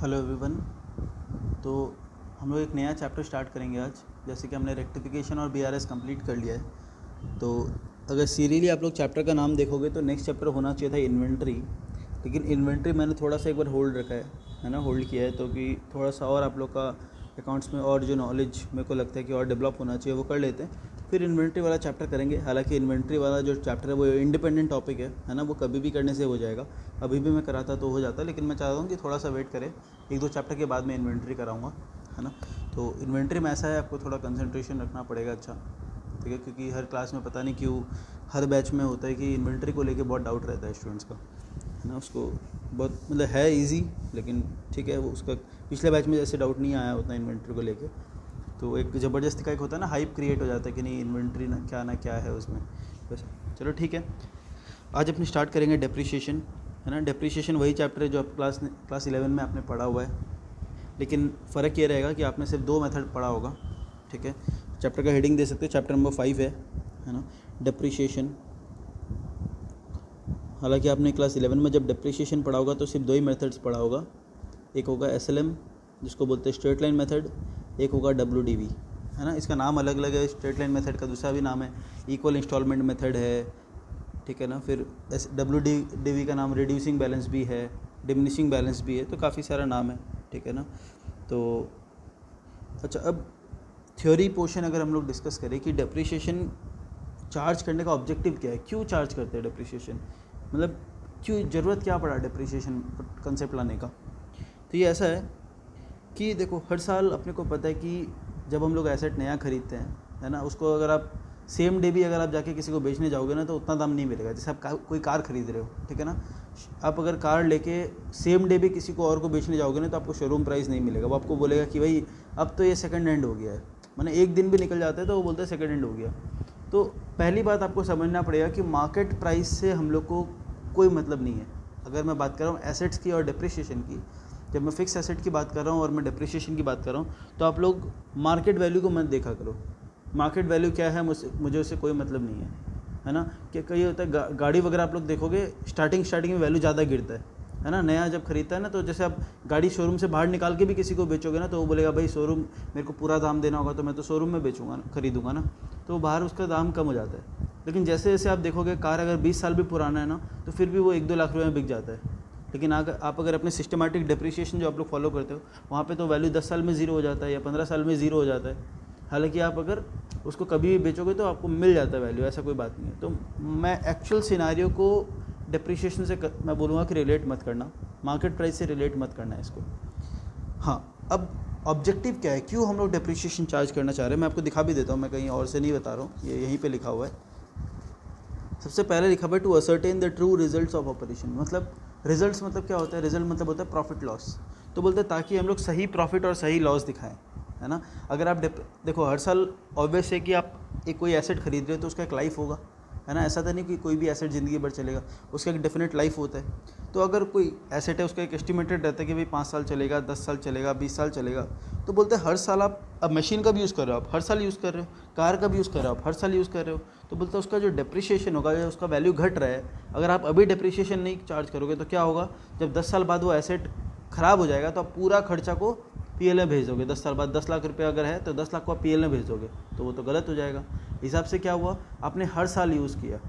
Hello everyone. तो हम लोग एक नया चैप्टर स्टार्ट करेंगे आज। जैसे कि हमने रेक्टिफिकेशन और बीआरएस कंप्लीट कर लिया है, तो अगर सीरियली आप लोग चैप्टर का नाम देखोगे तो नेक्स्ट चैप्टर होना चाहिए था इन्वेंट्री। लेकिन इन्वेंट्री मैंने थोड़ा सा एक बार होल्ड रखा है ना, होल्ड किया है, तो कि थोड़ा सा और आप लोग का अकाउंट्स में और जो नॉलेज मेरे को लगता है कि और डेवलप होना चाहिए वो कर लेते हैं, फिर इन्वेंट्री वाला चैप्टर करेंगे। हालांकि इन्वेंट्री वाला जो चैप्टर है वो इंडिपेंडेंट टॉपिक है ना, वो कभी भी करने से हो जाएगा। अभी भी मैं कराता तो हो जाता, लेकिन मैं चाहता हूँ कि थोड़ा सा वेट करें, एक दो चैप्टर के बाद मैं इन्वेंट्री कराऊंगा, है ना। तो इन्वेंट्री में ऐसा है, आपको थोड़ा कंसंट्रेशन रखना पड़ेगा, अच्छा ठीक है, क्योंकि हर क्लास में पता नहीं क्यों हर बैच में होता है कि इन्वेंट्री को लेके बहुत डाउट रहता है स्टूडेंट्स का, है ना। उसको बहुत मतलब है इजी, लेकिन ठीक है, वो उसका पिछले बैच में जैसे डाउट नहीं आया उतना इन्वेंट्री को लेके, तो एक ज़बरदस्ती का एक होता है ना, हाइप क्रिएट हो जाता है कि नहीं इन्वेंट्री ना क्या है उसमें। बस चलो ठीक है, आज अपने स्टार्ट करेंगे डेप्रिसिएशन, है ना। डेप्रिसिएशन वही चैप्टर है जो आप क्लास 11 में आपने पढ़ा हुआ है, लेकिन फ़र्क ये रहेगा कि आपने सिर्फ 2 मेथड पढ़ा होगा, ठीक है। चैप्टर का हेडिंग दे सकते हो, चैप्टर नंबर 5 है ना, डेप्रिसिएशन। हालांकि आपने क्लास 11 में जब डेप्रिसिएशन पढ़ा होगा तो सिर्फ 2 ही मेथड्स पढ़ा होगा, एक होगा SLM जिसको बोलते हैं स्ट्रेट लाइन मेथड, एक होगा WDV, है ना। इसका नाम अलग अलग है, स्ट्रेट लाइन मेथड का दूसरा भी नाम है इक्वल इंस्टॉलमेंट मेथड है, ठीक है ना। फिर WDV का नाम रिड्यूसिंग बैलेंस भी है, डिमिनिशिंग बैलेंस भी है, तो काफ़ी सारा नाम है, ठीक है ना। तो अच्छा, अब थ्योरी पोर्शन अगर हम लोग डिस्कस करें कि डेप्रिसिएशन चार्ज करने का ऑब्जेक्टिव क्या है, क्यों चार्ज करते हैं डेप्रिसिएशन, मतलब क्यों, ज़रूरत क्या पड़ा डेप्रिसिएशन कंसेप्ट लाने का। तो ये ऐसा है कि देखो, हर साल अपने को पता है कि जब हम लोग एसेट नया खरीदते हैं, है ना, उसको अगर आप सेम डे भी अगर आप जाके किसी को बेचने जाओगे ना तो उतना दाम नहीं मिलेगा। जैसे आप कोई कार खरीद रहे हो, ठीक है ना, आप अगर कार लेके सेम डे भी किसी को और को बेचने जाओगे ना तो आपको शोरूम प्राइस नहीं मिलेगा। वो आपको बोलेगा कि भाई अब तो ये सेकंड हैंड हो गया है, मैंने एक दिन भी निकल जाता है तो वो बोलते हैं सेकंड हैंड हो गया। तो पहली बात आपको समझना पड़ेगा कि मार्केट प्राइस से हम लोग को कोई मतलब नहीं है। अगर मैं बात कर रहा हूँ एसेट्स की और डिप्रिसिएशन की, जब मैं फिक्स एसेट की बात कर रहा हूँ और मैं डिप्रिसिएशन की बात कर रहा हूँ, तो आप लोग मार्केट वैल्यू को मत देखा करो। मार्केट वैल्यू क्या है मुझे उससे कोई मतलब नहीं है ना। कि कई होता है गाड़ी वगैरह आप लोग देखोगे स्टार्टिंग में वैल्यू ज़्यादा गिरता है ना। नया जब खरीदता है ना, तो जैसे आप गाड़ी शोरूम से बाहर निकाल के भी किसी को बेचोगे ना तो वो बोलेगा भाई शोरूम मेरे को पूरा दाम देना होगा, तो मैं तो शोरूम में बेचूंगा खरीदूंगा ना, तो बाहर उसका दाम कम हो जाता है। लेकिन जैसे जैसे आप देखोगे कार अगर 20 साल भी पुराना है ना तो फिर भी वो 1-2 लाख रुपये में बिक जाता है। लेकिन अगर आप अपने सिस्टमेटिक डिप्रिसिएशन जो आप लोग फॉलो करते हो, वहाँ पे तो वैल्यू 10 साल में ज़ीरो हो जाता है या 15 साल में ज़ीरो हो जाता है। हालांकि आप अगर उसको कभी भी बेचोगे तो आपको मिल जाता है वैल्यू, ऐसा कोई बात नहीं है। तो मैं एक्चुअल सिनारियो को डिप्रिसिएशन से मैं बोलूँगा कि रिलेट मत करना, मार्केट प्राइस से रिलेट मत करना है इसको। हाँ, अब ऑब्जेक्टिव क्या है, क्यों हम लोग डिप्रिसिएशन चार्ज करना चाह रहे हैं, मैं आपको दिखा भी देता हूँ, मैं कहीं और से नहीं बता रहा हूँ, ये यहीं पे लिखा हुआ है। सबसे पहले लिखा हुआ है to ascertain the true results of operation. मतलब रिजल्ट्स मतलब क्या होता है, रिजल्ट मतलब होता है प्रॉफिट लॉस। तो बोलते हैं ताकि हम लोग सही प्रॉफिट और सही लॉस दिखाएं, है ना। अगर आप देखो हर साल ऑब्वियस है कि आप एक कोई एसेट खरीद रहे हो तो उसका एक लाइफ होगा, है ना। ऐसा तो नहीं कि कोई भी एसेट ज़िंदगी भर चलेगा, उसका एक डेफिनेट लाइफ होता है। तो अगर कोई एसेट है उसका एक एस्टिमेटेड रहता है कि भाई 5 साल चलेगा, 10 साल चलेगा, 20 साल चलेगा। तो बोलते हैं हर साल आप, अब मशीन का भी यूज़ कर रहे हो आप, हर साल यूज़ कर रहे हो, कार का भी यूज़ कर रहे हो आप, हर साल यूज़ कर रहे हो, तो बोलते हैं उसका जो डिप्रिसिएशन होगा या उसका वैल्यू घट रहा है, अगर आप अभी डिप्रिसिएशन नहीं चार्ज करोगे तो क्या होगा, जब 10 साल बाद वो एसेट ख़राब हो जाएगा तो आप पूरा खर्चा को PL में भेज दोगे। 10 साल बाद 10 लाख रुपये अगर है तो 10 लाख को आप PL में भेज दोगे, तो वो तो गलत हो जाएगा। हिसाब से क्या हुआ, आपने हर साल यूज़ किया।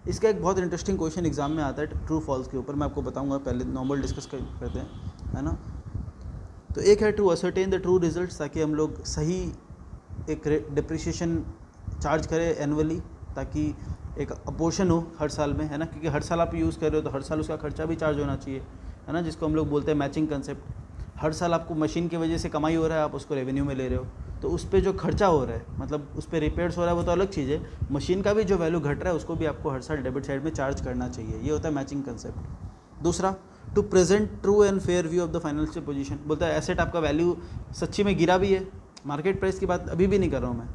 इसका एक बहुत इंटरेस्टिंग क्वेश्चन एग्जाम में आता है ट्रू फॉल्स के ऊपर, मैं आपको बताऊंगा, पहले नॉर्मल डिस्कस करते हैं, है ना। तो एक है to ascertain the true results, ताकि हम लोग सही एक डिप्रिसिएशन चार्ज करें एनुअली, ताकि एक अपोर्शन हो हर साल में, है ना, क्योंकि हर साल आप यूज़ कर रहे हो तो हर साल उसका खर्चा भी चार्ज होना चाहिए, है ना, जिसको हम लोग बोलते हैं मैचिंग कंसेप्ट। हर साल आपको मशीन की वजह से कमाई हो रहा है, आप उसको रेवेन्यू में ले रहे हो, तो उस पर जो खर्चा हो रहा है, मतलब उस पर रिपेयर्स हो रहा है, वो तो अलग चीज़ है। मशीन का भी जो वैल्यू घट रहा है उसको भी आपको हर साल डेबिट साइड में चार्ज करना चाहिए, ये होता है मैचिंग कंसेप्ट। दूसरा, to present true and fair view of the financial position. बोलता है एसेट आपका वैल्यू सच्ची में गिरा भी है, मार्केट प्राइस की बात अभी भी नहीं कर रहा हूँ मैं,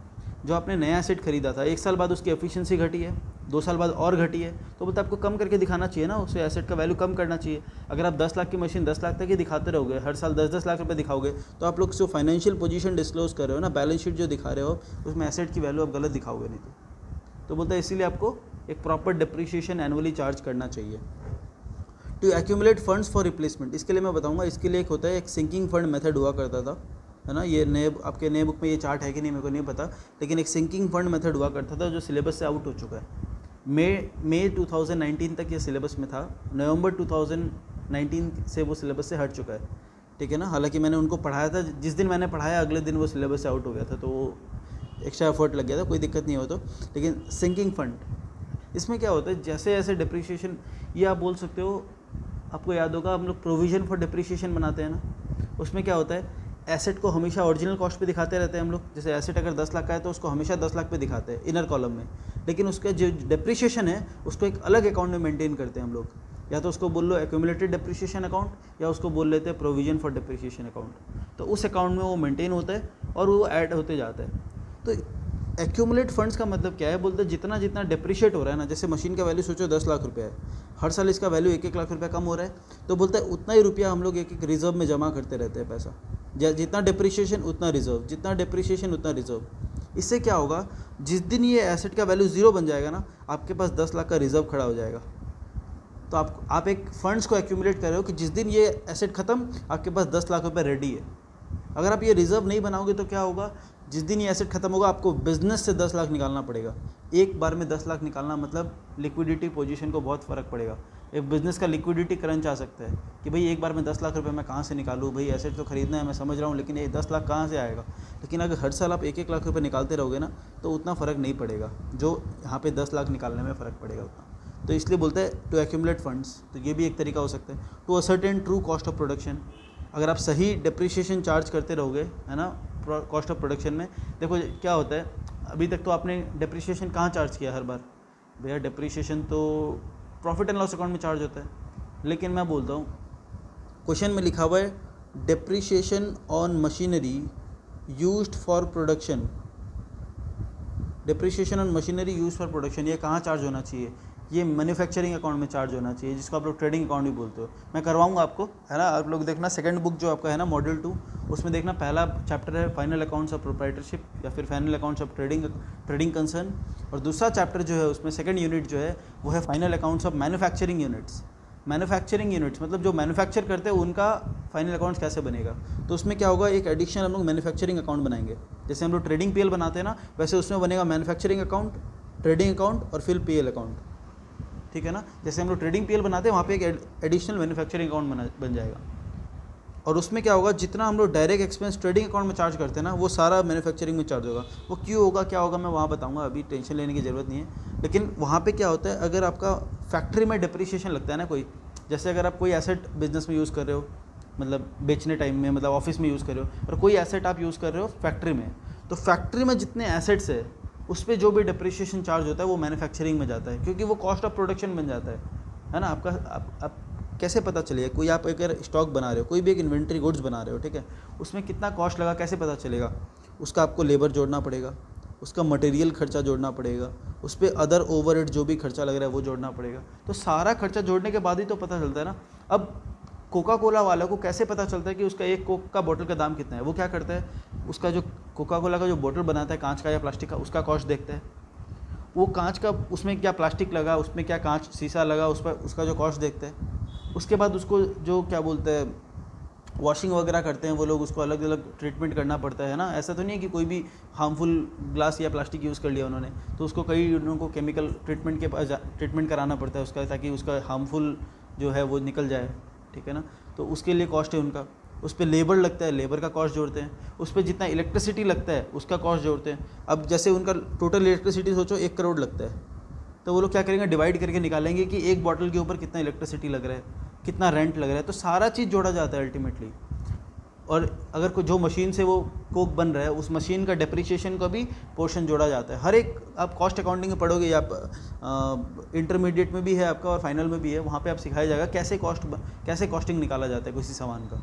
जो आपने नया एसेट खरीदा था 1 साल बाद उसकी एफिशिएंसी घटी है, 2 साल बाद और घटी है, तो बोलता है आपको कम करके दिखाना चाहिए ना, उसे एसेट का वैल्यू कम करना चाहिए। अगर आप 10 लाख की मशीन 10 लाख तक ही दिखाते रहोगे, हर साल 10-10 लाख रुपए दिखाओगे, तो आप लोग जो फाइनेंशियल पोजीशन डिस्क्लोज कर रहे हो ना, बैलेंस शीट जो दिखा रहे हो, उसमें एसेट की वैल्यू आप गलत दिखाओगे नहीं तो बोलता है इसीलिए आपको एक प्रॉपर डिप्रिसिएशन एनुअली चार्ज करना चाहिए। To accumulate funds for replacement, इसके लिए मैं बताऊंगा। इसके लिए एक होता है, एक सिंकिंग फंड मेथड हुआ करता था, है ना। ये नए आपके नए बुक में ये चार्ट है कि नहीं मेरे को नहीं पता, लेकिन एक सिंकिंग फंड मेथड हुआ करता था जो सिलेबस से आउट हो चुका है। मई 2019 तक ये सिलेबस में था, नवंबर 2019 से वो सिलेबस से हट चुका है, ठीक है ना। हालांकि मैंने उनको पढ़ाया था, जिस दिन मैंने पढ़ाया अगले दिन वो सिलेबस से आउट हो गया था, तो वो एक्स्ट्रा एफर्ट लग गया था, कोई दिक्कत नहीं हो तो। लेकिन सिंकिंग फंड, इसमें क्या होता है, जैसे जैसे डिप्रिशिएशन, ये आप बोल सकते हो, आपको याद होगा हम लोग प्रोविजन फॉर डिप्रिशिएशन बनाते हैं ना, उसमें क्या होता है, एसेट को हमेशा ओरिजिनल कॉस्ट पे दिखाते रहते हैं हम लोग। जैसे एसेट अगर 10 लाख का है तो उसको हमेशा 10 लाख पे दिखाते हैं इनर कॉलम में, लेकिन उसका जो डिप्रिशिएशन है उसको एक अलग अकाउंट में मेंटेन करते हैं हम लोग। या तो उसको बोल लो एक्यूमुलेटेड डिप्रिशिएशन अकाउंट, या उसको बोल लेते हैं प्रोविजन फॉर डिप्रिशिएशन अकाउंट। तो उस अकाउंट में वो मेंटेन होता है और वो ऐड होते जाता है। तो एक्यूमुलेट फंड्स का मतलब क्या है, बोलते हैं जितना जितना डिप्रिशिएट हो रहा है ना, जैसे मशीन का वैल्यू सोचो 10 लाख रुपया है, हर साल इसका वैल्यू 1-1 लाख रुपया कम हो रहा है, तो बोलता है उतना ही रुपया हम लोग एक रिजर्व में जमा करते रहते हैं पैसा। जितना डिप्रिशिएशन उतना रिजर्व, जितना डिप्रिशिएशन उतना रिजर्व। इससे क्या होगा, जिस दिन ये एसेट का वैल्यू 0 बन जाएगा ना, आपके पास 10 लाख का रिजर्व खड़ा हो जाएगा। तो आप एक फंड्स को एक्यूमुलेट कर रहे हो कि जिस दिन ये एसेट खत्म, आपके पास 10 लाख रुपये रेडी है। अगर आप ये रिजर्व नहीं बनाओगे तो क्या होगा, जिस दिन ये एसेट खत्म होगा आपको बिजनेस से 10 लाख निकालना पड़ेगा। एक बार में 10 लाख निकालना मतलब लिक्विडिटी पोजीशन को बहुत फ़र्क पड़ेगा। एक बिज़नेस का लिक्विडिटी क्रंच आ सकता है कि भाई एक बार में 10 लाख रुपए मैं कहाँ से निकालूँ, भाई एसेट तो खरीदना है मैं समझ रहा हूँ, लेकिन ये 10 लाख कहाँ से आएगा। लेकिन अगर हर साल आप 1-1 लाख रुपये निकालते रहोगे ना, तो उतना फ़र्क नहीं पड़ेगा जो यहाँ पे 10 लाख निकालने में फ़र्क पड़ेगा उतना। तो इसलिए बोलते हैं टू एक्यूमुलेट फंड्स। तो ये भी एक तरीका हो सकता है। To ascertain true cost of production, अगर आप सही डिप्रिशिएशन चार्ज करते रहोगे, है ना, कॉस्ट ऑफ प्रोडक्शन में। देखो क्या होता है, अभी तक तो आपने डिप्रिशिएशन कहाँ चार्ज किया हर बार, भैया डिप्रिशिएशन तो प्रॉफिट एंड लॉस अकाउंट में चार्ज होता है। लेकिन मैं बोलता हूँ, क्वेश्चन में लिखा हुआ है depreciation on machinery used for production, depreciation on machinery use for production, ये कहाँ चार्ज होना चाहिए, ये मैन्युफैक्चरिंग अकाउंट में चार्ज होना चाहिए, जिसको आप लोग ट्रेडिंग अकाउंट भी बोलते हो। मैं करवाऊंगा आपको, है ना। आप लोग देखना सेकंड बुक जो आपका है ना मॉड्यूल 2, उसमें देखना पहला चैप्टर है फाइनल अकाउंट्स ऑफ प्रोप्राइटरशिप या फिर final accounts of trading concern, और दूसरा चैप्टर जो है उसमें सेकंड यूनिट जो है वो है final accounts of manufacturing units. Manufacturing units मतलब जो मैन्युफैक्चर करते हैं उनका फाइनल अकाउंट्स कैसे बनेगा। तो उसमें क्या होगा, एक एडिशनल हम लोग मैन्युफैक्चरिंग अकाउंट बनाएंगे। जैसे हम लोग ट्रेडिंग पीएल बनाते हैं ना, वैसे उसमें बनेगा मैन्युफैक्चरिंग अकाउंट, ट्रेडिंग अकाउंट और फिर पीएल अकाउंट, ठीक है ना। जैसे हम लोग ट्रेडिंग पीएल बनाते हैं वहाँ पे एक एडिशनल मैन्युफैक्चरिंग अकाउंट बन जाएगा। और उसमें क्या होगा, जितना हम लोग डायरेक्ट एक्सपेंस ट्रेडिंग अकाउंट में चार्ज करते हैं ना, वो सारा मैन्युफैक्चरिंग में चार्ज होगा। वो क्यों होगा क्या होगा मैं वहाँ बताऊँगा, अभी टेंशन लेने की ज़रूरत नहीं है। लेकिन वहाँ पे क्या होता है, अगर आपका फैक्ट्री में डिप्रिशिएशन लगता है ना कोई, जैसे अगर आप कोई एसेट बिजनेस में यूज़ कर रहे हो, मतलब बेचने टाइम में, मतलब ऑफिस में यूज़ कर रहे हो, और कोई एसेट आप यूज़ कर रहे हो फैक्ट्री में, तो फैक्ट्री में जितने एसेट्स है उस पर जो भी डिप्रिशिएशन चार्ज होता है वो मैन्युफैक्चरिंग में जाता है, क्योंकि वो कॉस्ट ऑफ प्रोडक्शन बन जाता है ना। आपका आप कैसे पता चलेगा, कोई आप अगर स्टॉक बना रहे हो, कोई भी एक इन्वेंट्री गुड्स बना रहे हो, ठीक है, उसमें कितना कॉस्ट लगा कैसे पता चलेगा, उसका आपको लेबर जोड़ना पड़ेगा, उसका मटेरियल खर्चा जोड़ना पड़ेगा, उस पर अदर ओवरहेड जो भी खर्चा लग रहा है वो जोड़ना पड़ेगा। तो सारा खर्चा जोड़ने के बाद ही तो पता चलता है ना। अब कोका कोला वाला को कैसे पता चलता है कि उसका एक कोक का बोतल का दाम कितना है, वो क्या करता है, उसका जो कोका कोला का जो बोतल बनाता है कांच का या प्लास्टिक का, उसका कॉस्ट देखता है, वो कांच का उसमें क्या प्लास्टिक लगा, उसमें क्या कांच शीशा लगा, उस पर उसका जो कॉस्ट देखते हैं। उसके बाद उसको जो क्या बोलते हैं वॉशिंग वगैरह करते हैं वो लोग, उसको अलग अलग ट्रीटमेंट करना पड़ता है ना। ऐसा तो नहीं है कि कोई भी हार्मफुल ग्लास या प्लास्टिक यूज़ कर लिया उन्होंने, तो उसको कई उनको केमिकल ट्रीटमेंट के पास ट्रीटमेंट कराना पड़ता है उसका, ताकि उसका हार्मफुल जो है वो निकल जाए, ठीक है ना। तो उसके लिए कॉस्ट है उनका, उस पर लेबर लगता है, लेबर का कॉस्ट जोड़ते हैं, उस पर जितना इलेक्ट्रिसिटी लगता है उसका कॉस्ट जोड़ते हैं। अब जैसे उनका टोटल इलेक्ट्रिसिटी सोचो 1 करोड़ लगता है, तो वो लोग क्या करेंगे, डिवाइड करके निकालेंगे कि एक बॉटल के ऊपर कितना इलेक्ट्रिसिटी लग रहा है, कितना रेंट लग रहा है, तो सारा चीज़ जोड़ा जाता है अल्टीमेटली। और अगर कोई जो मशीन से वो कोक बन रहा है उस मशीन का डिप्रिशिएशन का भी पोर्शन जोड़ा जाता है। हर एक आप कॉस्ट अकाउंटिंग में पढ़ोगे, या आप इंटरमीडिएट में भी है आपका और फाइनल में भी है, वहाँ पे आप सिखाया जाएगा कैसे कॉस्टिंग निकाला जाता है किसी सामान का,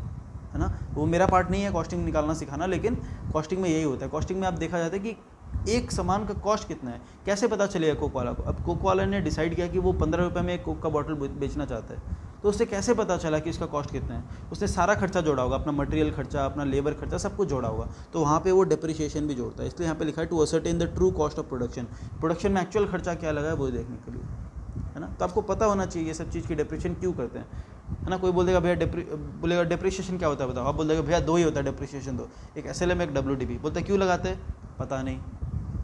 है ना। वो मेरा पार्ट नहीं है कॉस्टिंग निकालना सिखाना, लेकिन कॉस्टिंग में यही होता है। कॉस्टिंग में आप देखा जाता है कि एक सामान का कॉस्ट कितना है, कैसे पता चलेगा कोक वाला को। अब कोक वाला ने डिसाइड किया कि वो 15 रुपये में एक कोक का बॉटल बेचना चाहता है, तो उससे कैसे पता चला कि इसका कॉस्ट कितना है। उसने सारा खर्चा जोड़ा होगा, अपना मटेरियल खर्चा, अपना लेबर खर्चा, सब कुछ जोड़ा होगा, तो वहाँ पे वो डिप्रिशिएशन भी जोड़ता है। इसलिए यहाँ पे लिखा है to ascertain the true cost of production, production में एक्चुअल खर्चा क्या लगा है वो देखने के लिए, है ना। तो आपको पता होना चाहिए ये सब चीज़ की डिप्रिशिएशन क्यों करते हैं। है ना। कोई बोलेगा भैया बोलेगा डिप्रिशिएशन क्या होता है बताओ, आप बोल देगा भैया दो ही होता है डिप्रिशिएशन, दो, एक SLM एक WDV। बोलते हैं क्यों लगाते हैं, पता नहीं,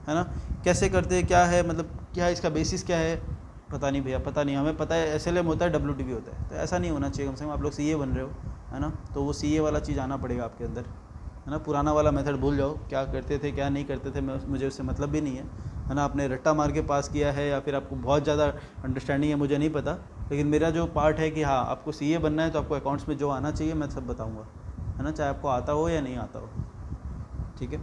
है ना। कैसे करते हैं, क्या है, मतलब क्या इसका बेसिस क्या है, पता नहीं भैया, पता नहीं। हमें पता है SLM होता है, WDV होता है। तो ऐसा नहीं होना चाहिए। कम से कम आप लोग CA बन रहे हो, है ना, तो वो CA वाला चीज़ आना पड़ेगा आपके अंदर, है ना। पुराना वाला मेथड भूल जाओ, क्या करते थे क्या नहीं करते थे, मुझे उससे मतलब भी नहीं है ना। आपने रट्टा मार के पास किया है या फिर आपको बहुत ज़्यादा अंडरस्टैंडिंग है, मुझे नहीं पता। लेकिन मेरा जो पार्ट है कि हाँ, आपको CA बनना है तो आपको अकाउंट्स में जो आना चाहिए मैं सब बताऊँगा, है ना, चाहे आपको आता हो या नहीं आता हो, ठीक है।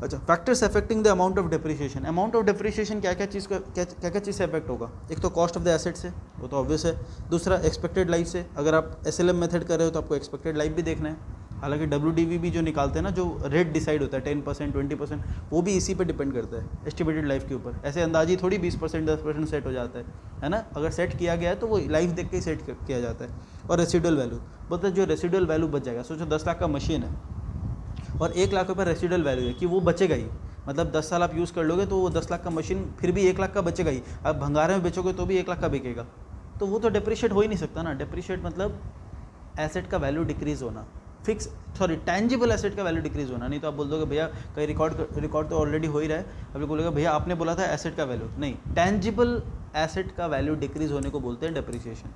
अच्छा, factors affecting the amount of depreciation. Amount of depreciation क्या क्या चीज़ का क्या चीज़ से अफेक्ट होगा। एक तो कॉस्ट ऑफ द एसेट से, वो तो ऑब्वियस है। दूसरा एक्सपेक्टेड लाइफ से, अगर आप SLM मेथड कर रहे हो तो आपको एक्सपेक्टेड लाइफ भी देखना है। हालांकि WDV भी जो निकालते हैं ना, जो रेट डिसाइड होता है 10% 20%, वो भी इसी पे डिपेंड करता है, एस्टिमेटेड लाइफ के ऊपर। ऐसे अंदाजी थोड़ी 20% 10% सेट हो जाता है ना। अगर सेट किया गया है तो वो लाइफ देख के ही सेट किया जाता है। और रेसिडुअल वैल्यू, मतलब जो रेसिडुअल वैल्यू बच जाएगा, सोचो 10 लाख का मशीन है और 1 लाख रुपये रेसिडुअल वैल्यू है कि वो बचेगा ही, मतलब 10 साल आप यूज़ कर लोगे तो वो 10 लाख का मशीन फिर भी 1 लाख का बचेगा ही। आप भंगारे में बेचोगे तो भी 1 लाख का बिकेगा, तो वो तो डिप्रिशिएट हो ही नहीं सकता ना। डिप्रिशिएट मतलब एसेट का वैल्यू डिक्रीज़ होना, टैंजिबल एसेट का वैल्यू डिक्रीज़ होना। नहीं तो आप बोल दोगे भैया कहीं रिकॉर्ड तो ऑलरेडी हो ही रहा है, अभी बोलेगा भैया आपने बोला था एसेट का वैल्यू, नहीं, टैंजिबल एसेट का वैल्यू डिक्रीज़ होने को बोलते हैं डिप्रिशिएशन,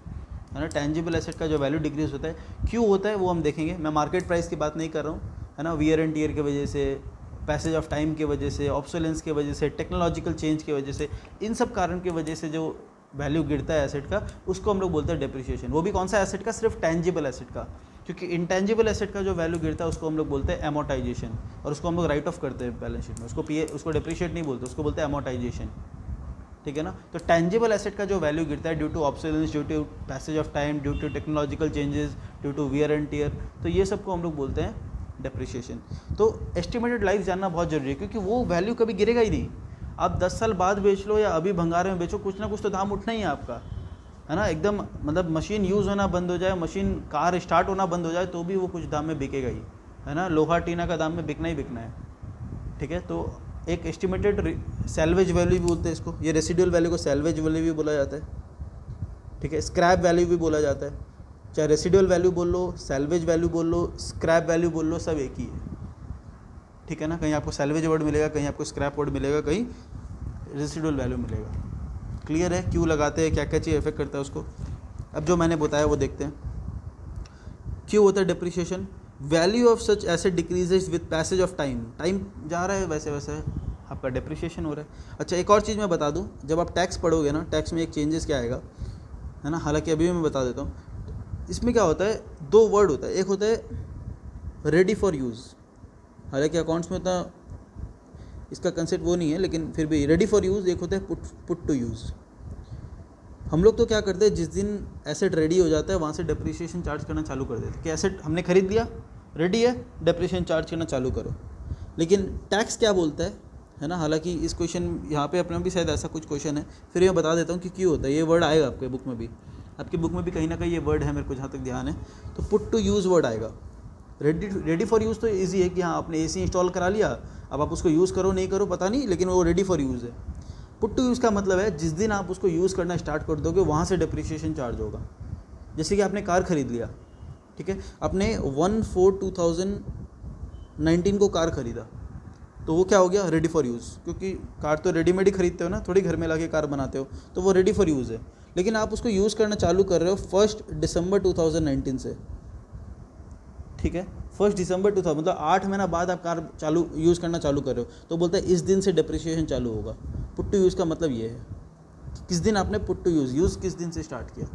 है ना। टैंजिबल एसेट का जो वैल्यू डिक्रीज़ होता है, क्यों होता है वो हम देखेंगे। मैं मार्केट प्राइस की बात नहीं कर रहा हूँ, है ना। वियर एंड टियर की वजह से, पैसेज ऑफ टाइम की वजह से, ऑब्सोलेंस की वजह से, टेक्नोलॉजिकल चेंज की वजह से, इन सब कारण की वजह से जो वैल्यू गिरता है एसेट का, उसको हम लोग बोलते हैं डिप्रिशिएशन। वो भी कौन सा एसेट का, सिर्फ टैंजिबल एसेट का। क्योंकि इंटेंजिबल एसेट का जो वैल्यू गिरता है उसको हम लोग बोलते हैं एमोटाइजेशन, और उसको हम लोग राइट ऑफ करते हैं बैलेंस शीट में। उसको डिप्रिशिएट नहीं बोलते, उसको बोलते हैं एमोटाइजेशन, ठीक है ना। तो टैंजिबल एसेट का जो वैल्यू गिरता है due to obsolescence, due to passage of time, due to technological changes, due to wear and tear, तो ये सबको हम लोग बोलते हैं डिप्रिशिएशन। तो एस्टिमेटेड लाइफ जानना बहुत जरूरी है, क्योंकि वो वैल्यू कभी गिरेगा ही नहीं। आप 10 साल बाद बेच लो या अभी भंगारे में बेचो, कुछ ना कुछ तो दाम उठना ही है आपका, है ना। एकदम मतलब मशीन यूज़ होना बंद हो जाए, मशीन कार स्टार्ट होना बंद हो जाए तो भी वो कुछ दाम में बिकेगा ही, है ना। लोहा टीना का दाम में बिकना ही बिकना है, ठीक है। तो एक एस्टिमेटेड सैल्वेज वैल्यू भी बोलते हैं इसको, ये रेसिडुअल वैल्यू को सैल्वेज वैल्यू भी बोला जाता है, ठीक है। स्क्रैप वैल्यू भी बोला जाता है, चाहे रेसिडुअल वैल्यू बोल लो, सैल्वेज वैल्यू बोल लो, स्क्रैप वैल्यू बोल लो, सब एक ही है, ठीक है ना। कहीं आपको सैल्वेज वर्ड मिलेगा, कहीं आपको स्क्रैप वर्ड मिलेगा, कहीं रेसिडुअल वैल्यू मिलेगा। क्लियर है, क्यों लगाते हैं, क्या क्या चीज़ इफेक्ट करता है उसको। अब जो मैंने बताया वो देखते हैं। क्यों होता है depreciation, value of such asset decreases with passage of time. Time जा रहा है वैसे वैसे आपका डिप्रिशिएशन हो रहा है। अच्छा, एक और चीज़ मैं बता दूं, जब आप टैक्स पढ़ोगे ना, टैक्स में एक चेंजेस क्या आएगा, है ना। हालांकि अभी भी मैं बता देता हूँ। इसमें क्या होता है, दो वर्ड होता है, एक होता है रेडी फॉर यूज़। हालांकि अकाउंट्स में उतना इसका कंसेप्ट वो नहीं है, लेकिन फिर भी रेडी फॉर यूज़। एक होता है पुट टू यूज़। हम लोग तो क्या करते हैं, जिस दिन एसेट रेडी हो जाता है वहाँ से डिप्रिशिएशन चार्ज करना चालू कर देते हैं कि एसेट हमने खरीद लिया, रेडी है, डिप्रिशिएशन चार्ज करना चालू करो। लेकिन टैक्स क्या बोलता है ना। हालांकि इस क्वेश्चन यहाँ पे अपना भी शायद ऐसा कुछ क्वेश्चन है, फिर मैं बता देता हूँ कि क्यों होता है। ये वर्ड आएगा आपके बुक में भी, आपकी बुक में भी कहीं ना कहीं ये वर्ड है, मेरे को जहाँ तक ध्यान है। तो पुट टू यूज़ वर्ड आएगा। रेडी फॉर यूज़ तो ईजी है कि हाँ आपने AC इंस्टॉल करा लिया, अब आप उसको यूज़ करो नहीं करो पता नहीं, लेकिन वो रेडी फॉर यूज़ है। पुट टू यूज़ का मतलब है जिस दिन आप उसको यूज़ करना स्टार्ट कर दोगे वहाँ से डिप्रिशिएशन चार्ज होगा। जैसे कि आपने कार खरीद लिया, ठीक है, आपने 1/4/2019 को कार खरीदा, तो वो क्या हो गया, रेडी फॉर यूज़। क्योंकि कार तो रेडीमेड ही खरीदते हो ना, थोड़ी घर में लाके कार बनाते हो, तो वो रेडी फॉर यूज़ है। लेकिन आप उसको यूज़ करना चालू कर रहे हो 1 दिसंबर 2019 से, ठीक है। 1 दिसंबर 2000 मतलब 8 महीना बाद आप कार यूज़ करना चालू कर रहे हो, तो बोलते हैं इस दिन से डिप्रिशिएशन चालू होगा। पुट टू यूज़ का मतलब ये है कि किस दिन आपने पुट टू यूज़ किस दिन से स्टार्ट किया,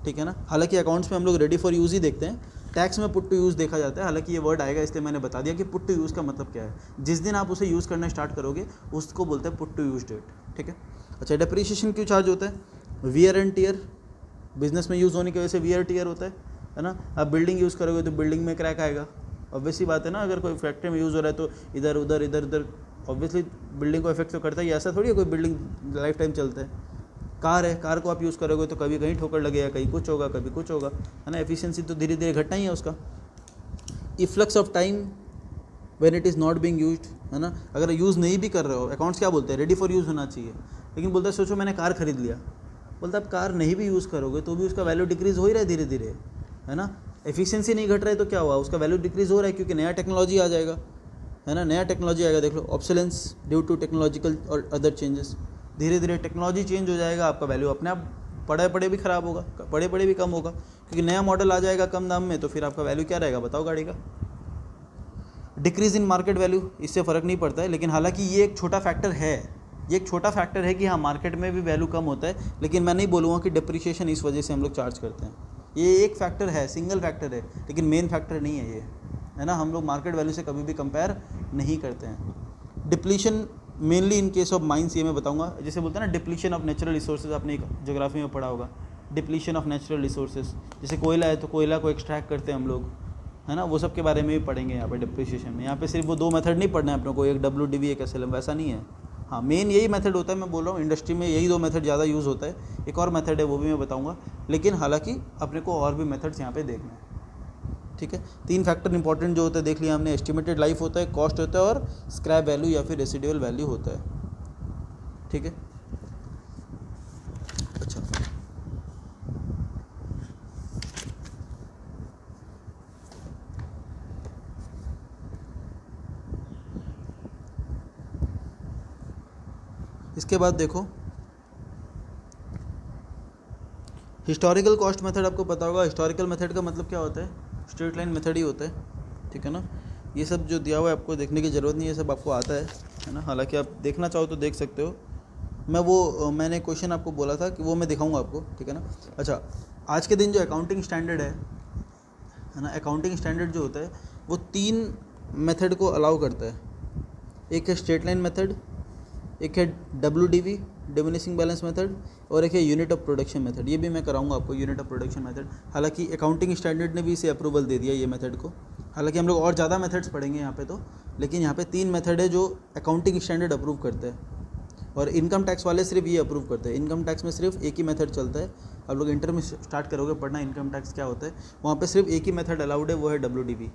ठीक है ना। हालांकि अकाउंट्स में हम लोग रेडी फॉर यूज़ ही देखते हैं, टैक्स में पुट टू यूज़ देखा जाता है। हालांकि ये वर्ड आएगा इसलिए मैंने बता दिया कि पुट टू यूज़ का मतलब क्या है। जिस दिन आप उसे यूज़ करना स्टार्ट करोगे उसको बोलते हैं पुट टू यूज़ डेट, ठीक है। अच्छा, डिप्रिशिएशन क्यों चार्ज होता है, वियर एंड टियर, बिजनेस में यूज़ होने की वजह से वियर टियर होता है ना। आप बिल्डिंग यूज़ करोगे तो बिल्डिंग में क्रैक आएगा, ऑब्वियसली बात है ना। अगर कोई फैक्ट्री में यूज़ हो रहा है तो इधर उधर ऑब्वियसली बिल्डिंग को इफेक्ट तो करता ही। ऐसा थोड़ी है कोई बिल्डिंग लाइफ टाइम चलता है। कार है, कार को आप यूज़ करोगे तो कभी कहीं ठोकर लगेगा, कहीं कुछ होगा, कभी कुछ होगा, है ना। एफिशिएंसी तो धीरे धीरे घटना ही है उसका। Efflux of time when it is not being used, है ना। अगर यूज़ नहीं भी कर रहे हो, अकाउंट्स क्या बोलते हैं, रेडी फॉर यूज़ होना चाहिए। लेकिन बोलते हैं सोचो मैंने कार खरीद लिया, बोलता है आप कार नहीं भी यूज़ करोगे तो भी उसका वैल्यू डिक्रीज़ हो ही रहा है धीरे धीरे, है ना। एफिशिएंसी नहीं घट रहा है तो क्या हुआ, उसका वैल्यू डिक्रीज़ हो रहा है क्योंकि नया टेक्नोलॉजी आ जाएगा, है ना, नया टेक्नोलॉजी आएगा। देख लो, ऑब्सोलेंस ड्यू टू टेक्नोलॉजिकल और अदर चेंजेस, धीरे धीरे टेक्नोलॉजी चेंज हो जाएगा, आपका वैल्यू अपने आप पड़े पड़े भी ख़राब होगा, पड़े पड़े भी कम होगा, क्योंकि नया मॉडल आ जाएगा कम दाम में, तो फिर आपका वैल्यू क्या रहेगा बताओ गाड़ी का। डिक्रीज़ इन मार्केट वैल्यू, इससे फ़र्क नहीं पड़ता है, लेकिन हालांकि ये एक छोटा फैक्टर है, ये एक छोटा फैक्टर है कि हाँ मार्केट में भी वैल्यू कम होता है, लेकिन मैं नहीं बोलूँगा कि डिप्रिशिएशन इस वजह से हम लोग चार्ज करते हैं। ये एक फैक्टर है, सिंगल फैक्टर है, लेकिन मेन फैक्टर नहीं है ये, है ना। हम लोग मार्केट वैल्यू से कभी भी कंपेयर नहीं करते हैं। Depletion mainly in case of mines, ये मैं बताऊंगा, जैसे बोलते हैं ना डिप्लीशन ऑफ नेचुरल रिसोर्सेज, आपने एक ज्योग्राफी में पढ़ा होगा, डिप्लीशन ऑफ नेचुरल रिसोर्सेज, जैसे कोयला है तो कोयला को एक्सट्रैक्ट करते हैं हम लोग, है ना, वो सब के बारे में भी पढ़ेंगे यहाँ पे डिप्रिशिएशन में। यहाँ पे सिर्फ वो दो मेथड नहीं पढ़ना है अपने को, एक WDV एक SLM, वैसा नहीं है। हाँ मेन यही मेथड होता है, मैं बोल रहा हूँ इंडस्ट्री में यही दो मेथड ज़्यादा यूज़ होता है, एक और मेथड है वो भी मैं बताऊँगा, लेकिन हालांकि अपने को और भी मेथड्स यहाँ पे देखना है, ठीक है। 3 फैक्टर इंपॉर्टेंट जो होता है देख लिया हमने, एस्टिमेटेड लाइफ होता है, कॉस्ट होता है, और स्क्रैप वैल्यू या फिर रेसिडुअल वैल्यू होता है, ठीक है। अच्छा, इसके बाद देखो हिस्टोरिकल कॉस्ट मेथड, आपको पता होगा हिस्टोरिकल मेथड का मतलब क्या होता है, स्ट्रेट लाइन मेथड ही होता है, ठीक है ना। ये सब जो दिया हुआ है आपको देखने की ज़रूरत नहीं है, सब आपको आता है ना, हालांकि आप देखना चाहो तो देख सकते हो। मैंने क्वेश्चन आपको बोला था कि वो मैं दिखाऊंगा आपको, ठीक है ना। अच्छा, आज के दिन जो अकाउंटिंग स्टैंडर्ड है ना, अकाउंटिंग स्टैंडर्ड जो होता है वो 3 मेथड को अलाउ करता है। एक है स्ट्रेट लाइन मेथड, एक है WDV डिमिनिशिंग बैलेंस मेथड, और एक है यूनिट ऑफ प्रोडक्शन मेथड। ये भी मैं कराऊंगा आपको, यूनिट ऑफ प्रोडक्शन मेथड। हालांकि अकाउंटिंग स्टैंडर्ड ने भी इसे अप्रूवल दे दिया ये मेथड को, हालांकि हम लोग और ज़्यादा मेथड्स पढ़ेंगे यहाँ पे तो, लेकिन यहाँ पे 3 मेथड है जो अकाउंटिंग स्टैंडर्ड अप्रूव करते हैं, और इनकम टैक्स वाले सिर्फ ये अप्रूव करते हैं। इनकम टैक्स में सिर्फ एक ही मेथड चलता है, आप लोग इंटर में स्टार्ट करोगे पढ़ना इनकम टैक्स क्या होता है, वहाँ पर सिर्फ एक ही मेथड अलाउड है, वो है WDV।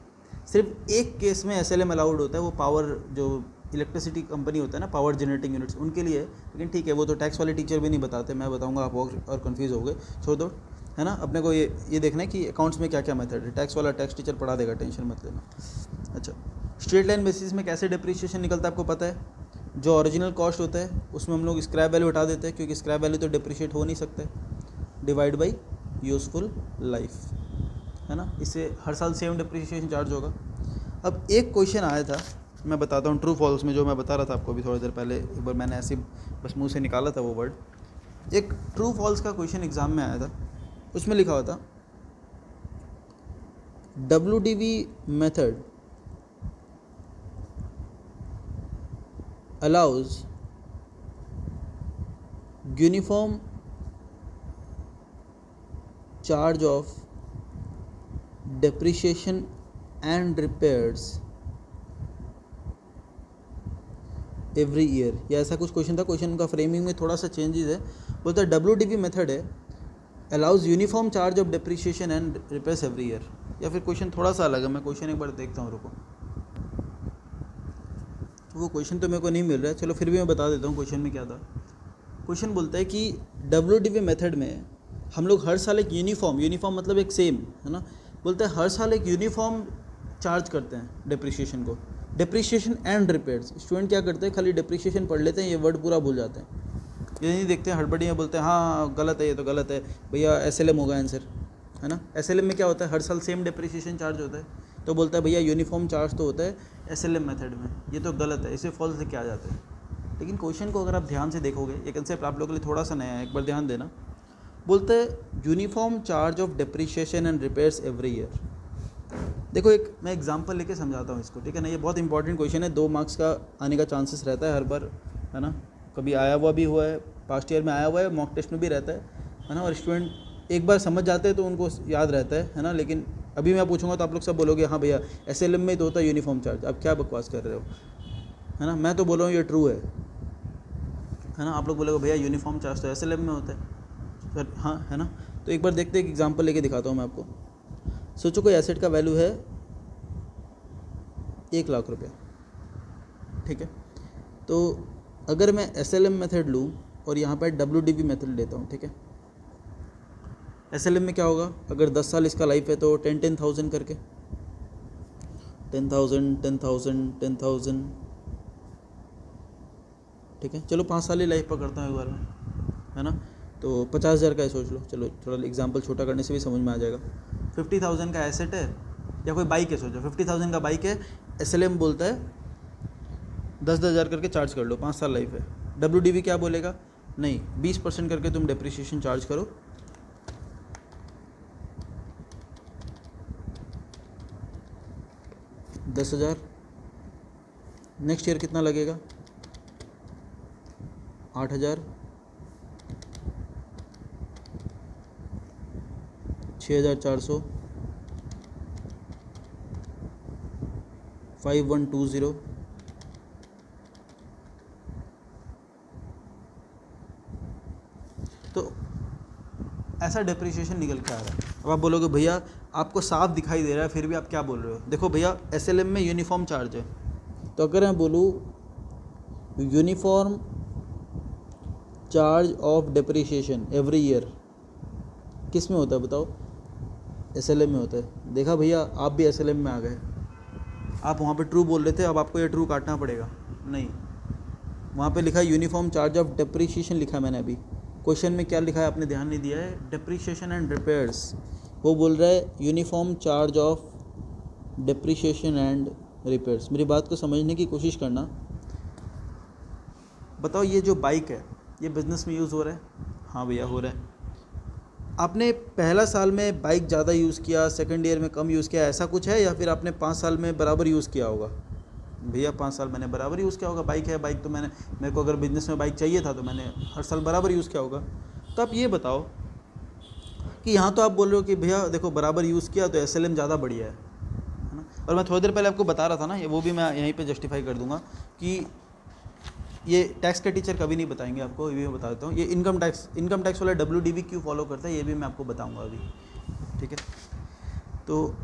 सिर्फ एक केस में SLM अलाउड होता है, वो पावर जो इलेक्ट्रिसिटी कंपनी होता है ना, पावर जनरेटिंग यूनिट्स, उनके लिए, लेकिन ठीक है वो तो टैक्स वाले टीचर भी नहीं बताते, मैं बताऊंगा, आप और कंफ्यूज हो गए, छोड़ दो, है ना। अपने को ये देखना है कि अकाउंट्स में क्या क्या मेथड है, टैक्स वाला टैक्स टीचर पढ़ा देगा, टेंशन मत लेना। अच्छा, स्ट्रेट लाइन बेसिस में कैसे डिप्रिशिएशन निकलता है आपको पता है, जो ओरिजिनल कॉस्ट होता है उसमें हम लोग स्क्रैप वैल्यू हटा देते हैं, क्योंकि स्क्रैप वैल्यू तो डिप्रिशिएट हो नहीं सकता, डिवाइड बाई यूज़फुल लाइफ, है ना, इससे हर साल सेम डिप्रिशिएशन चार्ज होगा। अब एक क्वेश्चन आया था, मैं बताता हूँ, ट्रू फॉल्स में, जो मैं बता रहा था आपको अभी थोड़ी देर पहले, एक बार मैंने ऐसे बस मुंह से निकाला था वो वर्ड। एक ट्रू फॉल्स का क्वेश्चन एग्ज़ाम में आया था, उसमें लिखा हुआ था WDV method allows uniform charge of depreciation and repairs every year, या ऐसा कुछ क्वेश्चन था। क्वेश्चन का फ्रेमिंग में थोड़ा सा चेंजेस है, बोलता है WDV मेथड है allows uniform charge of depreciation and repairs every year, या फिर क्वेश्चन थोड़ा सा अलग है, मैं क्वेश्चन एक बार देखता हूँ, रुको। वो क्वेश्चन तो मेरे को नहीं मिल रहा है, चलो फिर भी मैं बता देता हूँ क्वेश्चन में क्या था। क्वेश्चन बोलता है कि WDV मेथड में हम लोग हर साल एक यूनिफॉर्म मतलब एक सेम, है ना, बोलते हैं हर साल एक यूनिफॉर्म चार्ज करते हैं डिप्रिशिएशन को, डिप्रिशिएशन एंड रिपेयर्स। स्टूडेंट क्या करते हैं, खाली डिप्रिशिएशन पढ़ लेते हैं, ये वर्ड पूरा भूल जाते हैं, ये नहीं देखते हैं, हड़बड़ी में बोलते हैं हाँ गलत है, ये तो गलत है भैया, SLM होगा आंसर, है ना। SLM में क्या होता है, हर साल सेम डिप्रिशिएशन चार्ज होता है, तो बोलता है भैया यूनिफॉर्म चार्ज तो होता है SLM मेथड में, ये तो गलत है, इसे फॉल्स लेके आ जाते हैं। लेकिन क्वेश्चन को अगर आप ध्यान से देखोगे, ये कंसेप्ट आप लोगों के लिए थोड़ा सा नया है, एक बार ध्यान देना। बोलते हैं uniform charge of depreciation and repairs every year. देखो एक मैं एग्जांपल लेके समझाता हूँ इसको, ठीक है ना, ये बहुत इंपॉर्टेंट क्वेश्चन है, 2 मार्क्स का आने का चांसेस रहता है हर बार, है ना, कभी आया हुआ भी हुआ है, पास्ट ईयर में आया हुआ है, मॉक टेस्ट में भी रहता है ना, और स्टूडेंट एक बार समझ जाते हैं तो उनको याद रहता है ना। लेकिन अभी मैं पूछूंगा तो आप लोग सब बोलोगे हाँ भैया SLM में तो होता है यूनिफॉर्म चार्ज, आप क्या बकवास कर रहे हो, है ना। मैं तो बोल रहा हूँ ये ट्रू है ना, आप लोग बोलोगे भैया यूनिफॉर्म चार्ज तो SLM में होता है सर, हाँ, है ना। तो एक बार देखते हैं, एक एग्जांपल लेके दिखाता हूँ मैं आपको। सोचो कोई एसेट का वैल्यू है 1 लाख रुपया, ठीक है, तो अगर मैं SLM मेथड लूँ और यहाँ पर WDV मेथड लेता हूँ, ठीक है, SLM में क्या होगा, अगर 10 साल इसका लाइफ है तो 10,000 करके 10,000 10,000 10,000, ठीक है। चलो 5 साल ही लाइफ पकड़ता हूँ एक बार में, है ना। तो 50,000 का है, सोच लो। चलो थोड़ा एग्जांपल छोटा करने से भी समझ में आ जाएगा। 50,000 का एसेट है या कोई बाइक है, सोचो 50,000 का बाइक है, SLM बोलता है 10,000 करके चार्ज कर लो, 5 साल लाइफ है। WDV क्या बोलेगा, नहीं 20% करके तुम डेप्रिसिएशन चार्ज करो, 10,000। नेक्स्ट ईयर कितना लगेगा, 8,000, 6,400, 5,120। तो ऐसा डेप्रिसिएशन निकल के आ रहा है। अब आप बोलोगे भैया आपको साफ दिखाई दे रहा है फिर भी आप क्या बोल रहे हो। देखो भैया SLM में यूनिफॉर्म चार्ज है, तो अगर मैं बोलूँ uniform charge of depreciation every year किस में होता है बताओ, SLM में होता है। देखा भैया आप भी SLM में आ गए, आप वहाँ पे ट्रू बोल रहे थे, अब आपको ये ट्रू काटना पड़ेगा। नहीं, वहाँ पे लिखा है यूनिफॉर्म चार्ज ऑफ डेप्रिसिएशन, लिखा मैंने अभी। क्वेश्चन में क्या लिखा है आपने ध्यान नहीं दिया है, डेप्रिसिएशन एंड रिपेयर्स। वो बोल रहा है uniform charge of depreciation and repairs. मेरी बात को समझने की कोशिश करना। बताओ ये जो बाइक है ये बिज़नेस में यूज़ हो रहा है, हाँ भैया हो रहा है। आपने पहला साल में बाइक ज़्यादा यूज़ किया, सेकंड ईयर में कम यूज़ किया, ऐसा कुछ है, या फिर आपने 5 साल में बराबर यूज़ किया होगा। भैया 5 साल मैंने बराबर यूज़ किया होगा, बाइक है, बाइक तो मेरे को अगर बिज़नेस में बाइक चाहिए था तो मैंने हर साल बराबर यूज़ किया होगा। तो आप ये बताओ कि यहाँ तो आप बोल रहे हो कि भैया देखो बराबर यूज़ किया तो SLM ज़्यादा बढ़िया है ना। और मैं थोड़ी देर पहले आपको बता रहा था ना, वो भी मैं यहीं पे जस्टिफाई कर दूंगा कि ये टैक्स के टीचर कभी नहीं बताएंगे आपको, ये भी मैं बता देता हूँ। ये इनकम टैक्स वाला WDV क्यों फॉलो करता है ये भी मैं आपको बताऊँगा अभी, ठीक है। तो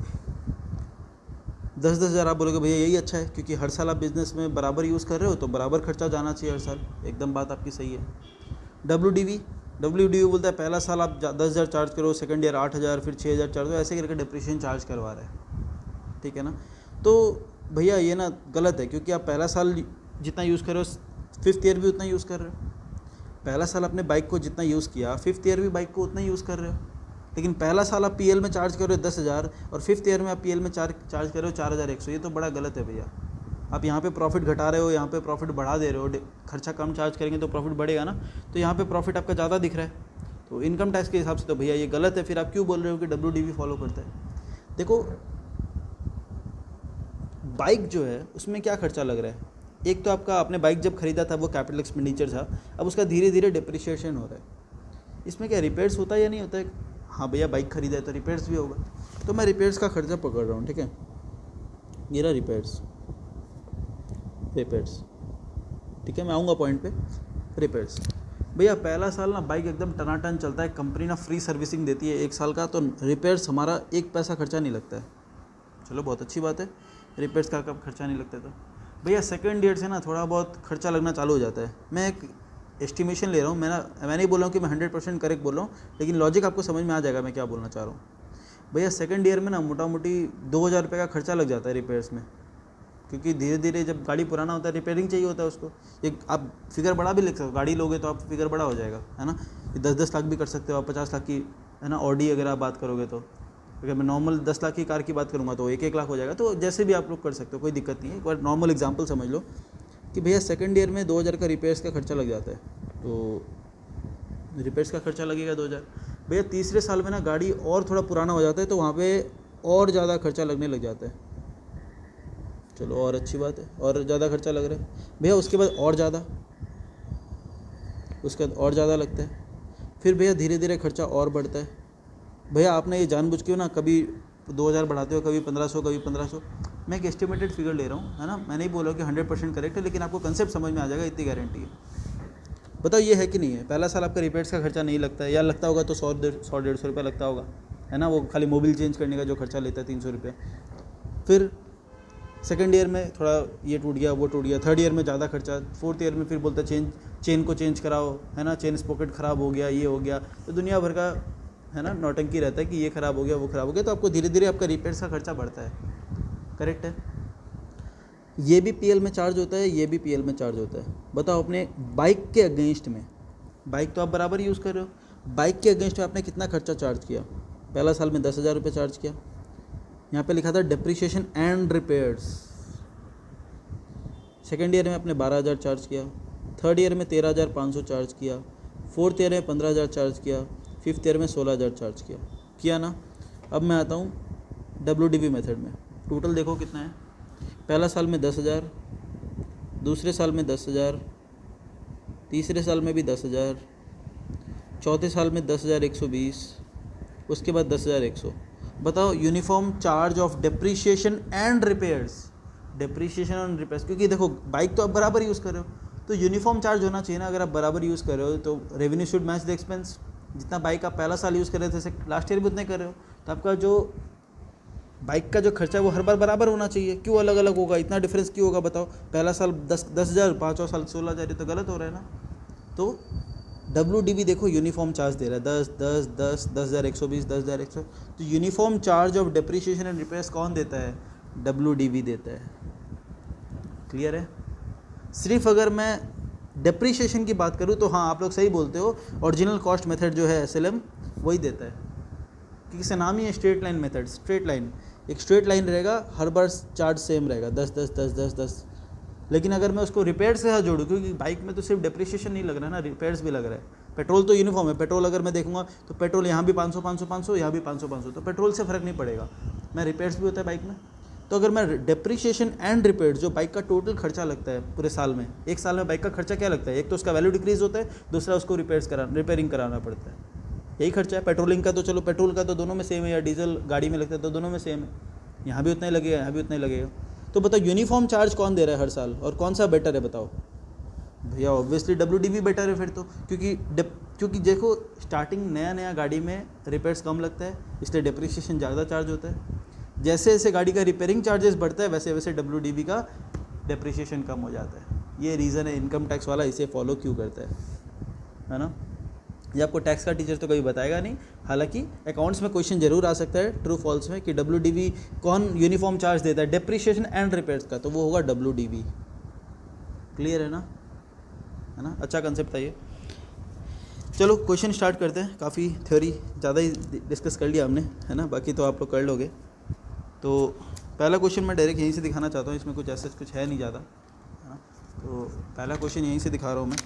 10,000 आप बोलोगे भैया यही अच्छा है, क्योंकि हर साल आप बिज़नेस में बराबर यूज़ कर रहे हो तो बराबर खर्चा जाना चाहिए हर साल, एकदम बात आपकी सही है। WDV बोलता है पहला साल आप 10,000 चार्ज करो, सेकंड ईयर 8,000, फिर 6,400, ऐसे करके डेप्रिसिएशन चार्ज करवा रहा है, ठीक है ना। तो भैया ये ना गलत है, क्योंकि आप पहला साल जितना यूज़ कर रहे हो 5th ईयर भी उतना यूज़ कर रहे हो। पहला साल अपने बाइक को जितना यूज़ किया 5th ईयर भी बाइक को उतना यूज़ कर रहे हो। लेकिन पहला साल आप PL में चार्ज कर रहे हो 10,000 और 5th ईयर में आप PL में चार्ज कर रहे हो 4,100, ये तो बड़ा गलत है भैया। आप यहाँ पे प्रॉफिट घटा रहे हो, यहाँ पे प्रॉफिट बढ़ा दे रहे हो। खर्चा कम चार्ज करेंगे तो प्रॉफिट बढ़ेगा ना, तो यहाँ पे प्रॉफिट आपका ज़्यादा दिख रहा है। तो इनकम टैक्स के हिसाब से तो भैया ये गलत है। फिर आप क्यों बोल रहे हो कि WDV फॉलो करता है। देखो बाइक जो है उसमें क्या खर्चा लग रहा है, एक तो आपका आपने बाइक जब खरीदा था वो कैपिटल एक्सपेंडिचर था, अब उसका धीरे धीरे डिप्रिशिएशन हो रहा है। इसमें क्या रिपेयर्स होता है या नहीं होता है, हाँ भैया बाइक खरीदा है तो रिपेयर्स भी होगा। तो मैं रिपेयर्स का खर्चा पकड़ रहा हूँ, ठीक है। ये रहा रिपेयर्स, ठीक है, मैं आऊँगा पॉइंट पे। रिपेयर्स भैया पहला साल ना बाइक एकदम टनाटन चलता है, कंपनी ना फ्री सर्विसिंग देती है 1 साल का, तो रिपेयर्स हमारा 1 पैसा खर्चा नहीं लगता है। चलो बहुत अच्छी बात है, रिपेयर्स का कब खर्चा नहीं लगता। तो भैया सेकंड ईयर से ना थोड़ा बहुत खर्चा लगना चालू हो जाता है। मैं एक एस्टिमेशन ले रहा हूँ, मैं नहीं बोल रहा हूँ कि मैं 100% करेक्ट बोल रहा हूँ, लेकिन लॉजिक आपको समझ में आ जाएगा मैं क्या बोलना चाह रहा हूँ। भैया सेकंड ईयर में ना मोटा मोटी 2,000 रुपये का खर्चा लग जाता है रिपेयर्स में, क्योंकि धीरे धीरे जब गाड़ी पुराना होता है रिपेयरिंग चाहिए होता है उसको। एक आप फिगर बड़ा भी लिख सकते हो, गाड़ी लोगे तो आप फिगर बड़ा हो जाएगा, है ना। 10-10 लाख भी कर सकते हो आप, 50 लाख की, है ना। ऑडी अगर आप बात करोगे तो, अगर मैं नॉर्मल 10 लाख की कार की बात करूँगा तो 1-1 लाख हो जाएगा। तो जैसे भी आप लोग कर सकते हो, कोई दिक्कत नहीं है। एक बार नॉर्मल एग्जांपल समझ लो कि भैया सेकंड ईयर में 2,000 का रिपेयर्स का खर्चा लग जाता है, तो रिपेयर्स का खर्चा लगेगा 2,000। भैया तीसरे साल में ना गाड़ी और थोड़ा पुराना हो जाता है तो वहाँ पे और ज़्यादा खर्चा लगने लग जाता है। चलो और अच्छी बात है, और ज़्यादा खर्चा लग रहा है भैया। उसके बाद और ज़्यादा, उसके बाद और ज़्यादा लगता है, फिर भैया धीरे धीरे खर्चा और बढ़ता है। भैया आपने ये जानबूझ के ना कभी 2,000 बढ़ाते हो, कभी 1,500, कभी 1,500। मैं एक एस्टिमेटेड फिगर ले रहा हूँ, है ना। मैं नहीं बोल रहा कि 100% करेक्ट है, लेकिन आपको कंसेप्ट समझ में आ जाएगा, इतनी गारंटी है। बताओ ये है कि नहीं है, पहला साल आपका रिपेयर्स का खर्चा नहीं लगता है, या लगता होगा तो 100-150 रुपये लगता होगा, है ना। वो खाली मोबिल चेंज करने का जो खर्चा लेता है 300 रुपये। फिर सेकंड ईयर में थोड़ा ये टूट गया वो टूट गया, थर्ड ईयर में ज़्यादा खर्चा, फोर्थ ईयर में फिर बोलता चेन को चेंज कराओ, है ना। चेन स्पॉकेट ख़राब हो गया, ये हो गया, तो दुनिया भर का है ना, नौटंकी रहता है कि ये ख़राब हो गया वो ख़राब हो गया, तो आपको धीरे धीरे आपका रिपेयर्स का खर्चा बढ़ता है। करेक्ट है। ये भी पीएल में चार्ज होता है, ये भी पीएल में चार्ज होता है। बताओ अपने बाइक के अगेंस्ट में, बाइक तो आप बराबर यूज़ कर रहे हो, बाइक के अगेंस्ट में आपने कितना खर्चा चार्ज किया? पहला साल में 10,000 रुपये चार्ज किया। यहाँ पे लिखा था depreciation and repairs. Second year में आपने 12,000 चार्ज किया, थर्ड ईयर में 13,500 चार्ज किया, फोर्थ ईयर में 15,000 चार्ज किया, फिफ्थ ईयर में 16,000 चार्ज किया ना। अब मैं आता हूँ WDV मेथड में। टोटल देखो कितना है, पहला साल में 10,000, दूसरे साल में 10,000, तीसरे साल में भी 10,000, चौथे साल में 10,120, उसके बाद 10,100। बताओ uniform charge of depreciation and repairs, depreciation and repairs, क्योंकि देखो बाइक तो आप बराबर यूज़ कर रहे हो तो यूनिफॉर्म चार्ज होना चाहिए ना। अगर आप बराबर यूज़ कर रहे हो तो revenue should match the expense. जितना बाइक आप पहला साल यूज़ कर रहे थे लास्ट ईयर भी उतने कर रहे हो, तो आपका जो बाइक का जो खर्चा है वो हर बार बराबर होना चाहिए। क्यों अलग अलग होगा, इतना डिफरेंस क्यों होगा? बताओ, पहला साल 10,000, पाँचवा साल 16,000, ये तो गलत हो रहा है ना। तो WDV देखो यूनिफॉर्म चार्ज दे रहा है 10, 10, 10, 10,120, 10,100। तो uniform charge of depreciation and repairs कौन देता है? WDV देता है। क्लियर है। सिर्फ अगर मैं डेप्रिसिएशन की बात करूँ तो हाँ आप लोग सही बोलते हो, ओरिजिनल कॉस्ट मेथड जो है SLM वही देता है, क्योंकि इसका नाम ही है straight line method. Straight line, एक स्ट्रेट लाइन रहेगा, हर बार चार्ज सेम रहेगा 10, 10, 10, 10, 10। लेकिन अगर मैं उसको रिपेयर से साथ जोड़ूँ, क्योंकि बाइक में तो सिर्फ डेप्रिसिएशन नहीं लग रहा है ना, रिपेयर्स भी लग रहा है। पेट्रोल तो यूनिफॉर्म है, पेट्रोल अगर मैं देखूंगा तो पेट्रोल यहाँ भी 500, 500, 500, यहाँ भी 500, 500, तो पेट्रोल से फ़र्क नहीं पड़ेगा। मैं रिपेयर्स भी होता है बाइक में। तो अगर मैं डेप्रिसिएशन एंड रिपेयर्स, जो बाइक का टोटल खर्चा लगता है पूरे साल में, एक साल में बाइक का खर्चा क्या लगता है? एक तो उसका वैल्यू डिक्रीज होता है, दूसरा उसको रिपेयरिंग कराना पड़ता है, यही खर्चा है। पेट्रोलिंग का तो चलो, पेट्रोल का तो दोनों में सेम है, या डीजल गाड़ी में लगता है तो दोनों में सेम है, यहाँ भी उतना ही लगेगा, यहाँ भी उतना ही लगेगा। तो बताओ यूनिफॉर्म चार्ज कौन दे रहा है हर साल, और कौन सा बेटर है? बताओ भैया, ऑब्वियसली WDV बेटर है फिर तो, क्योंकि देखो स्टार्टिंग नया गाड़ी में रिपेयर्स कम लगता है, इसलिए डेप्रिसिएशन ज़्यादा चार्ज होता है। जैसे जैसे गाड़ी का रिपेयरिंग चार्जेस बढ़ता है वैसे वैसे WDV का डेप्रिसिएशन कम हो जाता है। ये रीज़न है इनकम टैक्स वाला इसे फॉलो क्यों करता है ना। ये आपको टैक्स का टीचर तो कभी बताएगा नहीं, हालांकि अकाउंट्स में क्वेश्चन जरूर आ सकता है ट्रू फॉल्स में कि WDV कौन यूनिफॉर्म चार्ज देता है डेप्रिसिएशन एंड रिपेयर्स का, तो वो होगा WDV। क्लियर है ना, अच्छा कंसेप्ट था ये। चलो क्वेश्चन स्टार्ट करते हैं। काफ़ी थ्योरी ज़्यादा ही डिस्कस कर लिया हमने, है ना, बाकी तो आप लोग कर लोगे। तो पहला क्वेश्चन मैं डायरेक्ट यहीं से दिखाना चाहता हूँ, इसमें कुछ ऐसा कुछ है नहीं ज़्यादा, है ना। तो पहला क्वेश्चन यहीं से दिखा रहा हूँ मैं।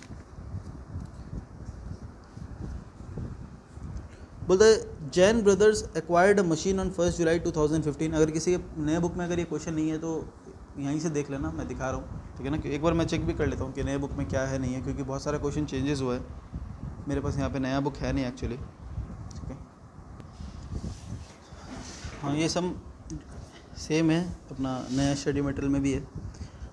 बोलते हैं Jain brothers acquired a machine on 1 जुलाई 2015। अगर किसी के नए बुक में अगर ये क्वेश्चन नहीं है तो यहीं से देख लेना, मैं दिखा रहा हूँ, ठीक है ना। एक बार मैं चेक भी कर लेता हूँ कि नए बुक में क्या है नहीं है, क्योंकि बहुत सारा क्वेश्चन चेंजेस हुआ है। मेरे पास यहाँ पे नया बुक है नहीं एक्चुअली, ठीक है। हाँ ये सब सेम है, अपना नया स्टडी मटेरियल में भी है।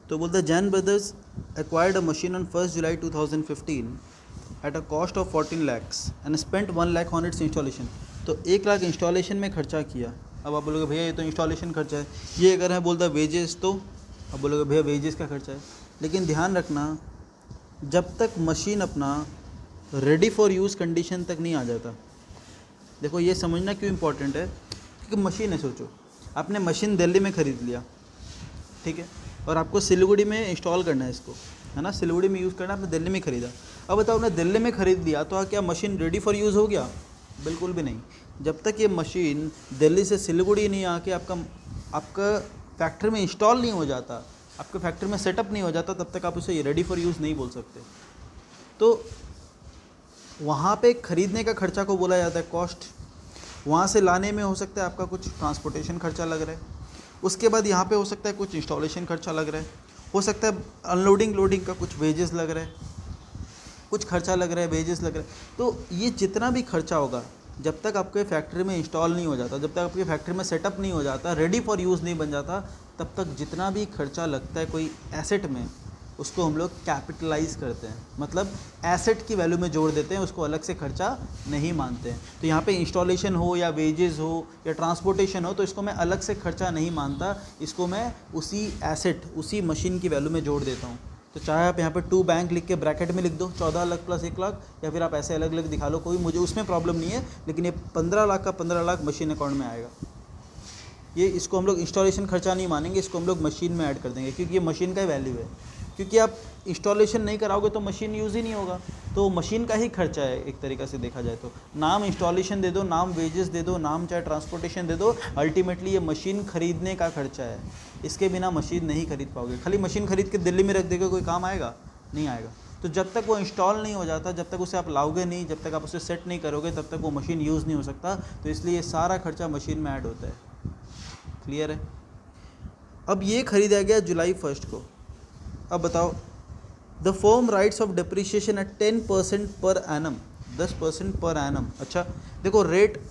तो बोलता है Jain brothers acquired a machine on 1 July 2015 at a cost of 14 lakhs and spent 1 lakh on it's installation. तो 1 लाख इंस्टॉलेशन में खर्चा किया। अब आप बोलोगे भैया ये तो इंस्टॉलेशन खर्चा है, ये अगर है बोलता है वेजेस, तो अब बोलोगे भैया वेजेस का खर्चा है। लेकिन ध्यान रखना, जब तक मशीन अपना रेडी फॉर यूज़ कंडीशन तक नहीं आ जाता, देखो ये समझना क्यों इम्पोर्टेंट है, क्योंकि मशीन है, सोचो आपने मशीन दिल्ली में ख़रीद लिया, ठीक है, और आपको सिलीगुड़ी में इंस्टॉल करना है इसको, है ना, सिलीगुड़ी में यूज़ करना, आपने दिल्ली में ख़रीदा। अब बताओ आपने दिल्ली में ख़रीद लिया तो क्या मशीन रेडी फॉर यूज़ हो गया? बिल्कुल भी नहीं। जब तक ये मशीन दिल्ली से सिलीगुड़ी नहीं आके आपका फैक्ट्री में इंस्टॉल नहीं हो जाता, आपके फैक्ट्री में सेटअप नहीं हो जाता, तब तक आप उसे रेडी फॉर यूज़ नहीं बोल सकते। तो वहाँ पे ख़रीदने का खर्चा को बोला जाता है कॉस्ट। वहाँ से लाने में हो सकता है आपका कुछ ट्रांसपोर्टेशन खर्चा लग रहा है, उसके बाद यहाँ पे हो सकता है कुछ इंस्टॉलेशन खर्चा लग रहा है, हो सकता है अनलोडिंग लोडिंग का कुछ वेजेस लग रहा है, कुछ खर्चा लग रहा है, वेजेस लग रहा है। तो ये जितना भी खर्चा होगा, जब तक आपके फैक्ट्री में इंस्टॉल नहीं हो जाता, जब तक आपकी फैक्ट्री में सेटअप नहीं हो जाता, रेडी फॉर यूज़ नहीं बन जाता, तब तक जितना भी खर्चा लगता है कोई एसेट में, उसको हम लोग कैपिटलाइज करते हैं, मतलब एसेट की वैल्यू में जोड़ देते हैं, उसको अलग से खर्चा नहीं मानते हैं। तो यहाँ पे इंस्टॉलेशन हो या वेजेस हो या ट्रांसपोर्टेशन हो, तो इसको मैं अलग से खर्चा नहीं मानता, इसको मैं उसी एसेट, उसी मशीन की वैल्यू में जोड़ देता हूँ। तो चाहे आप यहाँ पे टू बैंक लिख के ब्रैकेट में लिख दो 14 लाख प्लस 1 लाख, या फिर आप ऐसे अलग अलग दिखा लो, कोई मुझे उसमें प्रॉब्लम नहीं है, लेकिन ये 15 लाख का 15 लाख मशीन अकाउंट में आएगा। ये इसको हम लोग इंस्टॉलेशन खर्चा नहीं मानेंगे, इसको हम लोग मशीन में ऐड कर देंगे, क्योंकि ये मशीन का ही वैल्यू है। क्योंकि आप इंस्टॉलेशन नहीं कराओगे तो मशीन यूज़ ही नहीं होगा, तो मशीन का ही खर्चा है एक तरीक़ा से देखा जाए तो। नाम इंस्टॉलेशन दे दो, नाम वेजेस दे दो, नाम चाहे ट्रांसपोर्टेशन दे दो, अल्टीमेटली ये मशीन खरीदने का खर्चा है। इसके बिना मशीन नहीं खरीद पाओगे। खाली मशीन खरीद के दिल्ली में रख देगा, कोई काम आएगा? नहीं आएगा। तो जब तक वो इंस्टॉल नहीं हो जाता, जब तक उसे आप लाओगे नहीं, जब तक आप उसे सेट नहीं करोगे, तब तक वो मशीन यूज़ नहीं हो सकता। तो इसलिए ये सारा खर्चा मशीन में ऐड होता है। क्लियर है? अब ये खरीदा गया जुलाई 1 को। अब बताओ, the firm writes off depreciation at 10% per annum, 10% per annum. अच्छा देखो, रेट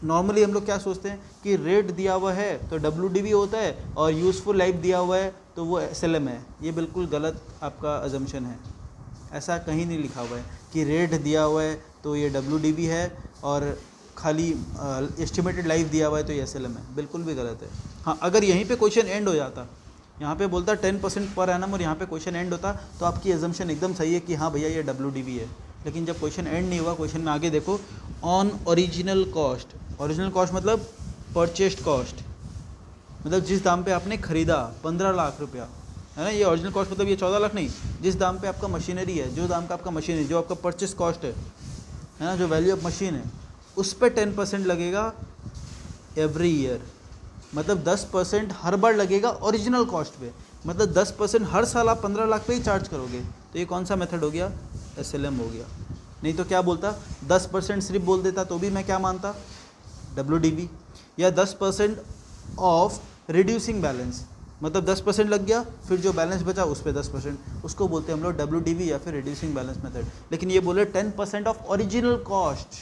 नॉर्मली हम लोग क्या सोचते हैं कि रेट दिया हुआ है तो WDV होता है, और यूज़फुल लाइफ दिया हुआ है तो वो SLM है। ये बिल्कुल गलत आपका अजम्पशन है। ऐसा कहीं नहीं लिखा हुआ है कि रेट दिया हुआ है तो ये WDV है, और खाली एस्टिमेटेड लाइफ दिया हुआ है तो ये SLM है। बिल्कुल भी गलत है। हाँ, अगर यहीं पे क्वेश्चन एंड हो जाता, यहाँ पे बोलता 10% पर एनम और यहाँ पे क्वेश्चन एंड होता, तो आपकी एजम्पशन एकदम सही है कि हाँ भैया ये WDV है। लेकिन जब क्वेश्चन एंड नहीं हुआ, क्वेश्चन में आगे देखो, on original cost. Original cost मतलब परचेस्ड कॉस्ट, मतलब जिस दाम पे आपने खरीदा 15 लाख रुपया, है ना। ये ओरिजिनल कॉस्ट मतलब ये 14 लाख नहीं, जिस दाम पे आपका मशीनरी है, जो दाम का आपका मशीनरी, जो आपका परचेस कॉस्ट है ना, जो वैल्यू ऑफ मशीन है, उस पर 10% लगेगा एवरी ईयर। मतलब 10% हर बार लगेगा ओरिजिनल कॉस्ट पे, मतलब 10% हर साल आप 15 लाख पे ही चार्ज करोगे। तो ये कौन सा मेथड हो गया? SLM हो गया। नहीं तो क्या बोलता, 10% सिर्फ बोल देता तो भी मैं क्या मानता? WDV। या 10% ऑफ रिड्यूसिंग बैलेंस, मतलब 10% लग गया, फिर जो बैलेंस बचा उस पर 10%, उसको बोलते हैं हम लोग WDV या फिर रिड्यूसिंग बैलेंस मेथड। लेकिन ये बोले 10% ऑफ ओरिजिनल कॉस्ट,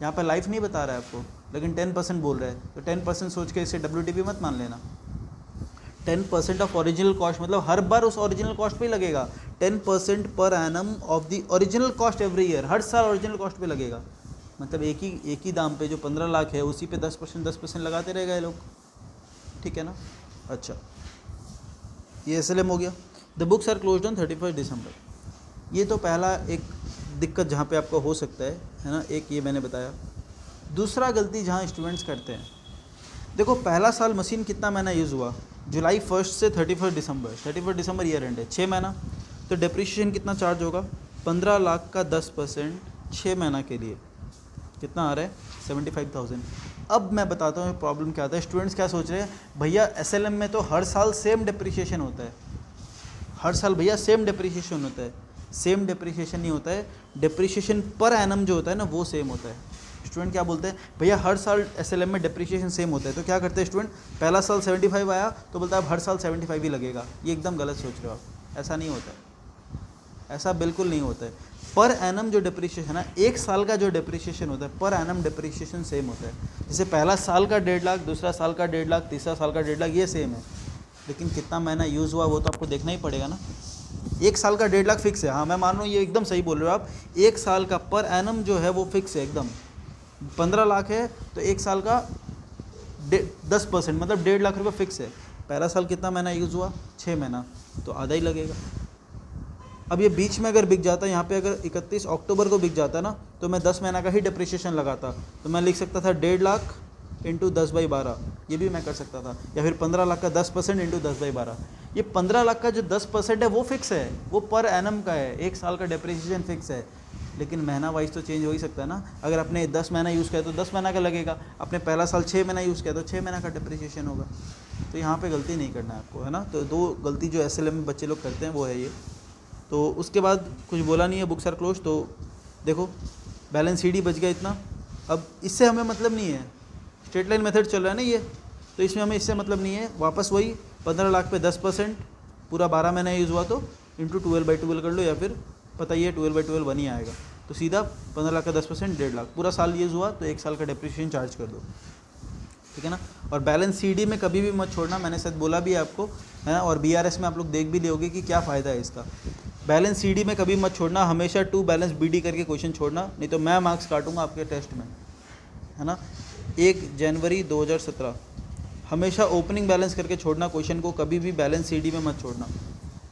यहाँ पर लाइफ नहीं बता रहा है आपको, लेकिन 10% बोल रहा है, तो 10% सोच के इसे WDV मत मान लेना। 10% ऑफ ओरिजिनल कॉस्ट मतलब हर बार उस ओरिजिनल कॉस्ट पे ही लगेगा। 10% per annum of the original cost every year, हर साल ओरिजिनल कॉस्ट पे लगेगा। मतलब एक ही दाम पे जो 15 लाख है, उसी पे 10% लगाते रहेगा ये लोग। ठीक है ना? अच्छा, ये SLM हो गया। The books are closed on 31 December. ये तो पहला एक दिक्कत जहाँ पे आपको हो सकता है ना, एक ये मैंने बताया। दूसरा गलती जहाँ स्टूडेंट्स करते हैं, देखो पहला साल मशीन कितना महीना यूज़ हुआ? जुलाई 1 से 31 दिसंबर। 31 दिसंबर ईयर एंड है, 6 महीना। तो डिप्रिशिएशन कितना चार्ज होगा? 15 लाख का 10% 6 महीना के लिए कितना आ रहा है? 75,000। अब मैं बताता हूँ प्रॉब्लम क्या आता है। स्टूडेंट्स क्या सोच रहे हैं, भैया SLM में तो हर साल सेम डिप्रिशिएशन होता है। हर साल भैया सेम डिप्रिशिएशन होता है। सेम डिप्रिशिएशन नहीं होता है, डिप्रिशिएशन पर एनम जो होता है ना, वो सेम होता है। स्टूडेंट क्या बोलते हैं, भैया हर साल SLM में डिप्रिशिएशन सेम होता है। तो क्या करते हैं स्टूडेंट, पहला साल 75 आया तो बोलता है अब हर साल 75 ही लगेगा। ये एकदम गलत सोच रहे हो आप। ऐसा नहीं होता है, ऐसा बिल्कुल नहीं होता है। पर एनम जो डिप्रिशिएशन है, एक साल का जो डिप्रिशिएशन होता है, पर एनम डिप्रिशिएशन सेम होता है। जैसे पहला साल का 1.5 लाख, दूसरा साल का 1.5 लाख, तीसरा साल का 1.5 लाख, ये सेम है। लेकिन कितना महीना यूज़ हुआ वो तो आपको देखना ही पड़ेगा ना। एक साल का 1.5 लाख फिक्स है, हाँ मैं मान रहा हूँ, ये एकदम सही बोल रहे हो आप। एक साल का पर एनम जो है वो फिक्स है एकदम। 15 लाख है तो एक साल का 10% मतलब 1.5 लाख रुपये फिक्स है। पहला साल कितना महीना यूज़ हुआ? 6 महीना, तो आधा ही लगेगा। अब ये बीच में अगर बिक जाता, यहाँ पे अगर 31 अक्टूबर को बिक जाता ना, तो मैं 10 महीना का ही डिप्रिशिएशन लगाता। तो मैं लिख सकता था 1.5 लाख इंटू 10/12, ये भी मैं कर सकता था। या फिर 15 लाख का 10% इंटू 10/12। ये 15 लाख का जो 10% है वो फिक्स है, वो पर एनम का है। एक साल का डिप्रिशिएशन फिक्स है, लेकिन महीना वाइज तो चेंज हो ही सकता है ना। अगर आपने 10 महीना यूज़ किया तो 10 महीना का लगेगा, आपने पहला साल 6 महीना यूज़ किया तो 6 महीना का डिप्रिशिएशन होगा। तो यहाँ पे गलती नहीं करना है आपको, है ना। तो 2 गलती जो SLM में बच्चे लोग करते हैं वो है ये। तो उसके बाद कुछ बोला नहीं है, बुक्स आर क्लोज। तो देखो बैलेंस CD बच गया इतना। अब इससे हमें मतलब नहीं है, स्ट्रेट लाइन मेथड चल रहा है ना ये, तो इसमें हमें इससे मतलब नहीं है। वापस वही 15 लाख पे 10%, पूरा 12 महीना यूज़ हुआ तो इंटू 12/12 कर लो, या फिर पता ही है 12/12 1 ही आएगा। तो सीधा 15 लाख का 10% 1.5 लाख, पूरा साल यूज़ हुआ तो एक साल का डिप्रिशिएशन चार्ज कर दो। ठीक है ना। और बैलेंस CD में कभी भी मत छोड़ना, मैंने शायद बोला भी है आपको, है ना। और BRS में आप लोग देख भी लोगे कि क्या फ़ायदा है इसका। बैलेंस CD में कभी मत छोड़ना, हमेशा टू बैलेंस BD करके क्वेश्चन छोड़ना, नहीं तो मैं मार्क्स काटूंगा आपके टेस्ट में, है ना। 1 जनवरी 2017 हमेशा ओपनिंग बैलेंस करके छोड़ना क्वेश्चन को, कभी भी बैलेंस CD में मत छोड़ना।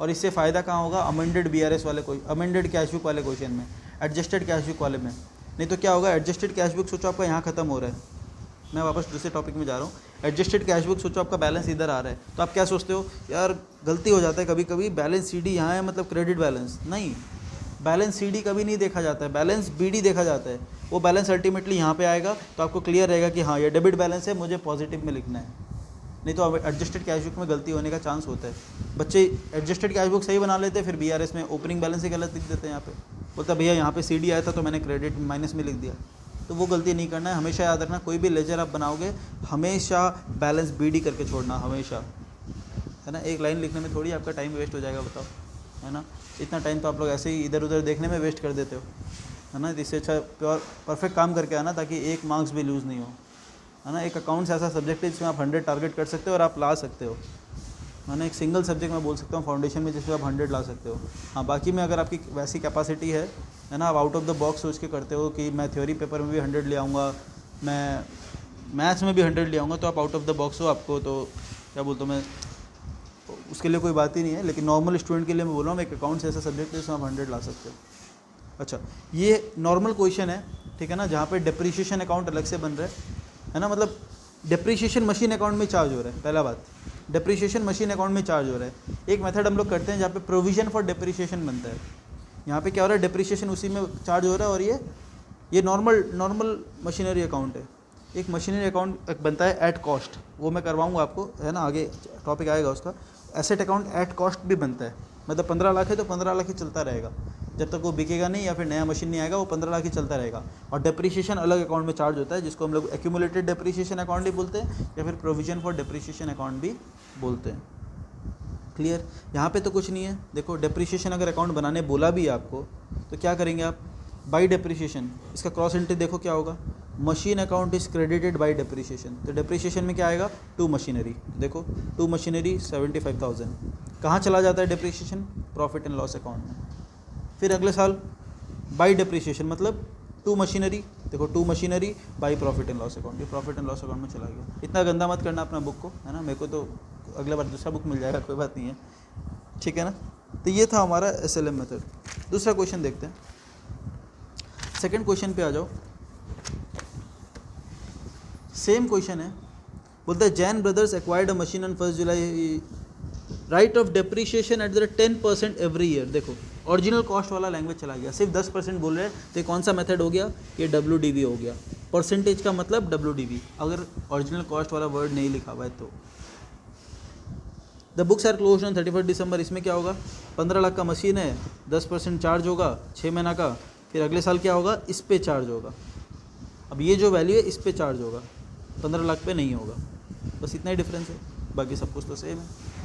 और इससे फ़ायदा कहाँ होगा, अमेंडेड BRS वाले अमेंडेड कैश बुक वाले क्वेश्चन में, एडजस्टेड कैश बुक वाले में। नहीं तो क्या होगा, एडजस्टेड कैश बुक सोचो आपका यहाँ खत्म हो रहा है, मैं वापस दूसरे टॉपिक में जा रहा हूँ। एडजस्टेड कैश बुक सोचो आपका बैलेंस इधर आ रहा है, तो आप क्या सोचते हो, यार गलती हो जाता है कभी कभी, बैलेंस CD यहाँ है मतलब क्रेडिट बैलेंस, नहीं, बैलेंस CD कभी नहीं देखा जाता है, बैलेंस BD देखा जाता है। वो बैलेंस अल्टीमेटली यहाँ पे आएगा, तो आपको क्लियर रहेगा कि हाँ ये डेबिट बैलेंस है, मुझे पॉजिटिव में लिखना है। नहीं तो एडजस्टेड कैश बुक में गलती होने का चांस होता है। बच्चे एडजस्टेड कैश बुक सही बना लेते हैं, फिर BRS में ओपनिंग बैलेंस ही गलत लिख देते हैं। यहाँ पे बोलता भैया यहाँ पे CD आया था तो मैंने क्रेडिट माइनस में लिख दिया। तो वो गलती नहीं करना है, हमेशा याद रखना, कोई भी लेजर आप बनाओगे हमेशा बैलेंस BD करके छोड़ना, हमेशा, है ना। एक लाइन लिखने में थोड़ी आपका टाइम वेस्ट हो जाएगा, बताओ, है ना। इतना टाइम तो आप लोग ऐसे ही इधर उधर देखने में वेस्ट कर देते हो, है ना। इससे अच्छा प्योर परफेक्ट काम करके आना, ताकि एक मार्क्स भी लूज़ नहीं हो, है ना। एक अकाउंट्स ऐसा सब्जेक्ट है जिसमें आप 100 टारगेट कर सकते हो और आप ला सकते हो, है ना। एक सिंगल सब्जेक्ट मैं बोल सकता हूँ फाउंडेशन में जिसमें आप 100 ला सकते हो। हाँ, बाकी में अगर आपकी वैसी कैपेसिटी है ना, आप आउट ऑफ द बॉक्स सोच के करते हो कि मैं थ्योरी पेपर में भी 100 ले आऊँगा, मैं मैथ्स में भी 100 ले आऊँगा, तो आप आउट ऑफ द बॉक्स हो। आपको तो क्या बोलता हूँ मैं, उसके लिए कोई बात ही नहीं है, लेकिन नॉर्मल स्टूडेंट के लिए मैं बोल रहा हूँ, एक अकाउंट्स ऐसा सब्जेक्ट है जिसमें आप 100 ला सकते हो। अच्छा, ये नॉर्मल क्वेश्चन है, ठीक है ना, जहाँ पे डिप्रिशिएशन अकाउंट अलग से बन रहा है ना। मतलब डिप्रिशिएशन मशीन अकाउंट में चार्ज हो रहा है, पहला बात, डिप्रिशिएशन मशीन अकाउंट में चार्ज हो रहा है। एक मेथड हम लोग करते हैं जहाँ पे प्रोविजन फॉर डिप्रिशिएशन बनता है। यहाँ पे क्या हो रहा है, डिप्रिशिएशन उसी में चार्ज हो रहा है, और ये नॉर्मल मशीनरी अकाउंट है। एक मशीनरी अकाउंट बनता है एट कॉस्ट, वो मैं करवाऊँगा आपको, है ना, आगे टॉपिक आएगा उसका। एसेट अकाउंट एट कॉस्ट भी बनता है, मतलब 15 लाख है तो 15 लाख ही चलता रहेगा, जब तक वो बिकेगा नहीं या फिर नया मशीन नहीं आएगा, वो 15 लाख ही चलता रहेगा। और डिप्रिशिएशन अलग अकाउंट में चार्ज होता है, जिसको हम लोग एक्यूमुलेटेड डिप्रिशिएशन अकाउंट भी बोलते हैं, या फिर प्रोविजन फॉर डिप्रिशिएशन अकाउंट भी बोलते हैं। क्लियर। यहाँ पे तो कुछ नहीं है, देखो डिप्रिशिएशन अगर अकाउंट बनाने बोला भी आपको, तो क्या करेंगे आप, बाई डिप्रिशिएशन, इसका क्रॉस एंट्री देखो क्या होगा, machine account is credited by depreciation. तो डिप्रिशिएशन में क्या आएगा, टू मशीनरी, देखो टू मशीनरी 75,000, कहाँ चला जाता है depreciation, profit and loss account में। फिर अगले साल बाई डिप्रिशिएशन मतलब टू मशीनरी, देखो to machinery by profit and loss account, ये प्रॉफिट एंड लॉस अकाउंट में चला गया। इतना गंदा मत करना अपना बुक को, है ना, मेरे को तो अगला बार दूसरा बुक मिल जाएगा, कोई बात नहीं है, ठीक है ना। तो ये था हमारा SLM मेथड। दूसरा क्वेश्चन देखते हैं, सेकंड क्वेश्चन पे आ जाओ। सेम क्वेश्चन है, बोलता है Jain brothers acquired a machine on 1 July, right of depreciation at the rate 10% every year. देखो ओरिजिनल कॉस्ट वाला लैंग्वेज चला गया, सिर्फ 10% बोल रहे हैं, तो कौन सा मेथड हो गया, ये WDV हो गया। परसेंटेज का मतलब WDV, अगर ओरिजिनल कॉस्ट वाला वर्ड नहीं लिखा हुआ है तो। The books are close on 31 December, इसमें क्या होगा, 15 लाख का मशीन है, 10% चार्ज होगा 6 महीना का, फिर अगले साल क्या होगा, इस पे चार्ज होगा। अब ये जो वैल्यू है इस पे चार्ज होगा, 15 लाख पे नहीं होगा, बस इतना ही डिफरेंस है, बाकी सब कुछ तो सेम है।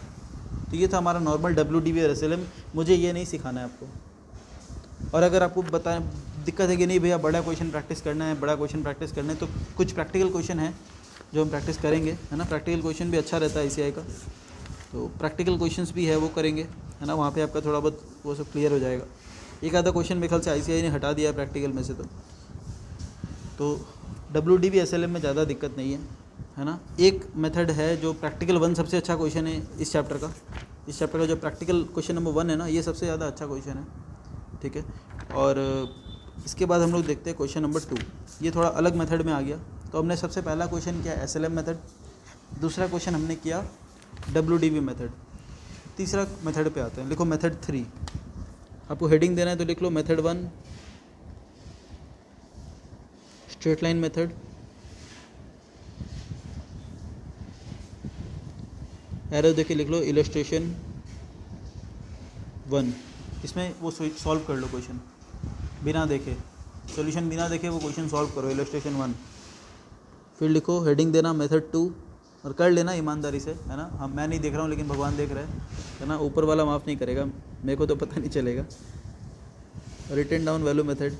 तो ये था हमारा नॉर्मल WDV और SLM। मुझे ये नहीं सिखाना है आपको। और अगर आपको बताएं दिक्कत है कि नहीं भैया बड़ा क्वेश्चन प्रैक्टिस करना है, बड़ा क्वेश्चन प्रैक्टिस करना है, तो कुछ प्रैक्टिकल क्वेश्चन है जो हम प्रैक्टिस करेंगे, है ना। प्रैक्टिकल क्वेश्चन भी अच्छा रहता है ICI का, तो प्रैक्टिकल क्वेश्चंस भी है वो करेंगे, है ना। वहाँ पे आपका थोड़ा बहुत वो सब क्लियर हो जाएगा। एक आधा क्वेश्चन मेरे ख्याल से ICI ने हटा दिया है प्रैक्टिकल में से, तो WDV SLM में ज़्यादा दिक्कत नहीं है ना। एक मेथड है जो प्रैक्टिकल 1 सबसे अच्छा क्वेश्चन है इस चैप्टर का। इस चैप्टर का जो प्रैक्टिकल क्वेश्चन नंबर 1 है ना, ये सबसे ज़्यादा अच्छा क्वेश्चन है, ठीक है। और इसके बाद हम लोग देखते हैं क्वेश्चन नंबर 2, ये थोड़ा अलग मेथड में आ गया। तो हमने सबसे पहला क्वेश्चन किया SLM मेथड, दूसरा क्वेश्चन हमने किया WDV मेथड, तीसरा मेथड पे आते हैं। लिखो मेथड 3, आपको हेडिंग देना है तो लिख लो method 1 straight line method, arrow देखे लिख लो इलस्ट्रेशन 1। इसमें वो सॉल्व कर लो क्वेश्चन बिना देखे, सॉल्यूशन बिना देखे वो क्वेश्चन सॉल्व करो, इलस्ट्रेशन 1। फिर लिखो हेडिंग देना मेथड 2, और कर लेना ईमानदारी से, है ना। हम मैं नहीं देख रहा हूँ लेकिन भगवान देख रहा है ना, ऊपर वाला माफ़ नहीं करेगा, मेरे को तो पता नहीं चलेगा। Written down value method,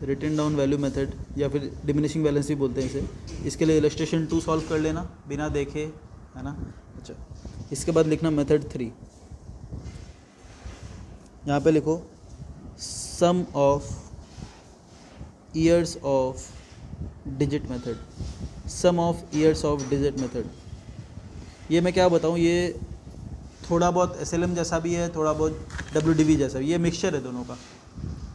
written down value method या फिर डिमिनिशिंग बैलेंस भी बोलते हैं इसे। इसके लिए इलस्ट्रेशन 2 सॉल्व कर लेना बिना देखे, है ना। अच्छा, इसके बाद लिखना मेथड 3, यहाँ पे लिखो sum of years of digit method, sum of years of digit method. ये मैं क्या बताऊँ, ये थोड़ा बहुत SLM जैसा भी है, थोड़ा बहुत WDV जैसा भी, ये मिक्सचर है दोनों का,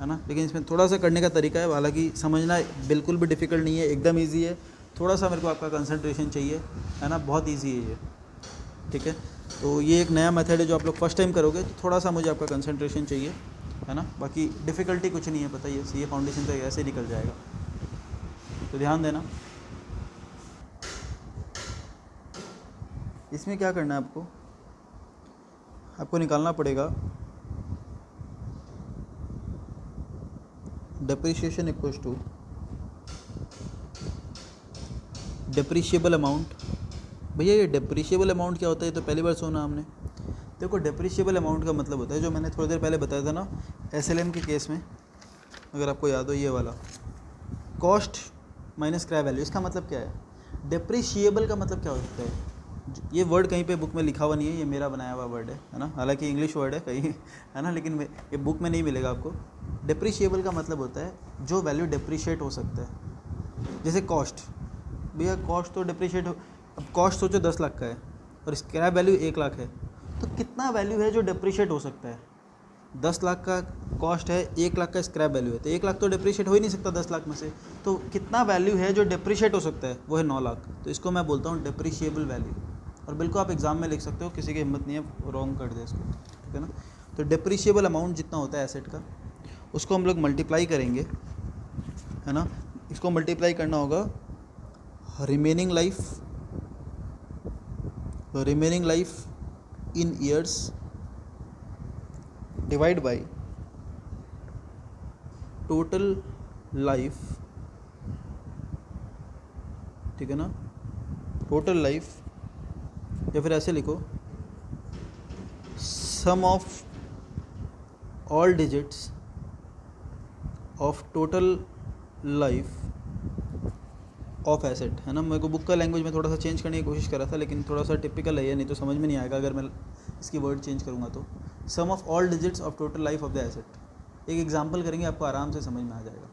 है ना। लेकिन इसमें थोड़ा सा करने का तरीका है, हालांकि समझना बिल्कुल भी डिफ़िकल्ट नहीं है, एकदम ईजी है। थोड़ा सा मेरे को आपका कंसंट्रेशन चाहिए, है ना, बहुत ईजी है ये, ठीक है। तो ये एक नया मेथड है जो आप लोग फर्स्ट टाइम करोगे, तो थोड़ा सा मुझे आपका कंसंट्रेशन चाहिए, है ना। बाकी डिफ़िकल्टी कुछ नहीं है, पता ही है, CA फाउंडेशन तो ऐसे ही निकल जाएगा, तो ध्यान देना। इसमें क्या करना है आपको निकालना पड़ेगा depreciation equals to depreciable amount. भैया ये डेप्रिशिएबल अमाउंट क्या होता है, तो पहली बार सुना हमने। देखो डेप्रिशिएबल अमाउंट का मतलब होता है, जो मैंने थोड़ी देर पहले बताया था ना SLM के केस में, अगर आपको याद हो, ये वाला कॉस्ट माइनस स्क्रैप वैल्यू। इसका मतलब क्या है, डेप्रिशिएबल का मतलब क्या हो सकता है। ये वर्ड कहीं पे बुक में लिखा हुआ नहीं है, ये मेरा बनाया हुआ वर्ड है ना, हालांकि इंग्लिश वर्ड है कहीं, है ना, लेकिन ये बुक में नहीं मिलेगा आपको। डेप्रिशिएबल का मतलब होता है जो वैल्यू डेप्रिशिएट हो सकता है। जैसे कॉस्ट, भैया कॉस्ट तो डेप्रिशिएट हो, अब कॉस्ट सोचो 10 लाख का है और स्क्रैप वैल्यू 1 लाख है, तो कितना वैल्यू है जो डेप्रिशिएट हो सकता है। 10 लाख का कॉस्ट है, 1 लाख का स्क्रैप वैल्यू है, तो 1 लाख तो डेप्रिशिएट हो ही नहीं सकता 10 लाख में से, तो कितना वैल्यू है जो डेप्रिशिएट हो सकता है, वो है 9 लाख। तो इसको मैं बोलता हूँ डेप्रिशिएबल वैल्यू, और बिल्कुल आप एग्जाम में लिख सकते हो, किसी की हिम्मत नहीं है रॉन्ग कर दे इसको, ठीक है ना। तो डेप्रिशिएबल अमाउंट जितना होता है एसेट का, उसको हम लोग मल्टीप्लाई करेंगे, है ना। इसको मल्टीप्लाई करना होगा remaining life in years divide by total life, ठीक है ना, टोटल लाइफ, या फिर ऐसे लिखो sum of all digits of total life of asset, है ना। मेरे को बुक का लैंग्वेज में थोड़ा सा चेंज करने की कोशिश कर रहा था, लेकिन थोड़ा सा टिपिकल है ये, नहीं तो समझ में नहीं आएगा अगर मैं इसकी वर्ड चेंज करूँगा। तो sum of all digits of total life of the asset, एक एग्जांपल करेंगे, आपको आराम से समझ में आ जाएगा।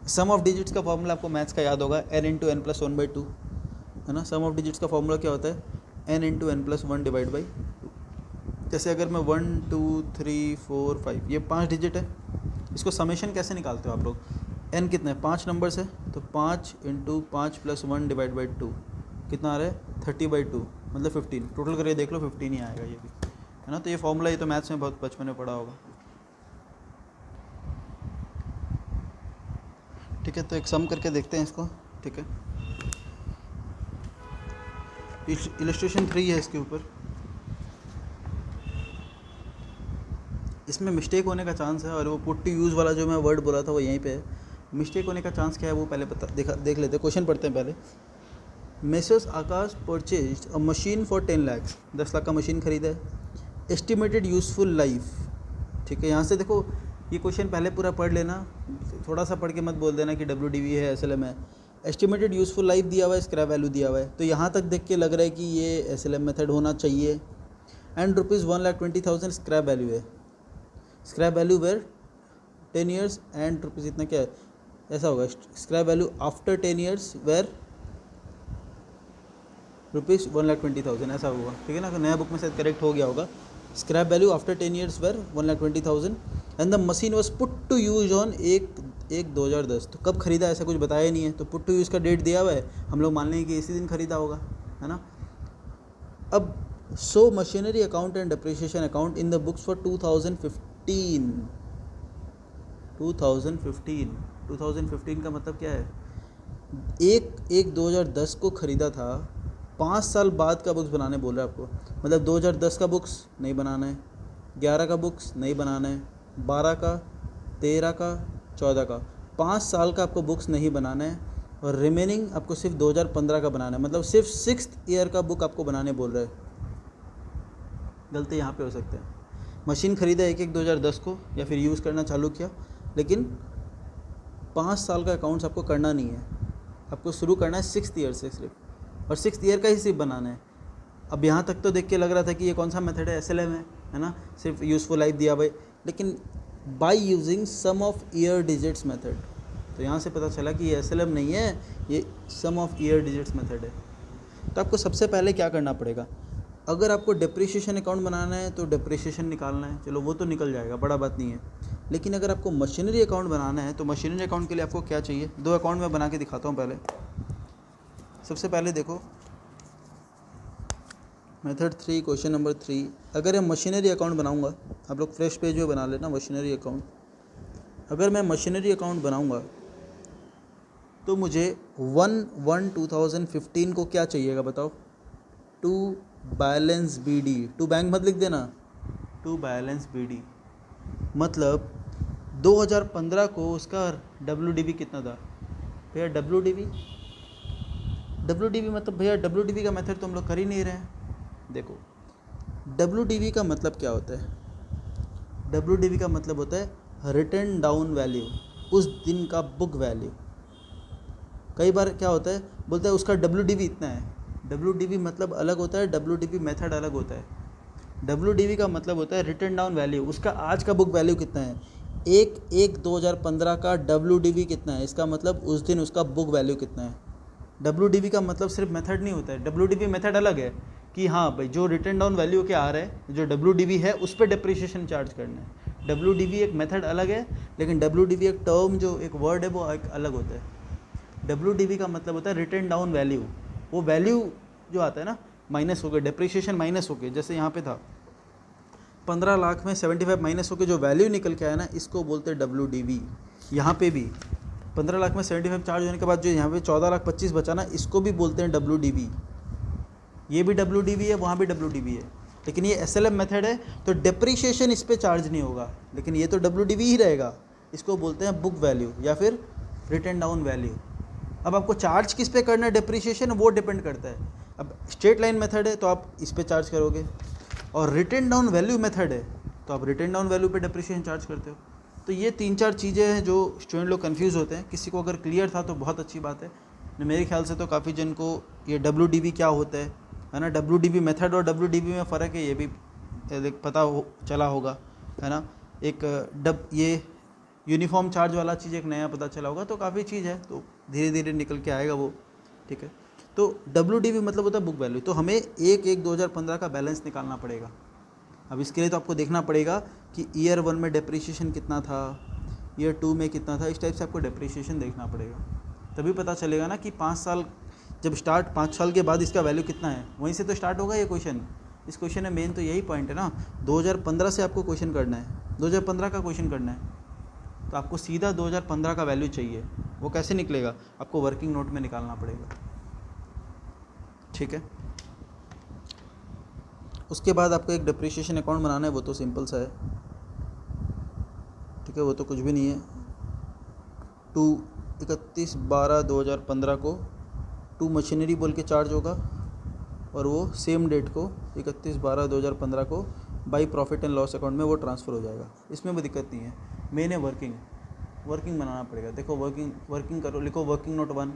सम ऑफ डिजिट्स का फॉर्मूला आपको मैथ्स का याद होगा, n इंटू एन प्लस 1/2, है ना। सम ऑफ डिजिट्स का फॉर्मूला क्या होता है, n into n plus 1 divide by 2। जैसे अगर मैं 1 2 3 4 5 ये 5 डिजिट है, इसको समेशन कैसे निकालते हो आप लोग, n कितना है, 5 नंबर्स है, तो 5 इंटू 5 प्लस 1 डिवाइड बाई 2 कितना आ रहा है, 30/2 मतलब 15। टोटल करके देख लो 15 ही आएगा ये भी, है ना। तो ये फॉर्मूला, ये तो मैथ्स में बहुत बचपन में पढ़ा होगा, ठीक है। तो एक सम करके देखते हैं इसको, ठीक है। इलस्ट्रेशन 3 है इसके ऊपर, इसमें मिस्टेक होने का चांस है, और वो पुट टू यूज़ वाला जो मैं वर्ड बोला था वो यहीं पे है। मिस्टेक होने का चांस क्या है वो पहले देख लेते हैं, क्वेश्चन पढ़ते हैं पहले। Messrs Akash purchased a machine for 10 lakh, 10 lakh का मशीन खरीदा है। एस्टिमेटेड यूज़फुल लाइफ, ठीक है। यहाँ से देखो ये क्वेश्चन पहले पूरा पढ़ लेना, थोड़ा सा पढ़ के मत बोल देना कि WDV है SLM है। एस्टिमेटेड यूज़फुल लाइफ दिया हुआ है, स्क्रैप वैल्यू दिया हुआ है, तो यहाँ तक देख के लग रहा है कि ये SLM मेथड होना चाहिए। एंड ₹1,20,000 स्क्रैप वैल्यू है, scrap value were 10 years and rupees इतना क्या है, ऐसा होगा। Scrap value after 10 years were ₹1,20,000 ऐसा होगा, ठीक है ना। नया बुक में शायद करेक्ट हो गया होगा। Scrap value after 10 years were 1,20,000 and the machine was put to use on 1/1/2010। तो कब खरीदा ऐसा कुछ बताया नहीं है, तो पुट टू यूज़ का डेट दिया हुआ है, हम लोग मान लेंगे कि इसी दिन खरीदा होगा, है ना। अब so machinery account and depreciation account in the books for 2015 का मतलब क्या है, 1/1/2010 को ख़रीदा था, 5 साल बाद का बुक्स बनाने बोल रहा है आपको। मतलब 2010 का बुक्स नहीं बनाना है, 11 का बुक्स नहीं बनाना है, 12 का, 13 का, 14 का, 5 साल का आपको बुक्स नहीं बनाना है, और रिमेनिंग आपको सिर्फ 2015 का बनाना है। मतलब सिर्फ 6th ईयर का बुक आपको बनाने बोल रहा है। गलती यहाँ पे हो सकते हैं, मशीन ख़रीदा 1/1/2010 को, या फिर यूज़ करना चालू किया, लेकिन 5 साल का अकाउंट्स आपको करना नहीं है, आपको शुरू करना है 6th ईयर से सिर्फ, और 6th ईयर का ही सिर्फ बनाना है। अब यहाँ तक तो देख के लग रहा था कि ये कौन सा मेथड है, SLM है ना, सिर्फ यूज़फुल लाइफ दिया भाई, लेकिन by using sum of year digits method, तो यहाँ से पता चला कि ये SLM नहीं है, ये सम ऑफ ईयर डिजिट्स मेथड है। तो आपको सबसे पहले क्या करना पड़ेगा, अगर आपको डेप्रिसिएशन अकाउंट बनाना है तो डेप्रिसिएशन निकालना है, चलो वो तो निकल जाएगा, बड़ा बात नहीं है। लेकिन अगर आपको मशीनरी अकाउंट बनाना है तो मशीनरी अकाउंट के लिए आपको क्या चाहिए, 2 अकाउंट मैं बना के दिखाता हूँ। पहले सबसे पहले देखो मेथड 3 क्वेश्चन नंबर 3, अगर मैं मशीनरी अकाउंट बनाऊंगा, आप लोग फ्रेश पेज में बना लेना मशीनरी अकाउंट। अगर मैं मशीनरी अकाउंट बनाऊंगा तो मुझे 1/1/2015 को क्या चाहिएगा बताओ, to balance BD, to bank मत लिख देना, टू बैलेंस BD मतलब 2015 को उसका WDV कितना था भैया, WDV मतलब भैया WDV का मेथड तो हम लोग कर ही नहीं रहे हैं। देखो WDV का मतलब क्या होता है, WDV का मतलब होता है रिटन डाउन वैल्यू, उस दिन का बुक वैल्यू। कई बार क्या होता है, बोलते हैं उसका WDV इतना है, WDV मतलब अलग होता है, WDV मेथड अलग होता है। WDV का मतलब होता है रिटन डाउन वैल्यू, उसका आज का बुक वैल्यू कितना है, 1/1/2015 का WDV कितना है, इसका मतलब उस दिन उसका बुक वैल्यू कितना है। WDV का मतलब सिर्फ मेथड नहीं होता है, WDV मेथड अलग है कि हाँ भाई जो रिटन डाउन वैल्यू के आ रहा है, जो WDV है उस पर डिप्रिसिएशन चार्ज करना है। WDV एक मेथड अलग है, लेकिन WDV एक टर्म, जो एक वर्ड है वो एक अलग होता है। WDV का मतलब होता है रिटन डाउन वैल्यू, वो वैल्यू जो आता है ना माइनस हो गया, डिप्रिसिएशन माइनस हो गया, जैसे यहाँ पे था 15 लाख में 75 माइनस होकर जो वैल्यू निकल के आया ना, इसको बोलते हैं WDV। यहाँ पे भी 15 लाख में 75 चार्ज होने के बाद जो यहाँ पे 14,25,000 बचा ना, इसको भी बोलते हैं WDV। ये भी WDV है, वहाँ भी WDV है, लेकिन ये SLM मेथड है तो डिप्रिसिएशन इस पर चार्ज नहीं होगा, लेकिन ये तो WDV ही रहेगा। इसको बोलते हैं बुक वैल्यू या फिर रिटन डाउन वैल्यू। अब आपको चार्ज किस पे करना है डिप्रिसिएशन, वो डिपेंड करता है। अब स्ट्रेट लाइन मेथड है तो आप इस पे चार्ज करोगे, और रिटन डाउन वैल्यू मेथड है तो आप रिटन डाउन वैल्यू पे डिप्रिसिएशन चार्ज करते हो। तो ये 3-4 चीज़ें हैं जो स्टूडेंट लोग कंफ्यूज होते हैं। किसी को अगर क्लियर था तो बहुत अच्छी बात है, मेरे ख्याल से तो काफ़ी जन को ये WDV क्या होता है ना, WDV मेथड और WDV में फ़र्क है ये भी पता चला होगा, है ना। एक ये यूनिफॉर्म चार्ज वाला चीज़ एक नया पता चला होगा, तो काफ़ी चीज़ है, तो धीरे धीरे निकल के आएगा वो, ठीक है। तो WDV मतलब होता है बुक वैल्यू, तो हमें 1/1/2015 का बैलेंस निकालना पड़ेगा। अब इसके लिए तो आपको देखना पड़ेगा कि ईयर 1 में डिप्रिसिएशन कितना था, ईयर 2 में कितना था, इस टाइप से आपको डिप्रिसिएशन देखना पड़ेगा, तभी पता चलेगा ना कि 5 साल जब स्टार्ट, 5 साल के बाद इसका वैल्यू कितना है, वहीं से तो स्टार्ट होगा ये क्वेश्चन। इस क्वेश्चन में मेन तो यही पॉइंट है ना, 2015 से आपको क्वेश्चन करना है, 2015 का क्वेश्चन करना है, तो आपको सीधा 2015 का वैल्यू चाहिए। वो कैसे निकलेगा, आपको वर्किंग नोट में निकालना पड़ेगा, ठीक है। उसके बाद आपको एक डिप्रिसिएशन अकाउंट बनाना है, वो तो सिंपल सा है, ठीक है, वो तो कुछ भी नहीं है। 31/12/2015 को टू मशीनरी बोल के चार्ज होगा, और वो सेम डेट को 31/12/2015 को by profit and loss account में वो ट्रांसफ़र हो जाएगा। इसमें भी दिक्कत नहीं है, मेन है वर्किंग बनाना पड़ेगा। देखो वर्किंग करो, लिखो वर्किंग नोट 1।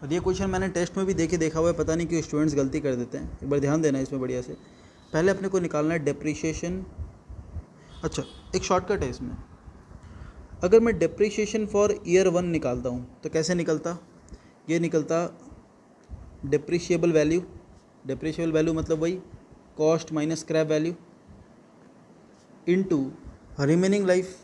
और ये क्वेश्चन मैंने टेस्ट में भी देखा हुआ है, पता नहीं क्यों स्टूडेंट्स गलती कर देते हैं, एक बार ध्यान देना इसमें बढ़िया से। पहले अपने को निकालना है डिप्रिसिएशन। अच्छा, एक शॉर्टकट है इसमें, अगर मैं डिप्रिसिएशन फॉर ईयर 1 निकालता हूँ तो कैसे निकलता, ये निकलता डिप्रिशिएबल वैल्यू मतलब वही cost minus scrap value into remaining life.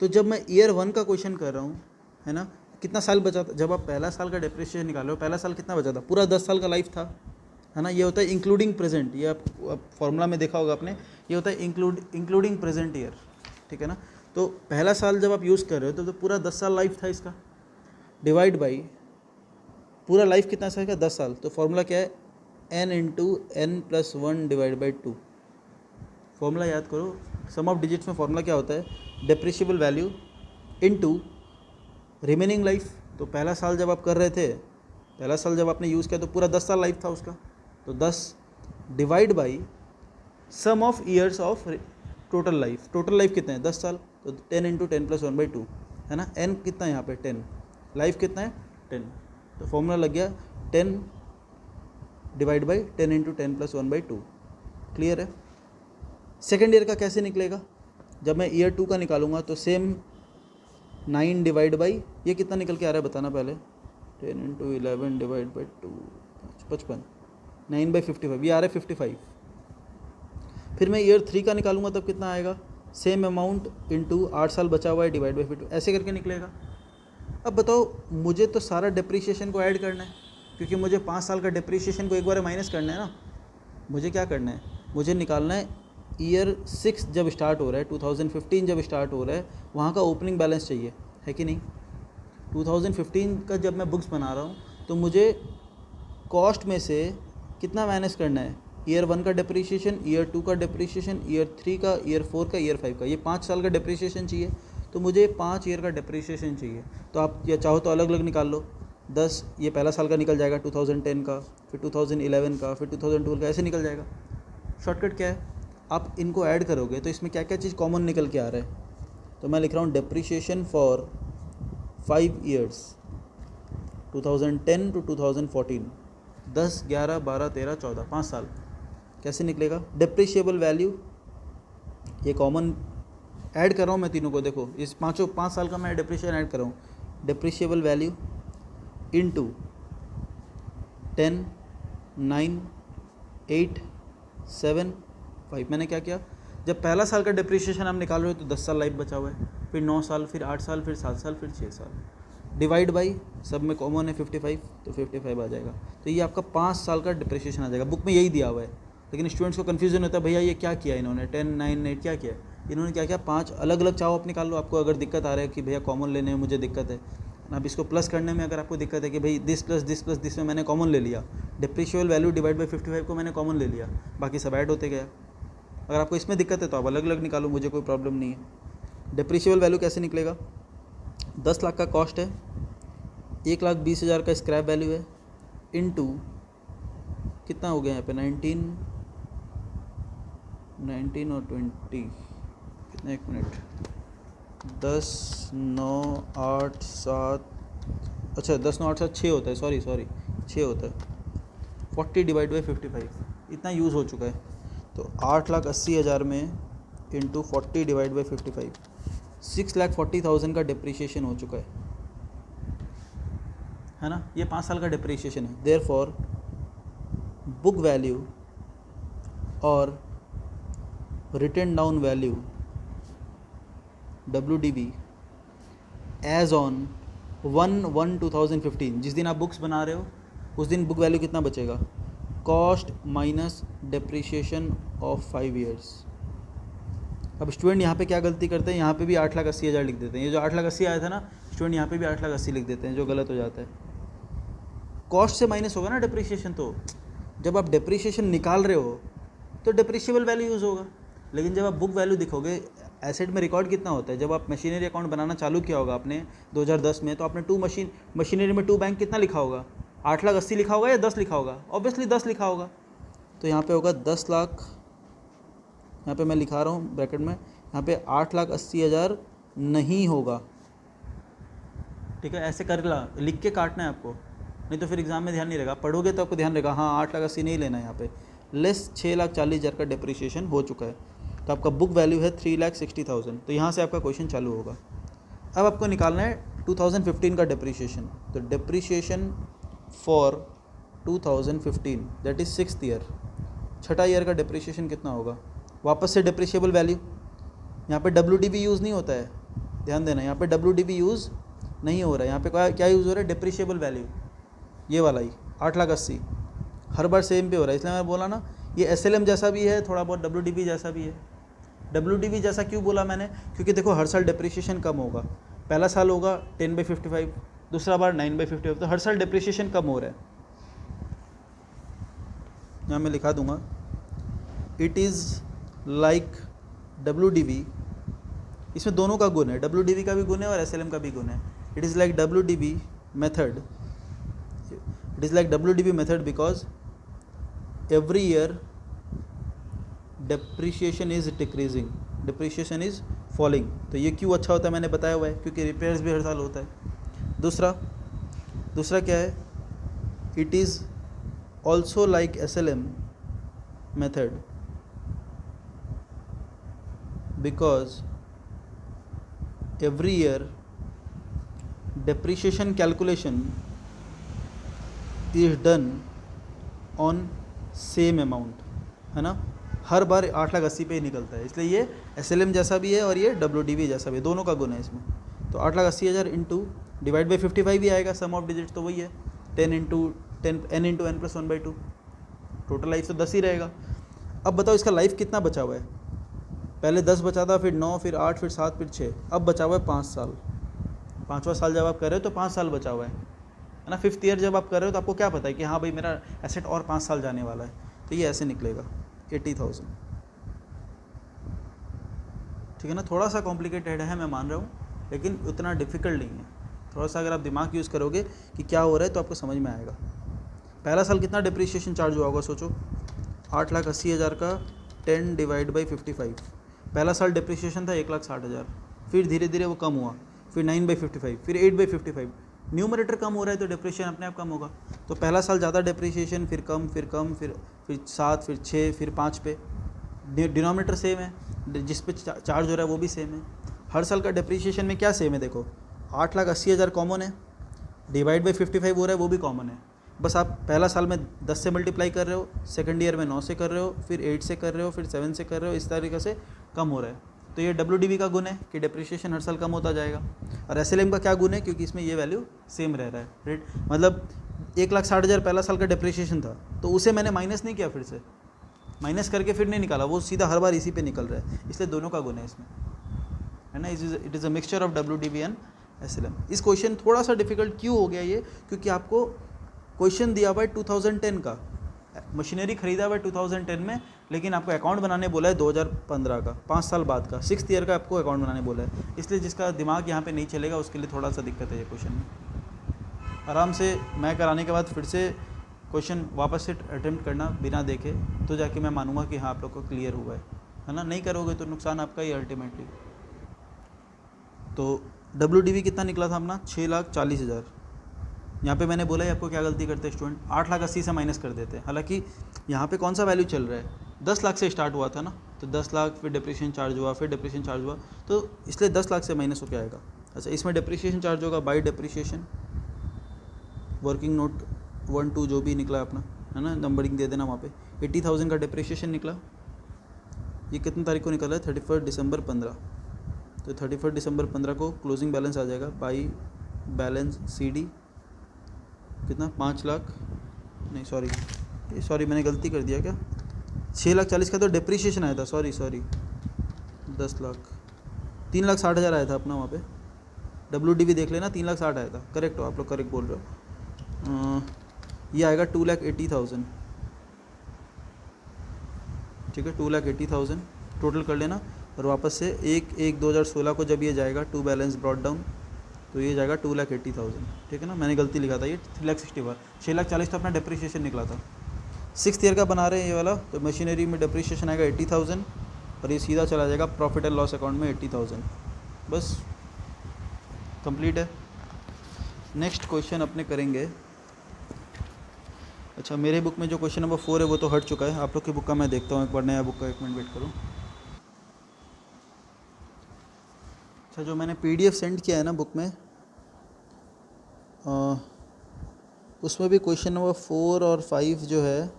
तो जब मैं ईयर 1 का क्वेश्चन कर रहा हूँ, है ना, कितना साल बचा था, जब आप पहला साल का डिप्रिसिएशन निकालो, पहला साल कितना बचा था, पूरा 10 साल का लाइफ था, है ना। ये होता है इंक्लूडिंग प्रेजेंट, ये आप फॉर्मूला में देखा होगा आपने, ये होता है इंक्लूडिंग प्रेजेंट ईयर, ठीक है ना। तो पहला साल जब आप यूज़ कर रहे हो तो पूरा 10 साल लाइफ था इसका, डिवाइड बाई पूरा लाइफ कितना साल का, 10 साल। तो फॉर्मूला क्या है, n × n+1 divide by 2। Formula याद करो, सम ऑफ डिजिट्स में फॉर्मूला क्या होता है, depreciable value into remaining life. तो पहला साल जब आप कर रहे थे, पहला साल जब आपने यूज़ किया तो पूरा 10 साल लाइफ था उसका, तो 10 divide by sum of years of total life कितना है, 10 साल, तो 10 × 10+1/2, है ना। n कितना है यहाँ पे 10, लाइफ कितना है 10, तो फॉर्मूला लग गया 10 डिवाइड बाई 10 × 10+1/2। क्लियर है। सेकेंड ईयर का कैसे निकलेगा, जब मैं ईयर 2 का निकालूंगा तो सेम 9 डिवाइड बाई, ये कितना निकल के आ रहा है बताना पहले, 10 × 11 डिवाइड बाई 2, 55, 9/55, ये आ रहा है 55। फिर मैं ईयर 3 का निकालूंगा तब कितना आएगा, सेम अमाउंट इंटू 8 साल बचा हुआ है डिवाइड बाई 52, ऐसे करके निकलेगा। अब बताओ, मुझे तो सारा डिप्रिशिएशन को ऐड करना है, क्योंकि मुझे 5 साल का डिप्रिशिएशन को एक बार माइनस करना है ना। मुझे क्या करना है, मुझे निकालना है ईयर 6 जब स्टार्ट हो रहा है, 2015 जब स्टार्ट हो रहा है, वहाँ का ओपनिंग बैलेंस चाहिए, है कि नहीं। 2015 का जब मैं बुक्स बना रहा हूँ तो मुझे कॉस्ट में से कितना माइनस करना है, ईयर 1 का डिप्रिशिएशन, ईयर 2 का डिप्रिशिएशन, ईयर 3 का, ईयर 4 का, ईयर 5 का। ये 5 साल का डिप्रिशिएशन चाहिए, तो मुझे 5 ईयर का डिप्रिशिएशन चाहिए। तो आप या चाहो तो अलग अलग निकाल लो, 10 ये पहला साल का निकल जाएगा 2010 का, फिर 2011 का, फिर 2012 का, ऐसे निकल जाएगा। शॉर्टकट क्या है, आप इनको ऐड करोगे तो इसमें क्या क्या चीज़ कॉमन निकल के आ रहा है। तो मैं लिख रहा हूँ डिप्रिशिएशन फॉर 5 ईयर्स 2010 to 2014, 10, 11, 12, 13, 14, 5 साल। कैसे निकलेगा, डिप्रिशिएबल वैल्यू, ये कॉमन ऐड कर रहा हूँ मैं तीनों को। देखो इस 5 साल का मैं डिप्रिशिएशन ऐड कर रहा हूँ। Depreciable value into 10, 9, 8, 7, 5। मैंने क्या किया, जब पहला साल का डिप्रिशिएशन हम निकाल रहे हो तो 10 साल लाइफ बचा हुआ है, फिर 9 साल, फिर 8 साल, फिर 7 साल, फिर 6 साल। डिवाइड बाई, सब में कॉमन है 55, तो 55 आ जाएगा। तो ये आपका 5 साल का डिप्रिशिएशन आ जाएगा। बुक में यही दिया हुआ है, लेकिन स्टूडेंट्स को कन्फ्यूजन होता है, भैया ये क्या किया इन्होंने, 10, 9, 8 क्या किया। इन्होंने क्या किया, 5 अलग अलग चाहो आप निकाल लो। आपको अगर दिक्कत आ रहा है कि भैया कॉमन लेने में मुझे दिक्कत है, अब इसको प्लस करने में अगर आपको दिक्कत है कि भाई this plus this plus this में मैंने कॉमन ले लिया, डिप्रिशिएबल वैल्यू डिवाइड बाई 55 को मैंने कॉमन ले लिया, बाकी सब ऐड होते गया। अगर आपको इसमें दिक्कत है तो आप अलग अलग निकालो, मुझे कोई प्रॉब्लम नहीं है। डिप्रिशिएबल वैल्यू कैसे निकलेगा, 10 लाख का कॉस्ट है, 1,20,000 का स्क्रैप वैल्यू है, इनटू कितना हो गया यहाँ पे 19 और 20 कितना, एक मिनट, 10, 9, 8, 7, अच्छा 10, 9, 8, 7, 6 होता है, सॉरी 6 होता है। 40 डिवाइड बाई 55 इतना यूज़ हो चुका है। तो 8,80,000 में इंटू 40 डिवाइड बाई 55, 6,40,000 का डिप्रिशिएशन हो चुका है ना। ये 5 साल का डिप्रिशिएशन है। देयरफॉर बुक वैल्यू और written down value WDV as on 1/1/2015, जिस दिन आप बुक्स बना रहे हो उस दिन बुक वैल्यू कितना बचेगा, cost minus depreciation of 5 years. अब स्टूडेंट यहाँ पे क्या गलती करते हैं, यहाँ पे भी 8,80,000 लिख देते हैं। ये जो 8,80,000 आया था ना, स्टूडेंट यहाँ पे भी 8,80,000 लिख देते हैं, जो गलत हो जाता है। कॉस्ट से माइनस होगा ना डिप्रिशिएशन, तो जब आप डिप्रिशिएशन निकाल रहे हो तो डिप्रिशिएबल वैल्यू यूज़ होगा। लेकिन जब आप बुक वैल्यू दिखोगे, एसेट में रिकॉर्ड कितना होता है, जब आप मशीनरी अकाउंट बनाना चालू किया होगा आपने 2010 में, तो आपने मशीनरी में 2 बैंक कितना लिखा होगा, 8,80,000 लिखा होगा या 10 लिखा होगा, ऑब्वियसली 10 लिखा होगा। तो यहाँ पे होगा 10 लाख, यहाँ पे मैं लिखा रहा हूँ ब्रैकेट में, यहाँ पे 8,80,000 नहीं होगा, ठीक है। ऐसे कर ला, लिख के काटना है आपको, नहीं तो फिर एग्जाम में ध्यान नहीं रहेगा। पढ़ोगे तो आपको ध्यान रहेगा, हाँ 8,80,000 नहीं लेना है यहाँ पे, लेस 6,40,000 का डिप्रिशिएशन हो चुका है। तो आपका बुक वैल्यू है 3,60,000। तो यहाँ से आपका क्वेश्चन चालू होगा। अब आपको निकालना है 2015 का डिप्रिशिएशन। तो depreciation for 2015 that is 6th year, 6ठा ईयर का डिप्रिशिएशन कितना होगा। वापस से डिप्रिशिएबल वैल्यू, यहाँ पे WDV यूज़ नहीं होता है, ध्यान देना, यहाँ पे WDV यूज़ नहीं हो रहा है। यहाँ पे क्या यूज़ हो रहा है, डिप्रिशिएबल वैल्यू, ये वाला ही 8,80,000 हर बार सेम पे हो रहा है। इसलिए मैं बोला ना, ये SLM जैसा भी है, थोड़ा बहुत WDV जैसा भी है। WDV जैसा क्यों बोला मैंने, क्योंकि देखो हर साल डिप्रिशिएशन कम होगा। पहला साल होगा 10/55, दूसरा बार 9/55, तो हर साल डिप्रिशिएशन कम हो रहा है। यहाँ मैं लिखा दूंगा, इट इज़ लाइक WDV, इसमें दोनों का गुण है, WDV का भी गुण है और SLM का भी गुण है। It is like WDV method, it is like WDV method because every year depreciation is decreasing, depreciation is falling। तो ये क्यों अच्छा होता है मैंने बताया हुआ है, क्योंकि रिपेयर्स भी हर साल होता है। दूसरा क्या है, it is also like SLM method because every year depreciation calculation is done on same amount, है ना, हर बार 8,80,000 पे ही निकलता है, इसलिए ये SLM जैसा भी है और ये WDV जैसा भी है, दोनों का गुण है इसमें। तो 8,80,000 इंटू डिवाइड बाई 55 ही आएगा, सम ऑफ डिजिट तो वही है 10 into n into n+1/2, total life तो 10 ही रहेगा। अब बताओ इसका लाइफ कितना बचा हुआ है, पहले 10 बचा था, फिर 9, फिर 8, फिर 7, फिर 6, अब बचा हुआ है 5 साल। 5वां साल जब आप कर रहे हो तो 5 साल बचा हुआ है ना। 5th ईयर जब आप कर रहे हो तो आपको क्या पता है कि हाँ भाई मेरा एसेट और 5 साल जाने वाला है, तो ये ऐसे निकलेगा 80,000। ठीक है ना, थोड़ा सा कॉम्प्लिकेटेड है मैं मान रहा हूँ, लेकिन उतना डिफ़िकल्ट नहीं है। थोड़ा सा अगर आप दिमाग यूज़ करोगे कि क्या हो रहा है तो आपको समझ में आएगा। पहला साल कितना डिप्रिसिएशन चार्ज हुआ होगा सोचो, 8,80,000 का 10 डिवाइड बाई 55। पहला साल डिप्रिसिएशन था 1,60,000, फिर धीरे धीरे वो कम हुआ, फिर 9/55, फिर 8/55। न्यूमरेटर कम हो रहा है तो डिप्रिसिएशन अपने आप कम होगा। तो पहला साल ज़्यादा डिप्रिसिएशन, फिर कम, फिर कम, फिर 7, फिर 6, फिर 5 पे। डिनोमिनेटर सेम है, जिस पे चार्ज हो रहा है वो भी सेम है। हर साल का डिप्रिसिएशन में क्या सेम है, देखो 8,80,000 कॉमन है, डिवाइड बाई 55 हो रहा है वो भी कॉमन है। बस आप पहला साल में 10 से मल्टीप्लाई कर रहे हो, सेकंड ईयर में 9 से कर रहे हो, फिर 8 से कर रहे हो, फिर 7 से कर रहे हो, इस तरीके से कम हो रहा है। तो ये WDV का गुण है कि डिप्रिसिएशन हर साल कम होता जाएगा। और SLM का क्या गुण है, क्योंकि इसमें ये वैल्यू सेम रह रहा है, राइट। मतलब 1,60,000 पहला साल का डिप्रिसिएशन था, तो उसे मैंने माइनस नहीं किया, फिर से माइनस करके फिर नहीं निकाला, वो सीधा हर बार इसी पे निकल रहा है, इसलिए दोनों का गुण है इसमें, है ना। It is a mixture of WDV and SLM। इस क्वेश्चन थोड़ा सा डिफिकल्ट क्यों हो गया ये, क्योंकि आपको क्वेश्चन दिया हुआ है 2010 का, मशीनरी खरीदा हुआ है 2010 में, लेकिन आपको अकाउंट बनाने बोला है 2015 का, 5 साल बाद का, 6th ईयर का आपको अकाउंट बनाने बोला है। इसलिए जिसका दिमाग यहाँ पे नहीं चलेगा उसके लिए थोड़ा सा दिक्कत है ये क्वेश्चन में। आराम से मैं कराने के बाद फिर से क्वेश्चन वापस से अटेम्प्ट करना बिना देखे, तो जाके मैं मानूंगा कि हाँ आप लोग को क्लियर हुआ है ना। नहीं करोगे तो नुकसान आपका ही अल्टीमेटली। तो WDV कितना निकला था अपना, 6,40,000। यहाँ पे मैंने बोला है आपको क्या गलती करते हैं स्टूडेंट, 8,80,000 से माइनस कर देते हैं। हालांकि यहाँ पे कौन सा वैल्यू चल रहा है, 10 लाख से स्टार्ट हुआ था ना, तो 10 लाख, फिर डिप्रिसिएशन चार्ज हुआ, फिर डिप्रिसिएशन चार्ज हुआ, तो इसलिए 10 लाख से माइनस होकर आएगा। अच्छा, इसमें डिप्रिसिएशन चार्ज होगा बाई डिप्रिसिएशन, वर्किंग नोट 1, 2 जो भी निकला अपना, है ना, नंबरिंग दे देना वहाँ पे। 80,000 का डिप्रिसिएशन निकला, ये कितनी तारीख को निकला है, 31 दिसंबर 15। तो 31 दिसंबर 15 को क्लोजिंग बैलेंस आ जाएगा बाई बैलेंस CD कितना, 5 लाख, नहीं सॉरी मैंने गलती कर दिया क्या, 6,40,000 का तो डिप्रिसिएशन आया था, सॉरी 10 लाख, 3,60,000 आया था अपना वहाँ पे। WDV देख लेना, 3,60,000 आया था, करेक्ट हो आप लोग, करेक्ट बोल रहे हो। ये आएगा 2,80,000, ठीक है, 2,80,000 टोटल कर लेना। और वापस से 1/1/2016 को जब ये जाएगा टू बैलेंस ब्रॉड डाउन, तो ये जाएगा 2,80,000, ठीक है ना। मैंने गलती लिखा था, ये 3,60,000, 6,40,000 तो अपना डिप्रिसिएशन निकला था। 6th ईयर का बना रहे हैं ये वाला, तो मशीनरी में डिप्रिसिएशन आएगा 80,000, और ये सीधा चला जाएगा प्रॉफिट एंड लॉस अकाउंट में 80,000। बस कंप्लीट है। नेक्स्ट क्वेश्चन अपने करेंगे। अच्छा, मेरे बुक में जो क्वेश्चन नंबर 4 है वो तो हट चुका है, आप लोग की बुक का मैं देखता हूँ एक बार, नया बुक का 1 मिनट वेट करूँ। अच्छा, जो मैंने PDF सेंड किया है ना बुक में, उसमें भी क्वेश्चन नंबर 4 और 5 जो है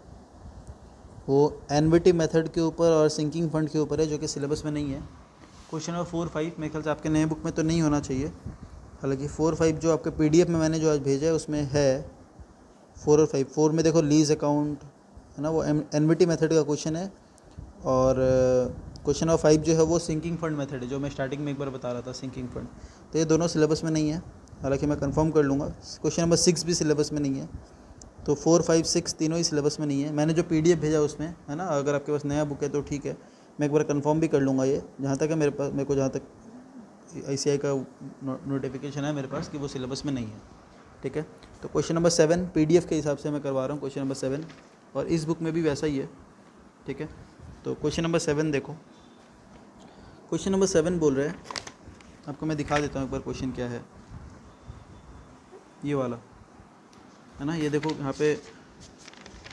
वो एनविटी मेथड के ऊपर और सिंकिंग फंड के ऊपर है, जो कि सिलेबस में नहीं है। क्वेश्चन नंबर 4, 5 मेरे ख्याल से आपके नए बुक में तो नहीं होना चाहिए, हालांकि 4, 5 जो आपके PDF में मैंने जो आज भेजा है उसमें है 4 और 5। 4 में देखो लीज अकाउंट, है ना, वो एनविटी मेथड का क्वेश्चन है, और क्वेश्चन नंबर 5 जो है वो सिंकिंग फंड मेथड है, जो मैं स्टार्टिंग में एक बार बता रहा था, सिंकिंग फंड। तो ये दोनों सिलेबस में नहीं है, हालांकि मैं कंफर्म कर लूँगा। क्वेश्चन नंबर 6 भी सिलेबस में नहीं है, तो 4, 5, 6 तीनों ही सिलेबस में नहीं है। मैंने जो PDF भेजा उसमें, है ना, अगर आपके पास नया बुक है तो ठीक है, मैं एक बार कंफर्म भी कर लूँगा। ये जहाँ तक है मेरे को जहाँ तक ICI का नोटिफिकेशन है मेरे पास कि वो सिलेबस में नहीं है, ठीक है। तो क्वेश्चन नंबर 7 PDF के हिसाब से मैं करवा रहा हूँ, क्वेश्चन नंबर 7, और इस बुक में भी वैसा ही है, ठीक है। तो क्वेश्चन नंबर 7 देखो, क्वेश्चन नंबर 7 बोल रहे हैं, आपको मैं दिखा देता हूँ एक बार क्वेश्चन क्या है, ये वाला, है ना। ये देखो यहाँ पे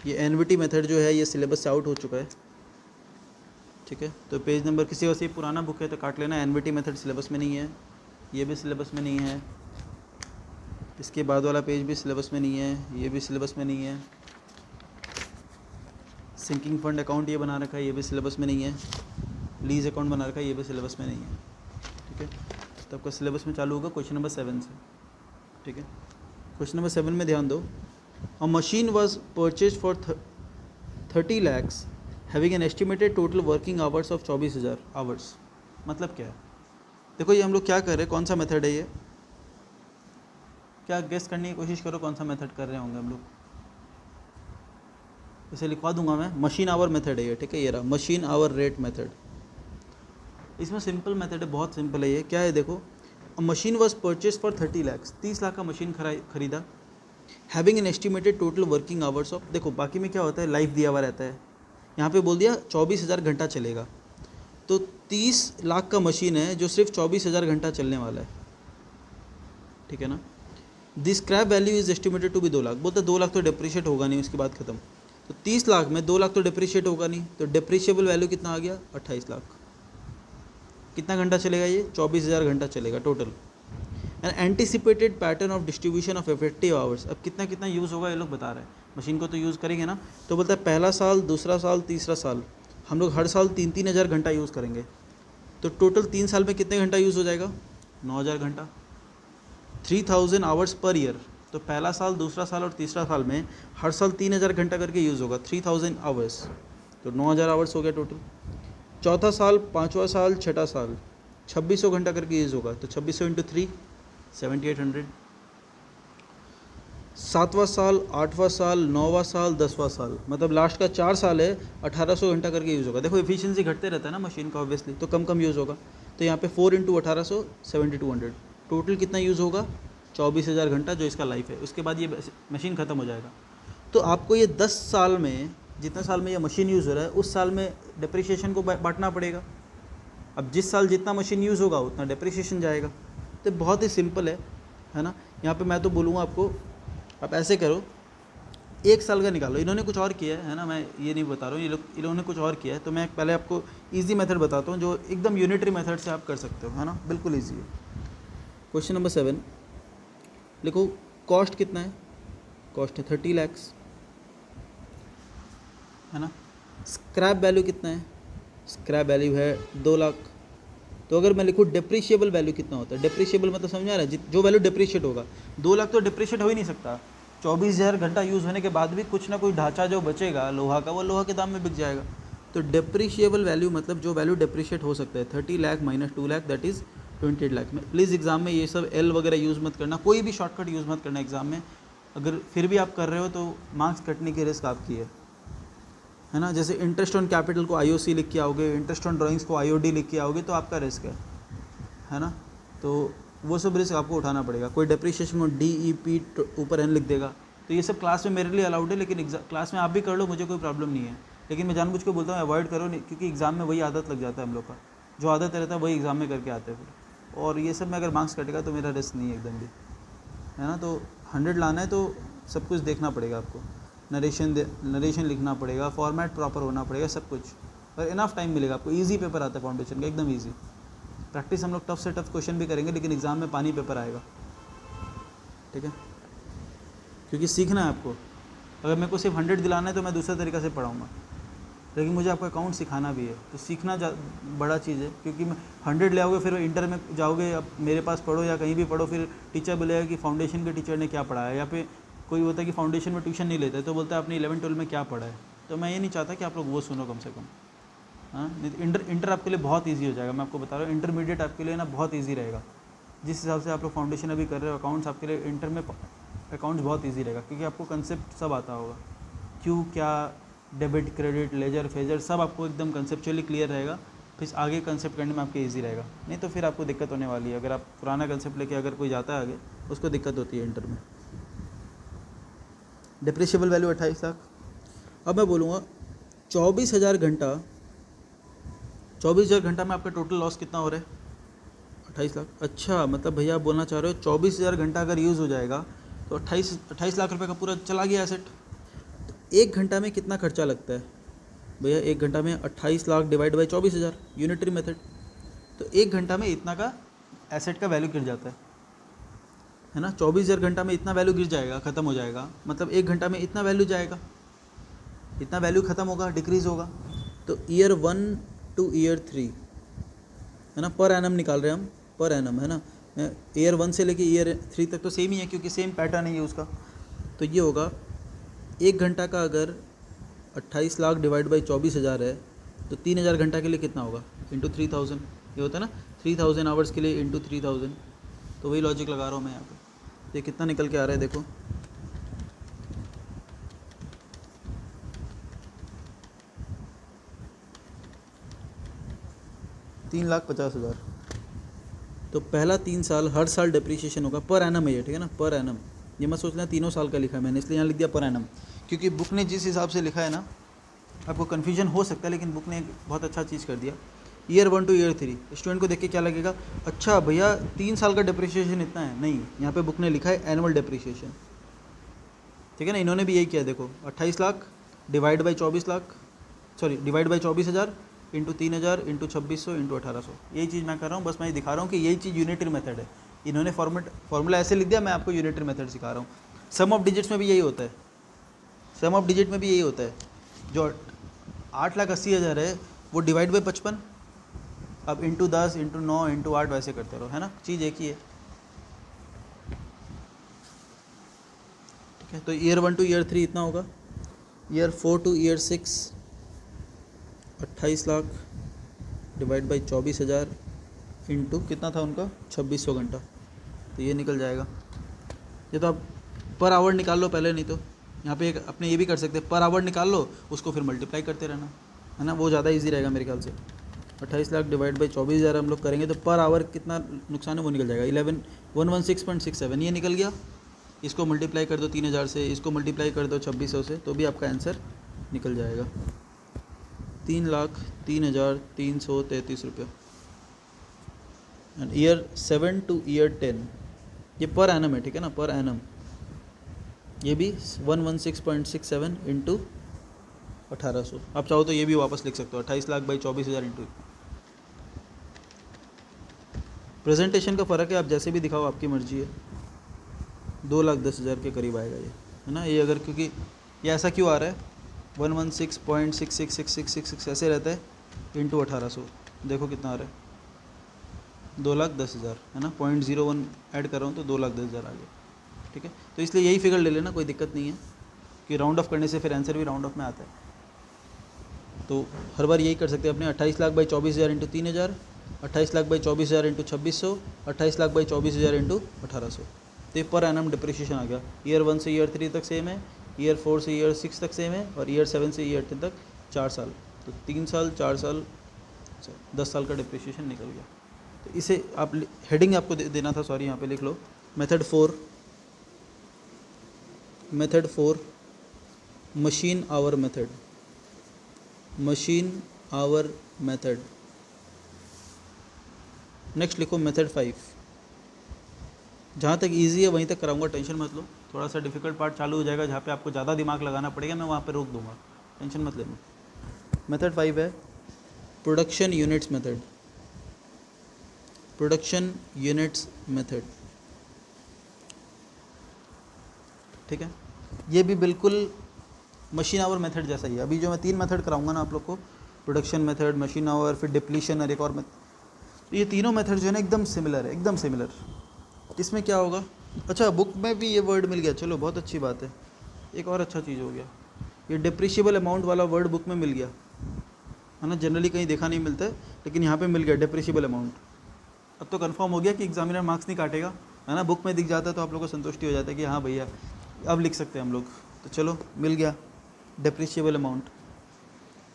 ये एनविटी मेथड जो है ये सिलेबस से आउट हो चुका है, ठीक है। तो पेज नंबर, किसी वैसे पुराना बुक है तो काट लेना, एनविटी मेथड सिलेबस में नहीं है, ये भी सिलेबस में नहीं है, इसके बाद वाला पेज भी सिलेबस में नहीं है, ये भी सिलेबस में नहीं है, सिंकिंग फंड अकाउंट ये बना रखा है, ये भी सिलेबस में नहीं है। लीज अकाउंट बना रखा है, ये भी सिलेबस में नहीं है। ठीक है, तो आपका सिलेबस में चालू होगा क्वेश्चन नंबर 7 से। ठीक है, क्वेश्चन नंबर 7 में ध्यान दो। अ machine was purchase for 30 lakhs having an estimated total working hours of 24,000 hours. मतलब क्या है? देखो ये हम लोग क्या कर रहे हैं, कौन सा मेथड है ये, क्या गेस करने की कोशिश करो कौन सा मेथड कर रहे होंगे हम लोग। इसे लिखवा दूंगा मैं, मशीन आवर मेथड है ये। ठीक है, ये रहा मशीन आवर रेट मेथड। इसमें सिंपल मेथड है, बहुत सिंपल है ये। क्या है देखो, machine was purchase for 30 lakhs, 30 lakh का मशीन खरीदा। Having an estimated total working hours of, देखो बाकी में क्या होता है, लाइफ दिया हुआ रहता है, यहाँ पे बोल दिया 24,000 घंटा चलेगा। तो 30 लाख का मशीन है जो सिर्फ 24,000 घंटा चलने वाला है। ठीक है ना। This scrap value is estimated to be 2 lakh. बोलते 2 लाख तो डिप्रिशिएट होगा नहीं, उसके बाद खत्म। तो 30 लाख में 2 लाख तो डिप्रिशिएट होगा नहीं, तो डिप्रिशिएबल वैल्यू कितना आ गया, 28 लाख। कितना घंटा चलेगा ये, 24,000 घंटा चलेगा total. And anticipated pattern of distribution of effective hours, अब कितना कितना यूज़ होगा ये लोग बता रहे हैं। मशीन को तो यूज़ करेंगे ना, तो बोलता है पहला साल, दूसरा साल, तीसरा साल, हम लोग हर साल 3-3 हज़ार घंटा यूज़ करेंगे। तो टोटल 3 साल में कितने घंटा यूज़ हो जाएगा, 9,000 घंटा, 3,000 आवर्स पर ईयर। तो पहला साल, दूसरा साल और तीसरा साल में हर साल 3,000 घंटा करके यूज़ होगा, 3,000 आवर्स, तो 9,000 आवर्स हो गया टोटल। चौथा साल, पाँचवा साल, छठा साल 2,600 घंटा करके यूज़ होगा, तो 2,600 इंटू 3 7,800। सातवां साल, आठवां साल, नौवां साल, 10वां साल, मतलब लास्ट का 4 साल है, 1,800 घंटा करके यूज़ होगा। देखो एफिशिएंसी घटते रहता है ना मशीन का ऑब्वियसली, तो कम कम यूज़ होगा। तो यहाँ पे 4 इंटू 1,800 7,200, टोटल कितना यूज़ होगा, 24,000 घंटा जो इसका लाइफ है। उसके बाद ये मशीन ख़त्म हो जाएगा। तो आपको ये 10 साल में, जितना साल में ये मशीन यूज़ हो रहा है, उस साल में डिप्रिशिएशन को बांटना पड़ेगा। अब जिस साल जितना मशीन यूज़ होगा उतना डिप्रिशिएशन जाएगा। तो बहुत ही सिंपल है ना। यहाँ पे मैं तो बोलूँगा आपको, आप ऐसे करो, 1 साल का निकालो। इन्होंने कुछ और किया है ना, मैं ये नहीं बता रहा हूँ, इन्होंने कुछ और किया है। तो मैं पहले आपको इजी मेथड बताता हूँ जो एकदम यूनिटरी मेथड से आप कर सकते हो, है ना, बिल्कुल ईजी है। क्वेश्चन नंबर 7 लिखो, कॉस्ट कितना है, कॉस्ट है 30 lakhs, है ना। स्क्रैप वैल्यू कितना है, स्क्रैप वैल्यू है 2 लाख। तो अगर मैं लिखूँ डिप्रिशिएबल वैल्यू कितना होता है, डिप्रिशिएबल मतलब समझ आ रहा है, जो वैल्यू डिप्रिशिएट होगा, 2 लाख तो डिप्रिशिएट हो ही नहीं सकता। 24,000 घंटा यूज़ होने के बाद भी कुछ ना कुछ ढांचा जो बचेगा लोहा का, वो लोहा के दाम में बिक जाएगा। तो डिप्रिशिएबल वैल्यू मतलब जो वैल्यू डिप्रिशिएट हो सकता है, 30 lakh minus 2 lakh that is 28 lakh में। प्लीज़ एग्जाम में ये सब एल वगैरह यूज़ मत करना, कोई भी शॉर्टकट यूज़ मत करना एग्जाम में। अगर फिर भी आप कर रहे हो तो मार्क्स कटने की रिस्क आपकी है ना। जैसे इंटरेस्ट ऑन कैपिटल को IOC लिख के आओगे, इंटरेस्ट ऑन ड्राइंग्स को IOD लिख के आओगे, तो आपका रिस्क है ना। तो वो सब रिस्क आपको उठाना पड़ेगा। कोई डेप्रिशिएशन को DEP ऊपर N लिख देगा, तो ये सब क्लास में मेरे लिए अलाउड है, लेकिन क्लास में आप भी कर लो, मुझे कोई प्रॉब्लम नहीं है। लेकिन मैं जानबूझ के बोलता हूँ अवॉइड करो, नहीं, क्योंकि एग्ज़ाम में वही आदत लग जाता है हम लोग का, जो आदत रहता है वही एग्ज़ाम में करके आते हैं फिर। और ये सब में अगर मार्क्स कटेगा तो मेरा रिस्क नहीं है एकदम भी, है ना। तो 100 लाना है तो सब कुछ देखना पड़ेगा आपको, नरेशन लिखना पड़ेगा, फॉर्मेट प्रॉपर होना पड़ेगा, सब कुछ, और इनफ टाइम मिलेगा आपको। ईजी पेपर आता है फाउंडेशन का, एकदम ईजी। प्रैक्टिस हम लोग टफ से टफ क्वेश्चन भी करेंगे, लेकिन एग्ज़ाम में पानी पेपर आएगा, ठीक है, क्योंकि सीखना है आपको। अगर मेरे को सिर्फ 100 दिलाना है तो मैं दूसरे तरीक़े से पढ़ाऊँगा, लेकिन मुझे आपको अकाउंट सिखाना भी है, तो सीखना बड़ा चीज़ है। क्योंकि मैं 100 ले आओगे, फिर इंटर में जाओगे, अब मेरे पास पढ़ो या कहीं भी पढ़ो, फिर टीचर बोलेगा कि फाउंडेशन के टीचर ने क्या पढ़ाया, या फिर कोई होता है कि फाउंडेशन में ट्यूशन नहीं लेता है, तो बोलता है आपने 11-12 में क्या पढ़ा है। तो मैं ये नहीं चाहता कि आप लोग वो सुनो कम से कम, हाँ। इंटर आपके लिए बहुत ईजी हो जाएगा, मैं आपको बता रहा हूँ। इंटरमीडिएट आपके लिए ना बहुत ईजी रहेगा, जिस हिसाब से आप लोग फाउंडेशन अभी कर रहे हो। अकाउंट्स आपके लिए इंटर में अकाउंट्स बहुत ईजी रहेगा, क्योंकि आपको कंसेप्ट सब आता होगा, क्यों, क्या, डेबिट, क्रेडिट, लेजर, फेजर, सब आपको एकदम कंसेप्चुअली क्लियर रहेगा। फिर आगे कंसेप्ट करने में आपके ईजी रहेगा, नहीं तो फिर आपको दिक्कत होने वाली है। अगर आप पुराना कंसेप्ट लेके अगर कोई जाता है आगे, उसको दिक्कत होती है इंटर में। Depreciable value 28 lakh. अब मैं बोलूँगा 24,000 घंटा, 24,000 घंटा में आपका टोटल लॉस कितना हो रहा है, 28 लाख। अच्छा, मतलब भैया आप बोलना चाह रहे हो 24,000 घंटा अगर यूज़ हो जाएगा तो 28 लाख रुपए का पूरा चला गया एसेट। तो 1 घंटा में कितना खर्चा लगता है भैया, 1 घंटा में 28 lakh divide by 24,000, unitary method. तो 1 घंटा में इतना का एसेट का वैल्यू गिर जाता है ना। 24,000 घंटा में इतना वैल्यू गिर जाएगा, ख़त्म हो जाएगा, मतलब 1 घंटा में इतना वैल्यू जाएगा। इतना वैल्यू ख़त्म होगा, डिक्रीज़ होगा। तो ईयर 1 टू ईयर 3 है ना, पर एनम निकाल रहे हैं हम, पर एनम है ना, ईयर 1 से लेके ईयर 3 तक तो सेम ही है क्योंकि सेम पैटर्न है उसका। तो ये होगा 1 घंटा का अगर 28 लाख डिवाइड बाई 24,000 है तो 3,000 घंटा के लिए कितना होगा, इंटू 3000। ये होता है ना 3000 आवर्स के लिए इंटू 3000। तो वही लॉजिक लगा रहा हूँ मैं यहाँ पे। ये कितना निकल के आ रहा है देखो, 3,50,000। तो पहला 3 साल हर साल डिप्रिशिएशन होगा, पर एनम है ये, ठीक है ना, पर एनम। ये मत सोचना 3 साल का लिखा है मैंने, इसलिए यहाँ लिख दिया पर एनम, क्योंकि बुक ने जिस हिसाब से लिखा है ना, आपको कन्फ्यूजन हो सकता है, लेकिन बुक ने एक बहुत अच्छा चीज़ कर दिया। ईयर 1 टू ईयर 3 स्टूडेंट को देख के क्या लगेगा, अच्छा भैया 3 साल का डिप्रिशिएशन इतना है, नहीं, यहाँ पे बुक ने लिखा है एनुअल डिप्रिशिएशन, ठीक है ना। इन्होंने भी यही किया, देखो 28 lakh divide by 24 lakh, sorry divide by 24,000 into 3,000 into 2600 into 1800। यही चीज़ मैं कर रहा हूँ, बस मैं दिखा रहा हूँ कि यही चीज़ यूनिटरी मेथड है। इन्होंने फॉर्मूला ऐसे लिख दिया, मैं आपको यूनिटरी मेथड सिखा रहा हूँ। सम ऑफ डिजिट्स में भी यही होता है, सम ऑफ डिजिट में भी यही होता है। जो 8,80,000 है वो डिवाइड बाई 55, अब इंटू 10 इंटू 9 इंटू 8 वैसे करते रहो, है ना, चीज़ एक ही है, ठीक है। तो ईयर 1 टू ईयर 3 इतना होगा, year 4 two year 6 28 lakh divide by 24,000 into कितना था उनका 2600 घंटा, तो ये निकल जाएगा। ये तो आप पर आवर निकाल लो पहले, नहीं तो यहाँ पे एक अपने ये भी कर सकते हैं, पर आवर निकाल लो, उसको फिर मल्टीप्लाई करते रहना, है ना, वो ज़्यादा इजी रहेगा मेरे ख्याल से। 28 लाख डिवाइड बाई 24,000 हम लोग करेंगे तो पर आवर कितना नुकसान है वो निकल जाएगा, 116.67 ये निकल गया। इसको मल्टीप्लाई कर दो 3,000 से, इसको मल्टीप्लाई कर दो 2600 से, तो भी आपका आंसर निकल जाएगा 3,03,333 रुपया। एंड ईयर 7 टू ईयर 10 ये पर एनम है, ठीक है ना, पर एनम। ये भी 116.67 इंटू 1800। आप चाहो तो ये भी वापस लिख सकते हो, 28 लाख बाई 24,000 इंटू। प्रेजेंटेशन का फ़र्क है, आप जैसे भी दिखाओ आपकी मर्जी है। 2,10,000 के करीब आएगा ये, है ना। ये अगर क्योंकि ये ऐसा क्यों आ रहा है, 116.666666 ऐसे रहता है इंटू 1800, देखो कितना आ रहा है 2,10,000, है ना, 0.01 ऐड कर रहा हूँ तो 2,10,000 आ गया, ठीक है। तो इसलिए यही फिगर ले लेना, कोई दिक्कत नहीं है कि राउंड ऑफ करने से फिर आंसर भी राउंड ऑफ में आता है। तो हर बार यही कर सकते हैं अपने, 28 lakh by 24,000 into 3,000, 28 lakh by 24,000 into 2600, 28 lakh by 24,000 into 1800। तो पर एनम डिप्रिशिएशन आ गया। ईयर 1 से ईयर 3 तक सेम है, ईयर 4 से ईयर 6 तक सेम है, और ईयर 7 से ईयर 10 तक 4 साल। तो 3 साल 4 साल 10 साल का डिप्रिशिएशन निकल गया। तो इसे आप हेडिंग आपको देना था, सॉरी यहाँ पे लिख लो, method 4 machine hour method, machine hour method. Next लिखो मेथड 5। जहाँ तक इजी है वहीं तक कराऊंगा, टेंशन मत लो। थोड़ा सा डिफिकल्ट पार्ट चालू हो जाएगा जहाँ पे आपको ज़्यादा दिमाग लगाना पड़ेगा, मैं वहाँ पे रोक दूंगा, टेंशन मत लेना। मेथड 5 है production units method, production units method, ठीक है। ये भी बिल्कुल मशीन आवर मेथड जैसा ही है। अभी जो मैं 3 मेथड कराऊंगा ना आप लोग को, प्रोडक्शन मेथड, मशीन आवर, फिर डिप्लीशन और एक और मेथड, तो ये तीनों मेथड जो है ना एकदम सिमिलर है, एकदम सिमिलर। इसमें क्या होगा, अच्छा बुक में भी ये वर्ड मिल गया, चलो बहुत अच्छी बात है। एक और अच्छा चीज़ हो गया, ये डिप्रिशिएबल अमाउंट वाला वर्ड बुक में मिल गया, है ना, जनरली कहीं देखा नहीं मिलता है, लेकिन यहाँ पे मिल गया डिप्रिशिएबल अमाउंट। अब तो कंफर्म हो गया कि एग्जामिनर मार्क्स नहीं काटेगा, है ना, बुक में दिख जाता है तो आप लोग को संतुष्टि हो जाता है कि हाँ भैया अब लिख सकते हैं हम लोग। तो चलो मिल गया डिप्रिशिएबल अमाउंट,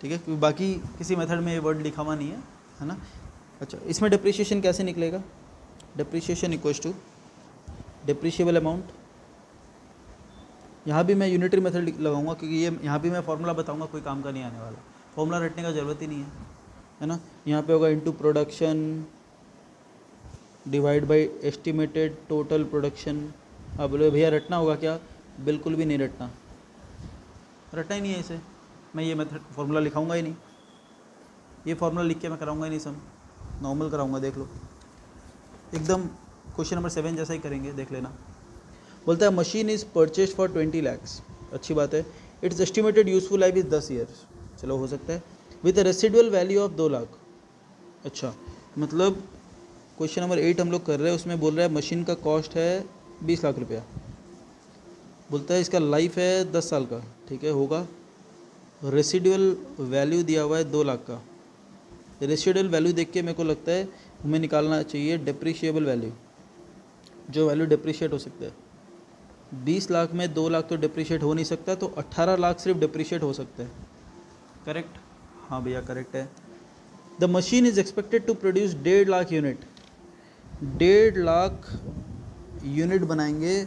ठीक है, क्योंकि बाकी किसी मेथड में ये वर्ड लिखा हुआ नहीं है ना। अच्छा, इसमें डिप्रिशिएशन कैसे निकलेगा, depreciation equals to depreciable amount. यहाँ भी मैं यूनिटरी मेथड लगाऊंगा क्योंकि ये यहाँ भी मैं फॉर्मूला बताऊंगा, कोई काम का नहीं आने वाला, फॉर्मूला रटने का ज़रूरत ही नहीं है ना। यहाँ पे होगा into production divide by estimated total production. आप बोले भैया रटना होगा क्या, बिल्कुल भी नहीं रटना, रटना ही नहीं है इसे। मैं ये मेथड फॉर्मूला लिखाऊंगा ही नहीं, ये फॉर्मूला लिख के मैं कराऊंगा ही नहीं, सम नॉर्मल कराऊंगा, देख लो एकदम क्वेश्चन नंबर 7 जैसा ही करेंगे, देख लेना। बोलता है machine is purchase for 20 lakhs, अच्छी बात है। It's estimated useful life is 10 years, चलो हो सकता है, with a residual value of 2 lakh. अच्छा, मतलब क्वेश्चन नंबर 8 हम लोग कर रहे हैं, उसमें बोल रहा है मशीन का कॉस्ट है 20 लाख रुपया, बोलता है इसका लाइफ है 10 साल का, ठीक है, होगा। रेसिडुअल वैल्यू दिया हुआ है 2 लाख का। रेसिडुअल वैल्यू देख के मेरे को लगता है हमें निकालना चाहिए डेप्रिशिएबल वैल्यू, जो वैल्यू डेप्रिशिएट हो सकता है। 20 लाख में 2 लाख तो डेप्रिशिएट हो नहीं सकता, तो 18 लाख सिर्फ डेप्रिशिएट हो सकता है। करेक्ट? हाँ भैया करेक्ट है। The machine is expected to produce 1.5 lakh unit. 1.5 lakh unit बनाएंगे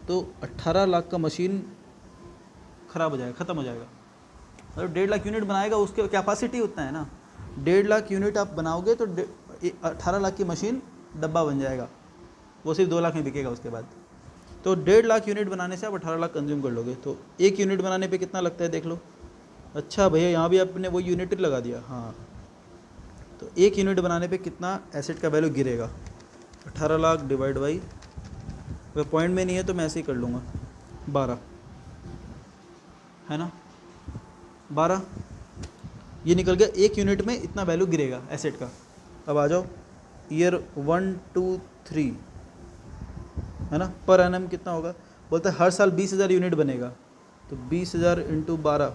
तो 18 लाख का मशीन ख़राब हो जाएगा, ख़त्म हो जाएगा। मतलब 1.5 लाख यूनिट बनाएगा, उसके कैपेसिटी उतना है ना। 1.5 लाख यूनिट आप बनाओगे तो 18 लाख की मशीन डब्बा बन जाएगा, वो सिर्फ 2 लाख में बिकेगा उसके बाद। तो 1.5 लाख यूनिट बनाने से आप 18 लाख कंज्यूम कर लोगे, तो एक यूनिट बनाने पे कितना लगता है देख लो। अच्छा भैया यहाँ भी आपने वो यूनिट लगा दिया, हाँ, तो एक यूनिट बनाने पे कितना एसेट का वैल्यू गिरेगा, 18 लाख डिवाइड बाई, अगर पॉइंट में नहीं है तो मैं ऐसे ही कर लूँगा, 12 है ना, 12 ये निकल गया, एक यूनिट में इतना वैल्यू गिरेगा एसेट का। अब आ जाओ ईयर 1 2 3 है ना, पर एनम कितना होगा, बोलता है हर साल 20,000 यूनिट बनेगा, तो 20,000 इंटू 12,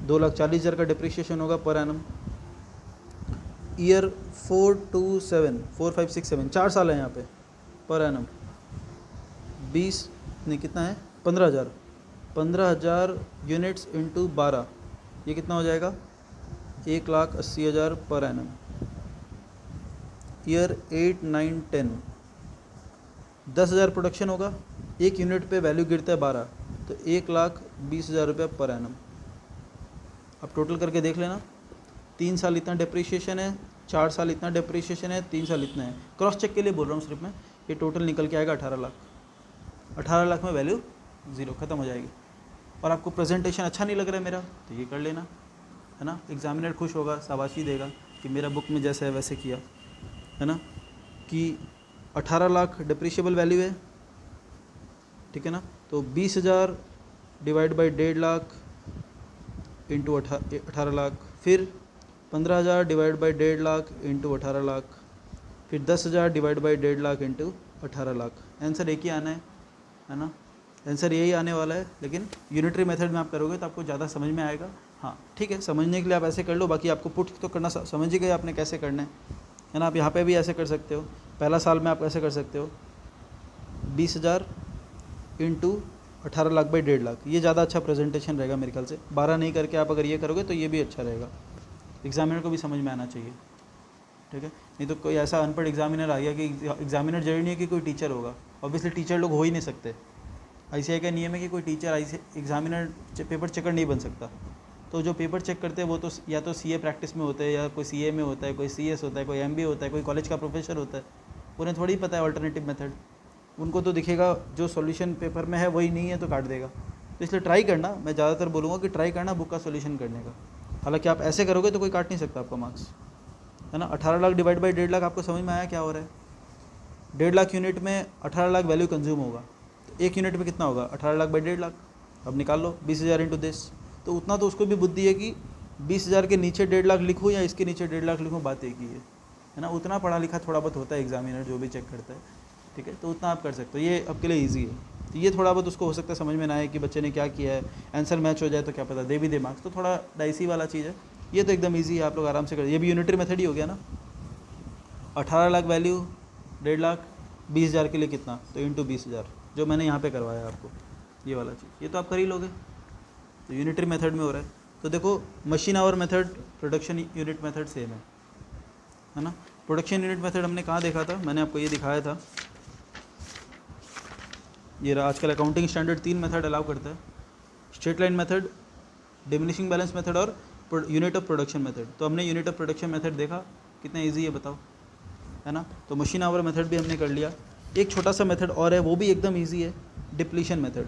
2,40,000 का डिप्रिशिएशन होगा पर एनम। ईयर 4 2 7 4 5 6 7 4 साल है यहाँ पे, पर एनम 20 नहीं कितना है 15,000, 15,000 यूनिट्स इंटू 12, ये कितना हो जाएगा 1,80,000 पर एनम। ईयर 8 9 10 10,000 प्रोडक्शन होगा, एक यूनिट पे वैल्यू गिरता है 12, तो 1,20,000 रुपये पर एनम। अब टोटल करके देख लेना, 3 साल इतना डिप्रिशिएशन है, 4 साल इतना डिप्रिशिएशन है, 3 साल इतना है, क्रॉस चेक के लिए बोल रहा हूँ सिर्फ मैं, ये टोटल निकल के आएगा 18 लाख। 18 लाख में वैल्यू ज़ीरो, ख़त्म हो जाएगी। और आपको प्रेजेंटेशन अच्छा नहीं लग रहा है मेरा, तो ये कर लेना, है ना, एग्जामिनर खुश होगा, शाबाशी देगा कि मेरा बुक में जैसे है वैसे किया, है ना, कि 18 लाख डिप्रिशिएबल वैल्यू है, ठीक है ना, तो 20,000 divide by 1.5 lakh into 18 lakh, फिर 15,000 divide by 1.5 lakh into 18 lakh, फिर 10,000 divide by 1.5 lakh into 18 lakh. Answer एक ही आना है ना, आंसर यही आने वाला है, लेकिन यूनिटरी मेथड में आप करोगे तो आपको ज़्यादा समझ में आएगा। हाँ ठीक है, समझने के लिए आप ऐसे कर लो, बाकी आपको पुट तो करना समझ ही गए आपने कैसे करना है ना। आप यहाँ पे भी ऐसे कर सकते हो, पहला साल में आप ऐसे कर सकते हो 20,000 इंटू 18 लाख बाई 1.5 लाख, ये ज़्यादा अच्छा प्रेजेंटेशन रहेगा मेरे ख्याल से। 12 नहीं करके आप अगर ये करोगे तो ये भी अच्छा रहेगा, एग्जामिनर को भी समझ में आना चाहिए, ठीक है। नहीं तो कोई ऐसा अनपढ़ एग्जामिनर आ गया कि एग्जामिनर जरूरी नहीं है कि कोई टीचर होगा, ऑब्वियसली टीचर लोग हो ही नहीं सकते। ICAI का नियम है कि कोई टीचर एग्जामिनर पेपर चेकर नहीं बन सकता। तो जो पेपर चेक करते हैं वो तो या तो CA प्रैक्टिस में होते हैं, या कोई CA में होता है, कोई CS होता है, कोई MBA होता है, कोई कॉलेज का प्रोफेसर होता है, उन्हें थोड़ी पता है अल्टरनेटिव मेथड। उनको तो दिखेगा जो सॉल्यूशन पेपर में है वही नहीं है तो काट देगा। तो इसलिए ट्राई करना, मैं ज़्यादातर बोलूँगा कि ट्राई करना बुक का सॉल्यूशन करने का। हालांकि आप ऐसे करोगे तो कोई काट नहीं सकता आपका मार्क्स, है ना। 18 लाख डिवाइड बाई 1.5 लाख, आपको समझ में आया क्या हो रहा है। 1.5 लाख यूनिट में 18 लाख वैल्यू कंज्यूम होगा, तो एक यूनिट में कितना होगा 18 लाख बाई 1.5 लाख। अब निकाल लो 20,000 इंटू दिस, तो उतना तो उसको भी बुद्धि है कि 20,000 के नीचे 1.5 लाख लिखूँ या इसके नीचे 1.5 लाख लिखूँ, बात एक ही है ना। उतना पढ़ा लिखा थोड़ा बहुत होता है एग्जामिनर जो भी चेक करता है, ठीक है, तो उतना आप कर सकते हो, ये आपके लिए ईजी है। तो ये थोड़ा बहुत उसको हो सकता है समझ में ना आए कि बच्चे ने क्या किया है, आंसर मैच हो जाए तो क्या पता दे भी दे मार्क्स, तो थोड़ा डाइसी वाला चीज़ है। ये तो एकदम ईजी है, आप लोग आराम से कर, ये भी यूनिटरी मेथड ही हो गया ना। 18 लाख वैल्यू, 1.5 लाख, 20,000 के लिए कितना, तो इंटू 20,000 जो मैंने यहाँ पे करवाया आपको, ये वाला चीज़, ये तो आप कर ही लोगे। तो यूनिटरी मेथड में हो रहा है। तो देखो machine hour method, production unit method same है ना। प्रोडक्शन यूनिट मेथड हमने कहाँ देखा था, मैंने आपको ये दिखाया था, ये रहा। आजकल अकाउंटिंग स्टैंडर्ड 3 मेथड अलाउ करता है, straight line method, diminishing balance method और यूनिट ऑफ प्रोडक्शन मेथड। तो हमने यूनिट ऑफ प्रोडक्शन मेथड देखा, कितना ईजी है बताओ, है ना। तो मशीन आवर मेथड भी हमने कर लिया। एक छोटा सा मेथड और है, वो भी एकदम ईजी है, डिप्लीशन मेथड,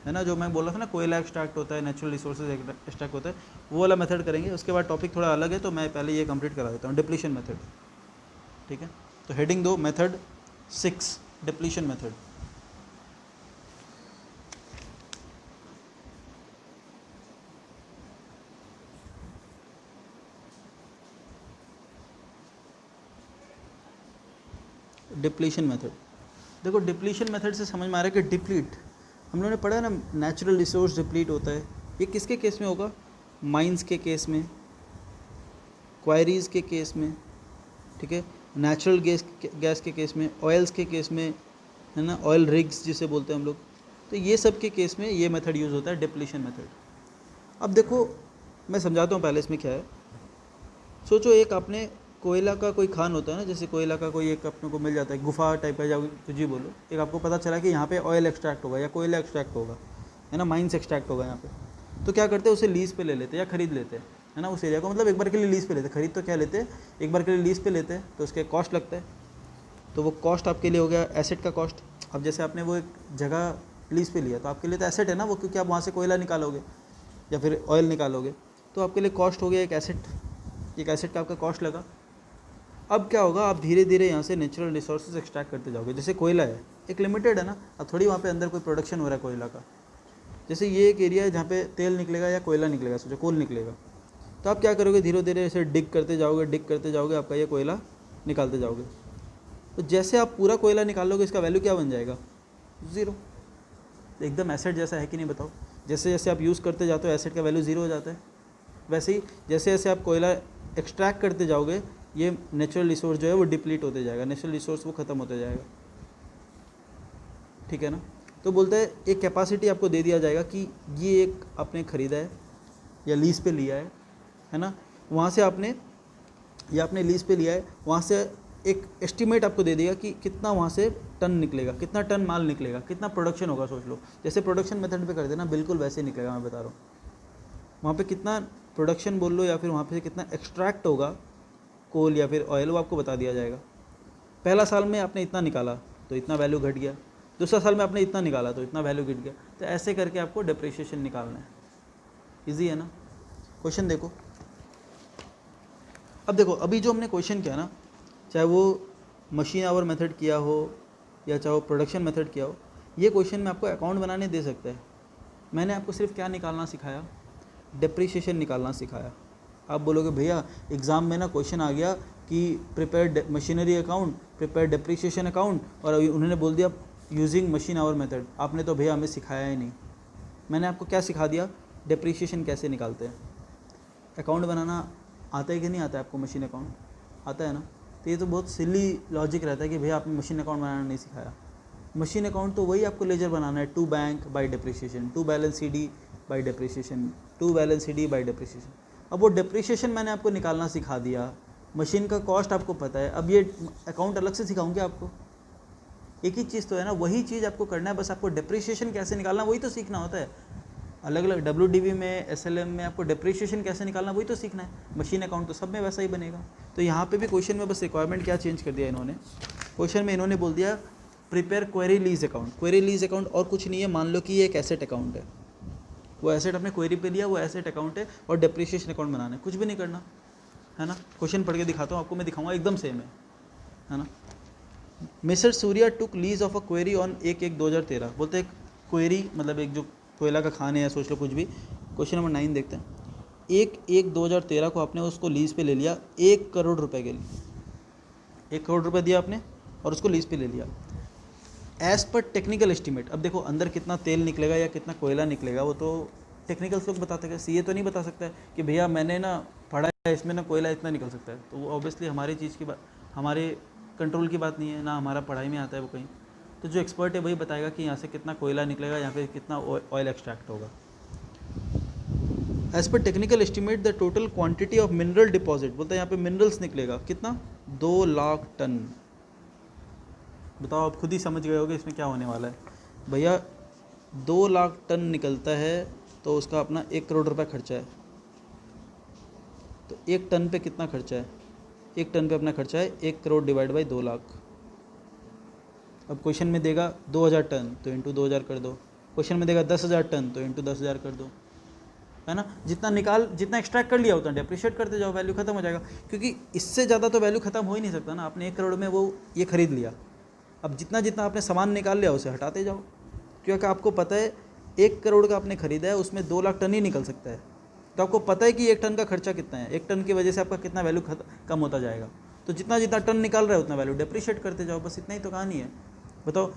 है ना। जो मैं बोला था ना, कोयला एक्सट्रैक्ट होता है, नेचुरल रिसोर्सेज एक्सट्रैक्ट होता है, वो वाला मेथड करेंगे। उसके बाद टॉपिक थोड़ा अलग है, तो मैं पहले ये कंप्लीट करा देता हूँ, डिप्लीशन मेथड, ठीक है। तो हेडिंग दो method 6, depletion method. Depletion method. देखो डिप्लीशन मेथड से समझ में आ रहा है कि डिप्लीट, हम लोगों ने पढ़ा है ना, नेचुरल रिसोर्स डिप्लीट होता है। ये किसके केस में होगा? माइंस के केस में, क्वायरीज के केस में, ठीक है, नेचुरल गैस के केस में, ऑयल्स के केस में, है ना, ऑयल रिग्स जिसे बोलते हैं हम लोग। तो ये सब के केस में ये मेथड यूज़ होता है, डिप्लीशन मेथड। अब देखो मैं समझाता हूँ पहले इसमें क्या है। सोचो एक आपने कोयला का कोई खान होता है ना, जैसे कोयला का कोई एक अपने को मिल जाता है, गुफा टाइप का, या कुछ भी बोलो, एक आपको पता चला कि यहाँ पे ऑयल एक्सट्रैक्ट होगा या कोयला एक्सट्रैक्ट होगा, है ना, माइंस एक्सट्रैक्ट होगा यहाँ पे। तो क्या करते हैं, उसे लीज पे ले लेते हैं या खरीद लेते हैं, है ना, उस एरिया को, मतलब एक बार के लिए लीज पे लेते हैं, खरीद तो क्या लेते हैं, एक बार के लिए लीज पे लेते हैं, तो उसके कॉस्ट लगता है। तो वो कॉस्ट आपके लिए हो गया एसेट का कॉस्ट। अब जैसे आपने वो एक जगह लीज पे लिया तो आपके लिए तो एसेट है ना वो, क्योंकि आप वहाँ से कोयला निकालोगे या फिर ऑयल निकालोगे, तो आपके लिए कॉस्ट हो गया एक एसेट, एक एसेट का आपका कॉस्ट लगा। अब क्या होगा, आप धीरे धीरे यहाँ से नेचुरल रिसोर्सेज एक्सट्रैक्ट करते जाओगे। जैसे कोयला है, एक लिमिटेड है ना, अब थोड़ी वहाँ पे अंदर कोई प्रोडक्शन हो रहा है कोयला का। जैसे ये एक एरिया है जहाँ पे तेल निकलेगा या कोयला निकलेगा, सोचो कोल निकलेगा, तो आप क्या करोगे, धीरे धीरे ऐसे डिग करते जाओगे, आपका ये कोयला निकालते जाओगे। तो जैसे आप पूरा कोयला निकालोगे, इसका वैल्यू क्या बन जाएगा, ज़ीरो। एकदम एसेट जैसा है कि नहीं बताओ? जैसे जैसे आप यूज़ करते जाते हो एसेट का वैल्यू ज़ीरो हो जाता है। वैसे ही जैसे जैसे आप कोयला एक्सट्रैक्ट करते जाओगे, ये नेचुरल रिसोर्स जो है वो डिप्लीट होते जाएगा, नेचुरल रिसोर्स वो ख़त्म होते जाएगा, ठीक है ना। तो बोलते हैं एक कैपेसिटी आपको दे दिया जाएगा कि ये एक आपने ख़रीदा है या लीज़ पे लिया है ना, वहाँ से आपने, या आपने लीज़ पे लिया है, वहाँ से एक एस्टीमेट आपको दे देगा कि कितना वहाँ से टन निकलेगा, कितना टन माल निकलेगा, कितना प्रोडक्शन होगा। सोच लो जैसे प्रोडक्शन मेथड पे कर देना, बिल्कुल वैसे निकलेगा, मैं बता रहा हूँ। वहाँ पे कितना प्रोडक्शन बोल लो, या फिर वहाँ पे कितना एक्सट्रैक्ट होगा कोल या फिर ऑयल, वो आपको बता दिया जाएगा। पहला साल में आपने इतना निकाला तो इतना वैल्यू घट गया, दूसरा साल में आपने इतना निकाला तो इतना वैल्यू घट गया। तो ऐसे करके आपको डिप्रिसिएशन निकालना है। ईजी है ना। क्वेश्चन देखो, अब देखो अभी जो हमने क्वेश्चन किया ना, चाहे वो मशीन आवर मेथड किया हो या चाहे वो प्रोडक्शन मेथड किया हो, ये क्वेश्चन में आपको अकाउंट बनाने दे सकता है। मैंने आपको सिर्फ क्या निकालना सिखाया, डिप्रिसिएशन निकालना सिखाया। आप बोलोगे भैया एग्ज़ाम में ना क्वेश्चन आ गया कि prepare machinery account, prepare depreciation account, और अभी उन्होंने बोल दिया यूजिंग मशीन आवर मेथड। आपने तो भैया हमें सिखाया ही नहीं। मैंने आपको क्या सिखा दिया, डिप्रिसिएशन कैसे निकालते हैं। अकाउंट बनाना आता है कि नहीं आता है आपको? मशीन अकाउंट आता है ना। तो ये तो बहुत सिली लॉजिक रहता है कि भैया आपने मशीन अकाउंट बनाना नहीं सिखाया। मशीन अकाउंट तो वही आपको लेजर बनाना है, to bank by depreciation, to balance CD by depreciation, to balance CD by depreciation. अब वो डिप्रिसिएशन मैंने आपको निकालना सिखा दिया, मशीन का कॉस्ट आपको पता है, अब ये अकाउंट अलग से सिखाऊंगे आपको? एक ही चीज़ तो है ना, वही चीज़ आपको करना है, बस आपको डिप्रिसिएशन कैसे निकालना वही तो सीखना होता है। अलग अलग WDV में, SLM में आपको डिप्रिसिएशन कैसे निकालना वही तो सीखना है। मशीन अकाउंट तो सब में वैसा ही बनेगा। तो यहाँ पे भी क्वेश्चन में बस रिक्वायरमेंट क्या चेंज कर दिया इन्होंने, क्वेश्चन में इन्होंने बोल दिया prepare query lease account. Query lease account और कुछ नहीं है, मान लो कि ये एक एसेट अकाउंट है, वो एसेट अपने क्वेरी पे लिया, वो एसेट अकाउंट है, और डिप्रिसिएशन अकाउंट बनाना है, कुछ भी नहीं करना है ना। क्वेश्चन पढ़ के दिखाता हूँ आपको, मैं दिखाऊंगा एकदम सेम है ना। Mister Surya took lease of a query on 1/1/2013। बोलते हैं क्वेरी मतलब एक जो कोयला का खान है, सोच लो कुछ भी। क्वेश्चन नंबर 9 देखते हैं। 1/1/2013 को आपने उसको लीज पे ले लिया 1 करोड़ रुपए के लिए। 1 करोड़ रुपए दिया आपने और उसको लीज पे ले लिया एज पर टेक्निकल एस्टीमेट। अब देखो अंदर कितना तेल निकलेगा या कितना कोयला निकलेगा वो तो टेक्निकल्स लोग बताते हैं, सीए तो नहीं बता सकता है कि भैया मैंने ना पढ़ा है इसमें ना कोयला इतना निकल सकता है। तो वो ऑब्वियसली हमारी चीज़ की बात, हमारे कंट्रोल की बात नहीं है ना, हमारा पढ़ाई में आता है वो कहीं। तो जो एक्सपर्ट है वही बताएगा कि यहाँ से कितना कोयला निकलेगा, यहाँ पे कितना ऑयल एक्सट्रैक्ट होगा। As per technical estimate the total quantity of mineral deposit. बोलता है यहाँ पे मिनरल्स निकलेगा कितना, 2 लाख टन। बताओ आप खुद ही समझ गए होगे इसमें क्या होने वाला है। भैया 2 लाख टन निकलता है तो उसका अपना 1 करोड़ रुपए खर्चा है। तो 1 टन पे कितना खर्चा है, 1 टन पे अपना खर्चा है 1 करोड़ डिवाइड बाई 2 लाख। अब क्वेश्चन में देगा 2000 टन तो इंटू 2000 कर दो, क्वेश्चन में देगा 10,000 टन तो इंटू 10,000 कर दो, है ना। जितना एक्सट्रैक्ट कर लिया उतना डेप्रिशिएट करते जाओ, वैल्यू खत्म हो जाएगा। क्योंकि इससे ज़्यादा तो वैल्यू खत्म हो ही नहीं सकता ना। आपने 1 करोड़ में वो ये खरीद लिया, अब जितना जितना आपने सामान निकाल लिया उसे हटाते जाओ, क्योंकि आपको पता है 1 करोड़ का आपने खरीदा है, उसमें 2 लाख टन ही निकल सकता है। तो आपको पता है कि 1 टन का खर्चा कितना है, 1 टन की वजह से आपका कितना वैल्यू कम होता जाएगा। तो तो जितना जितना टन निकाल रहा है उतना वैल्यू डेप्रिशिएट करते जाओ, बस इतना ही तो कहानी है। बताओ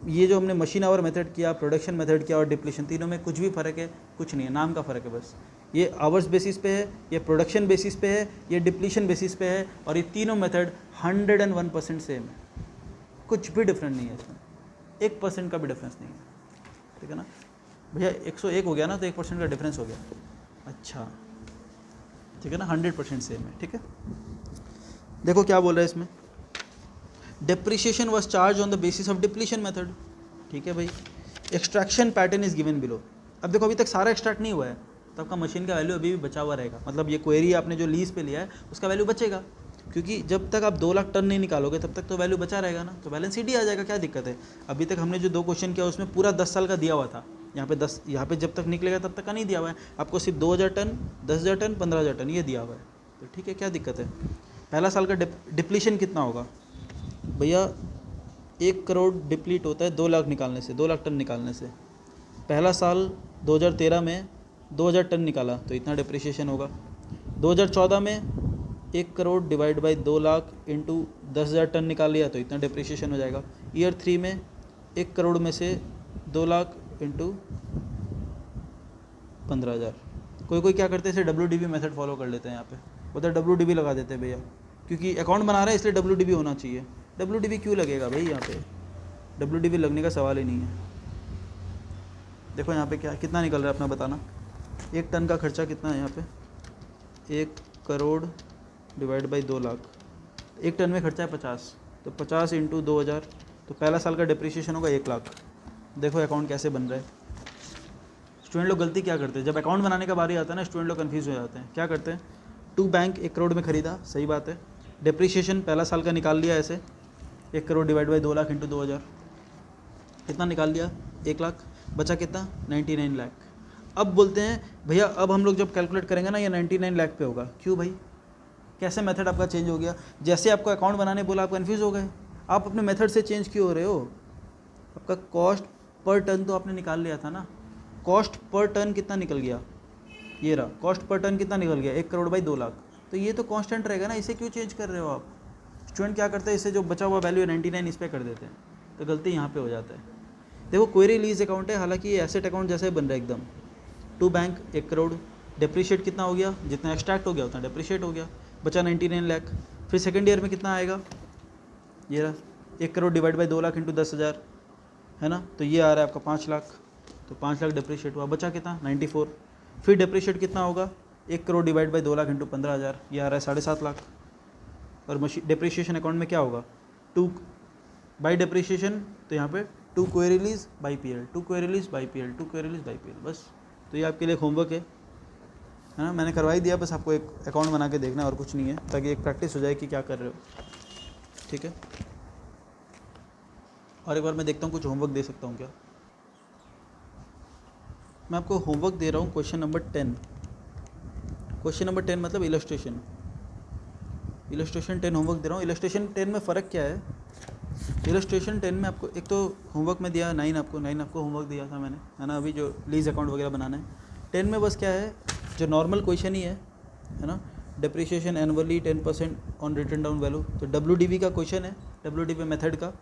ये जो हमने मशीन आवर मेथड किया, प्रोडक्शन मेथड किया और डिप्लीशन, तीनों में कुछ भी फ़र्क है? कुछ नहीं है, नाम का फ़र्क है बस। ये आवर्स बेसिस पे है, ये प्रोडक्शन बेसिस पे है, ये डिप्लीशन बेसिस पे है, और ये तीनों मेथड 101% सेम है, कुछ भी डिफरेंट नहीं है इसमें, 1% का भी डिफरेंस नहीं है, ठीक है ना भैया। 101 हो गया ना, तो 1% का डिफरेंस हो गया, अच्छा ठीक है ना, 100% सेम है, ठीक है। देखो क्या बोल रहा है इसमें, depreciation was charge on the basis of depletion method, ठीक है भाई। Extraction pattern is given below. अब देखो अभी तक सारा एक्सट्रैक्ट नहीं हुआ है, तो आपका मशीन का वैल्यू अभी भी बचा हुआ रहेगा, मतलब ये क्वेरी आपने जो लीज पे लिया है उसका वैल्यू बचेगा, क्योंकि जब तक आप 2 लाख टन नहीं निकालोगे तब तक तो वैल्यू बचा रहेगा ना, तो बैलेंस शीट ही आ जाएगा, क्या दिक्कत है। अभी तक हमने जो 2 क्वेश्चन किया उसमें पूरा 10 साल का दिया हुआ था, यहाँ पे 10, यहाँ पे जब तक निकलेगा तब तक का नहीं दिया हुआ है, आपको सिर्फ 2000 टन, 10,000 टन, 15,000 टन ये दिया हुआ है, तो ठीक है, क्या दिक्कत है। पहला साल का डिप्लीशन कितना होगा भैया, 1 करोड़ डिप्लीट होता है 2 लाख निकालने से, 2 लाख टन निकालने से। पहला साल 2013 में 2000 टन निकाला तो इतना डिप्रिसिएशन होगा। 2014 में 1 crore divide by 2 lakh into 10,000 ton निकाल लिया तो इतना डिप्रिसिएशन हो जाएगा। ईयर 3 में 1 करोड़ में से 2 लाख इंटू 15,000। कोई कोई क्या करते हैं, इसे WDV मेथड फॉलो कर लेते हैं, यहाँ पे उधर WDV लगा देते हैं भैया, क्योंकि अकाउंट बना रहे हैं इसलिए WDV होना चाहिए। WDV क्यों लगेगा भाई, यहाँ पे WDV लगने का सवाल ही नहीं है। देखो यहाँ पे क्या कितना निकल रहा है अपना बताना, 1 टन का खर्चा कितना है यहाँ पे, 1 crore divide by 2 lakh, 1 ton में खर्चा है 50, तो 50 इंटू 2000, तो पहला साल का डिप्रिसिएशन होगा 1 लाख। देखो अकाउंट कैसे बन रहा है। स्टूडेंट लोग गलती क्या करते हैं, जब अकाउंट बनाने का बारी आता है ना, स्टूडेंट लोग कन्फ्यूज़ हो जाते हैं। क्या करते हैं, टू बैंक 1 करोड़ में खरीदा, सही बात है, डिप्रिसिएशन पहला साल का निकाल लिया ऐसे, 1 crore divide by 2 lakh into 2000, कितना निकाल लिया, 1 लाख, बचा कितना, 99 लाख। अब बोलते हैं भैया अब हम लोग जब कैलकुलेट करेंगे ना ये 99 लाख पे होगा, क्यों भाई, कैसे मेथड आपका चेंज हो गया। जैसे आपको अकाउंट बनाने बोला आप कन्फ्यूज़ हो गए, आप अपने मेथड से चेंज क्यों हो रहे हो। आपका कॉस्ट पर टन तो आपने निकाल लिया था ना, कॉस्ट पर टन कितना निकल गया, ये रहा कॉस्ट पर टन कितना निकल गया, 1 करोड़ बाई 2 लाख, तो ये तो कांस्टेंट रहेगा ना, इसे क्यों चेंज कर रहे हो आप। स्टूडेंट क्या करते हैं, इससे जो बचा हुआ वैल्यू 99 इस पर कर देते हैं, तो गलती यहाँ पे हो जाता है। देखो क्वेरी लीज अकाउंट है, हालांकि ये एसेट अकाउंट जैसे बन रहा है एकदम। टू बैंक 1 करोड़, डिप्रिशिएट कितना हो गया, जितना एक्सट्रैक्ट हो गया उतना डिप्रिशिएट हो गया, बचा 99 लाख। फिर सेकेंड ईयर में कितना आएगा, ये रहा 1 crore divide by 2 lakh into 10,000 है ना, तो ये आ रहा है आपका 5 लाख, तो 5 लाख डिप्रिशिएट हुआ, बचा कितना 94। फिर डिप्रिशिएट कितना होगा, 1 crore divide by 2 lakh into 15,000, ये आ रहा है 7.5 लाख। और डिप्रिशिएशन अकाउंट में क्या होगा, 2 बाई डिप्रिशिएशन, तो यहाँ पे 2 query lease by PL, 2 query lease by PL, 2 query lease by PL, बस। तो ये आपके लिए होमवर्क है ना, मैंने करवाई दिया, बस आपको एक अकाउंट बना के देखना और कुछ नहीं है, ताकि एक प्रैक्टिस हो जाए कि क्या कर रहे हो, ठीक है। और एक बार मैं देखता हूँ कुछ होमवर्क दे सकता हूँ क्या। मैं आपको होमवर्क दे रहा हूँ क्वेश्चन नंबर 10। क्वेश्चन नंबर 10 मतलब इलस्ट्रेशन 10 होमवर्क दे रहा हूँ। इलस्ट्रेशन 10 में फ़र्क क्या है, इलस्ट्रेशन 10 में आपको एक तो होमवर्क में दिया 9 आपको होमवर्क दिया था मैंने, है ना, अभी जो लीज अकाउंट वगैरह बनाना है। 10 में बस क्या है, जो नॉर्मल क्वेश्चन ही है ना, depreciation annually 10% on written down value, तो WDV का क्वेश्चन है, WDV मेथड का।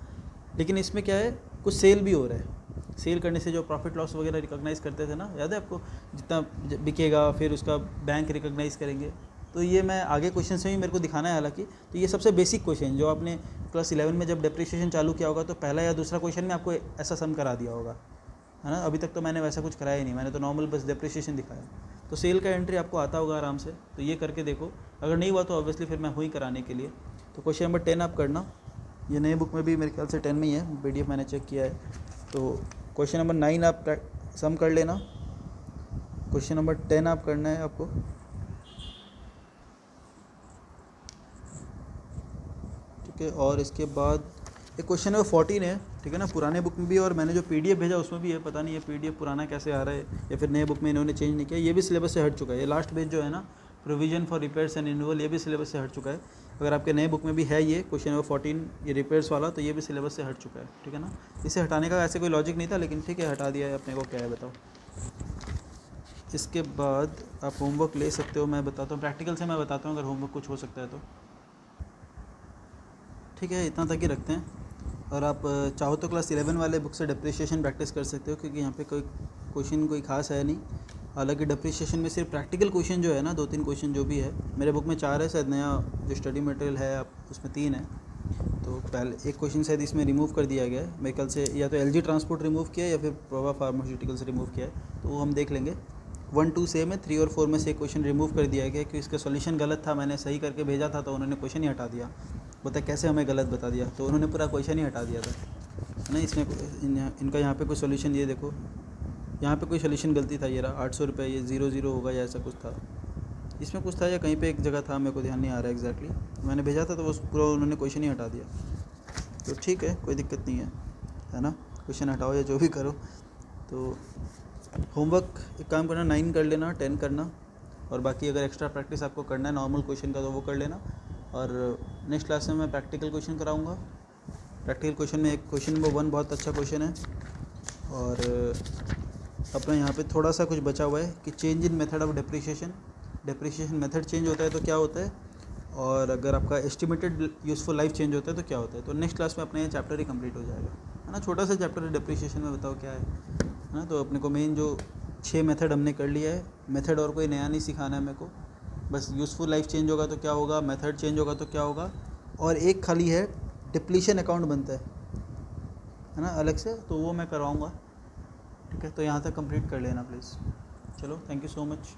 लेकिन इसमें क्या है, कुछ सेल भी हो रहा है, सेल करने से जो प्रॉफिट लॉस वगैरह रिकॉग्नाइज करते थे ना, याद है आपको, जितना बिकेगा फिर उसका बैंक रिकॉग्नाइज करेंगे, तो ये मैं आगे क्वेश्चन से ही मेरे को दिखाना है हालांकि। तो ये सबसे बेसिक क्वेश्चन जो आपने क्लास 11 में जब डिप्रिसिएशन चालू किया होगा तो पहला या दूसरा क्वेश्चन में आपको ऐसा सम करा दिया होगा, है ना। अभी तक तो मैंने वैसा कुछ कराया ही नहीं, मैंने तो नॉर्मल बस डिप्रिसिएशन दिखाया। तो सेल का एंट्री आपको आता होगा आराम से, तो ये करके देखो, अगर नहीं हुआ तो ऑब्वियसली फिर मैं हुई कराने के लिए। तो क्वेश्चन नंबर 10 आप करना, ये नए बुक में भी मेरे ख्याल से 10 में ही है, PDF मैंने चेक किया है। तो क्वेश्चन नंबर 9 आप सम कर लेना, क्वेश्चन नंबर 10 आप करना है आपको। ठीक है, और इसके बाद एक क्वेश्चन नंबर 14 है, ठीक है ना, पुराने बुक में भी और मैंने जो PDF भेजा उसमें भी है, पता नहीं ये PDF पुराना कैसे आ रहा है या फिर नए बुक में इन्होंने चेंज नहीं किया, ये भी सिलेबस से हट चुका है। ये लास्ट पेज जो है ना, provision for repairs and renewal, ये भी सिलेबस से हट चुका है। अगर आपके नए बुक में भी है ये क्वेश्चन नंबर 14 ये रिपेयर्स वाला, तो ये भी सिलेबस से हट चुका है, ठीक है ना। इसे हटाने का ऐसे कोई लॉजिक नहीं था, लेकिन ठीक है हटा दिया है, अपने को क्या है बताओ। इसके बाद आप होमवर्क ले सकते हो, मैं बताता हूँ प्रैक्टिकल से, मैं बताता हूँ अगर होमवर्क कुछ हो सकता है तो। ठीक है, इतना तक ही रखते हैं। और आप चाहो तो क्लास 11 वाले बुक से डिप्रिशिएशन प्रैक्टिस कर सकते हो, क्योंकि यहाँ पे कोई क्वेश्चन कोई खास है नहीं। हालांकि डिप्रिशिएशन में सिर्फ प्रैक्टिकल क्वेश्चन जो है ना, 2-3 क्वेश्चन जो भी है, मेरे बुक में 4 है शायद, नया जो स्टडी मटेरियल है आप उसमें 3 है। तो पहले एक क्वेश्चन शायद इसमें रिमूव कर दिया गया है मेरे ख्याल से, या तो एलजी ट्रांसपोर्ट रिमूव किया है या फिर प्रोवा फार्मास्यूटिकल्स रिमूव किया है, तो वो हम देख लेंगे। 1-2 सेम है, 3 और 4 में से एक क्वेश्चन रिमूव कर दिया गया, क्योंकि इसका सॉल्यूशन गलत था, मैंने सही करके भेजा था तो उन्होंने क्वेश्चन ही हटा दिया। बता कैसे हमें गलत बता दिया, तो उन्होंने पूरा क्वेश्चन ही हटा दिया था, है ना। इसमें इनका यहाँ पे कोई सोल्यूशन, ये देखो यहाँ पे कोई सोल्यूशन गलती था, ये रहा 800 रुपये, ये 00 होगा या ऐसा कुछ था, इसमें कुछ था या कहीं पे एक जगह था, मेरे को ध्यान नहीं आ रहा है एग्जैक्टली। मैंने भेजा था तो वो पूरा उन्होंने क्वेश्चन ही हटा दिया। तो ठीक है, कोई दिक्कत नहीं है ना, क्वेश्चन हटाओ या जो भी करो। तो होमवर्क एक काम करना, 9 कर लेना, 10 करना, और बाकी अगर एक्स्ट्रा प्रैक्टिस आपको करना है नॉर्मल क्वेश्चन का तो वो कर लेना। और नेक्स्ट क्लास में मैं प्रैक्टिकल क्वेश्चन कराऊंगा। प्रैक्टिकल क्वेश्चन में एक क्वेश्चन नंबर 1 बहुत अच्छा क्वेश्चन है, और अपना यहाँ पे थोड़ा सा कुछ बचा हुआ है कि change in method of depreciation method change होता है तो क्या होता है, और अगर आपका एस्टिमेटेड यूज़फुल लाइफ चेंज होता है तो क्या होता है। तो नेक्स्ट क्लास में अपना ये चैप्टर ही कंप्लीट हो जाएगा, है ना। छोटा सा चैप्टर है डिप्रिशिएशन में, बताओ क्या है ना। तो अपने को मेन जो 6 मेथड हमने कर लिया है, मेथड और कोई नया नहीं सिखाना है मेरे को, बस यूज़फुल लाइफ चेंज होगा तो क्या होगा, मेथड चेंज होगा तो क्या होगा, और एक खाली है डिप्लीशन अकाउंट बनता है ना अलग से, तो वो मैं करवाऊँगा। ठीक है, तो यहाँ तक कंप्लीट कर लेना प्लीज़। चलो, थैंक यू सो मच।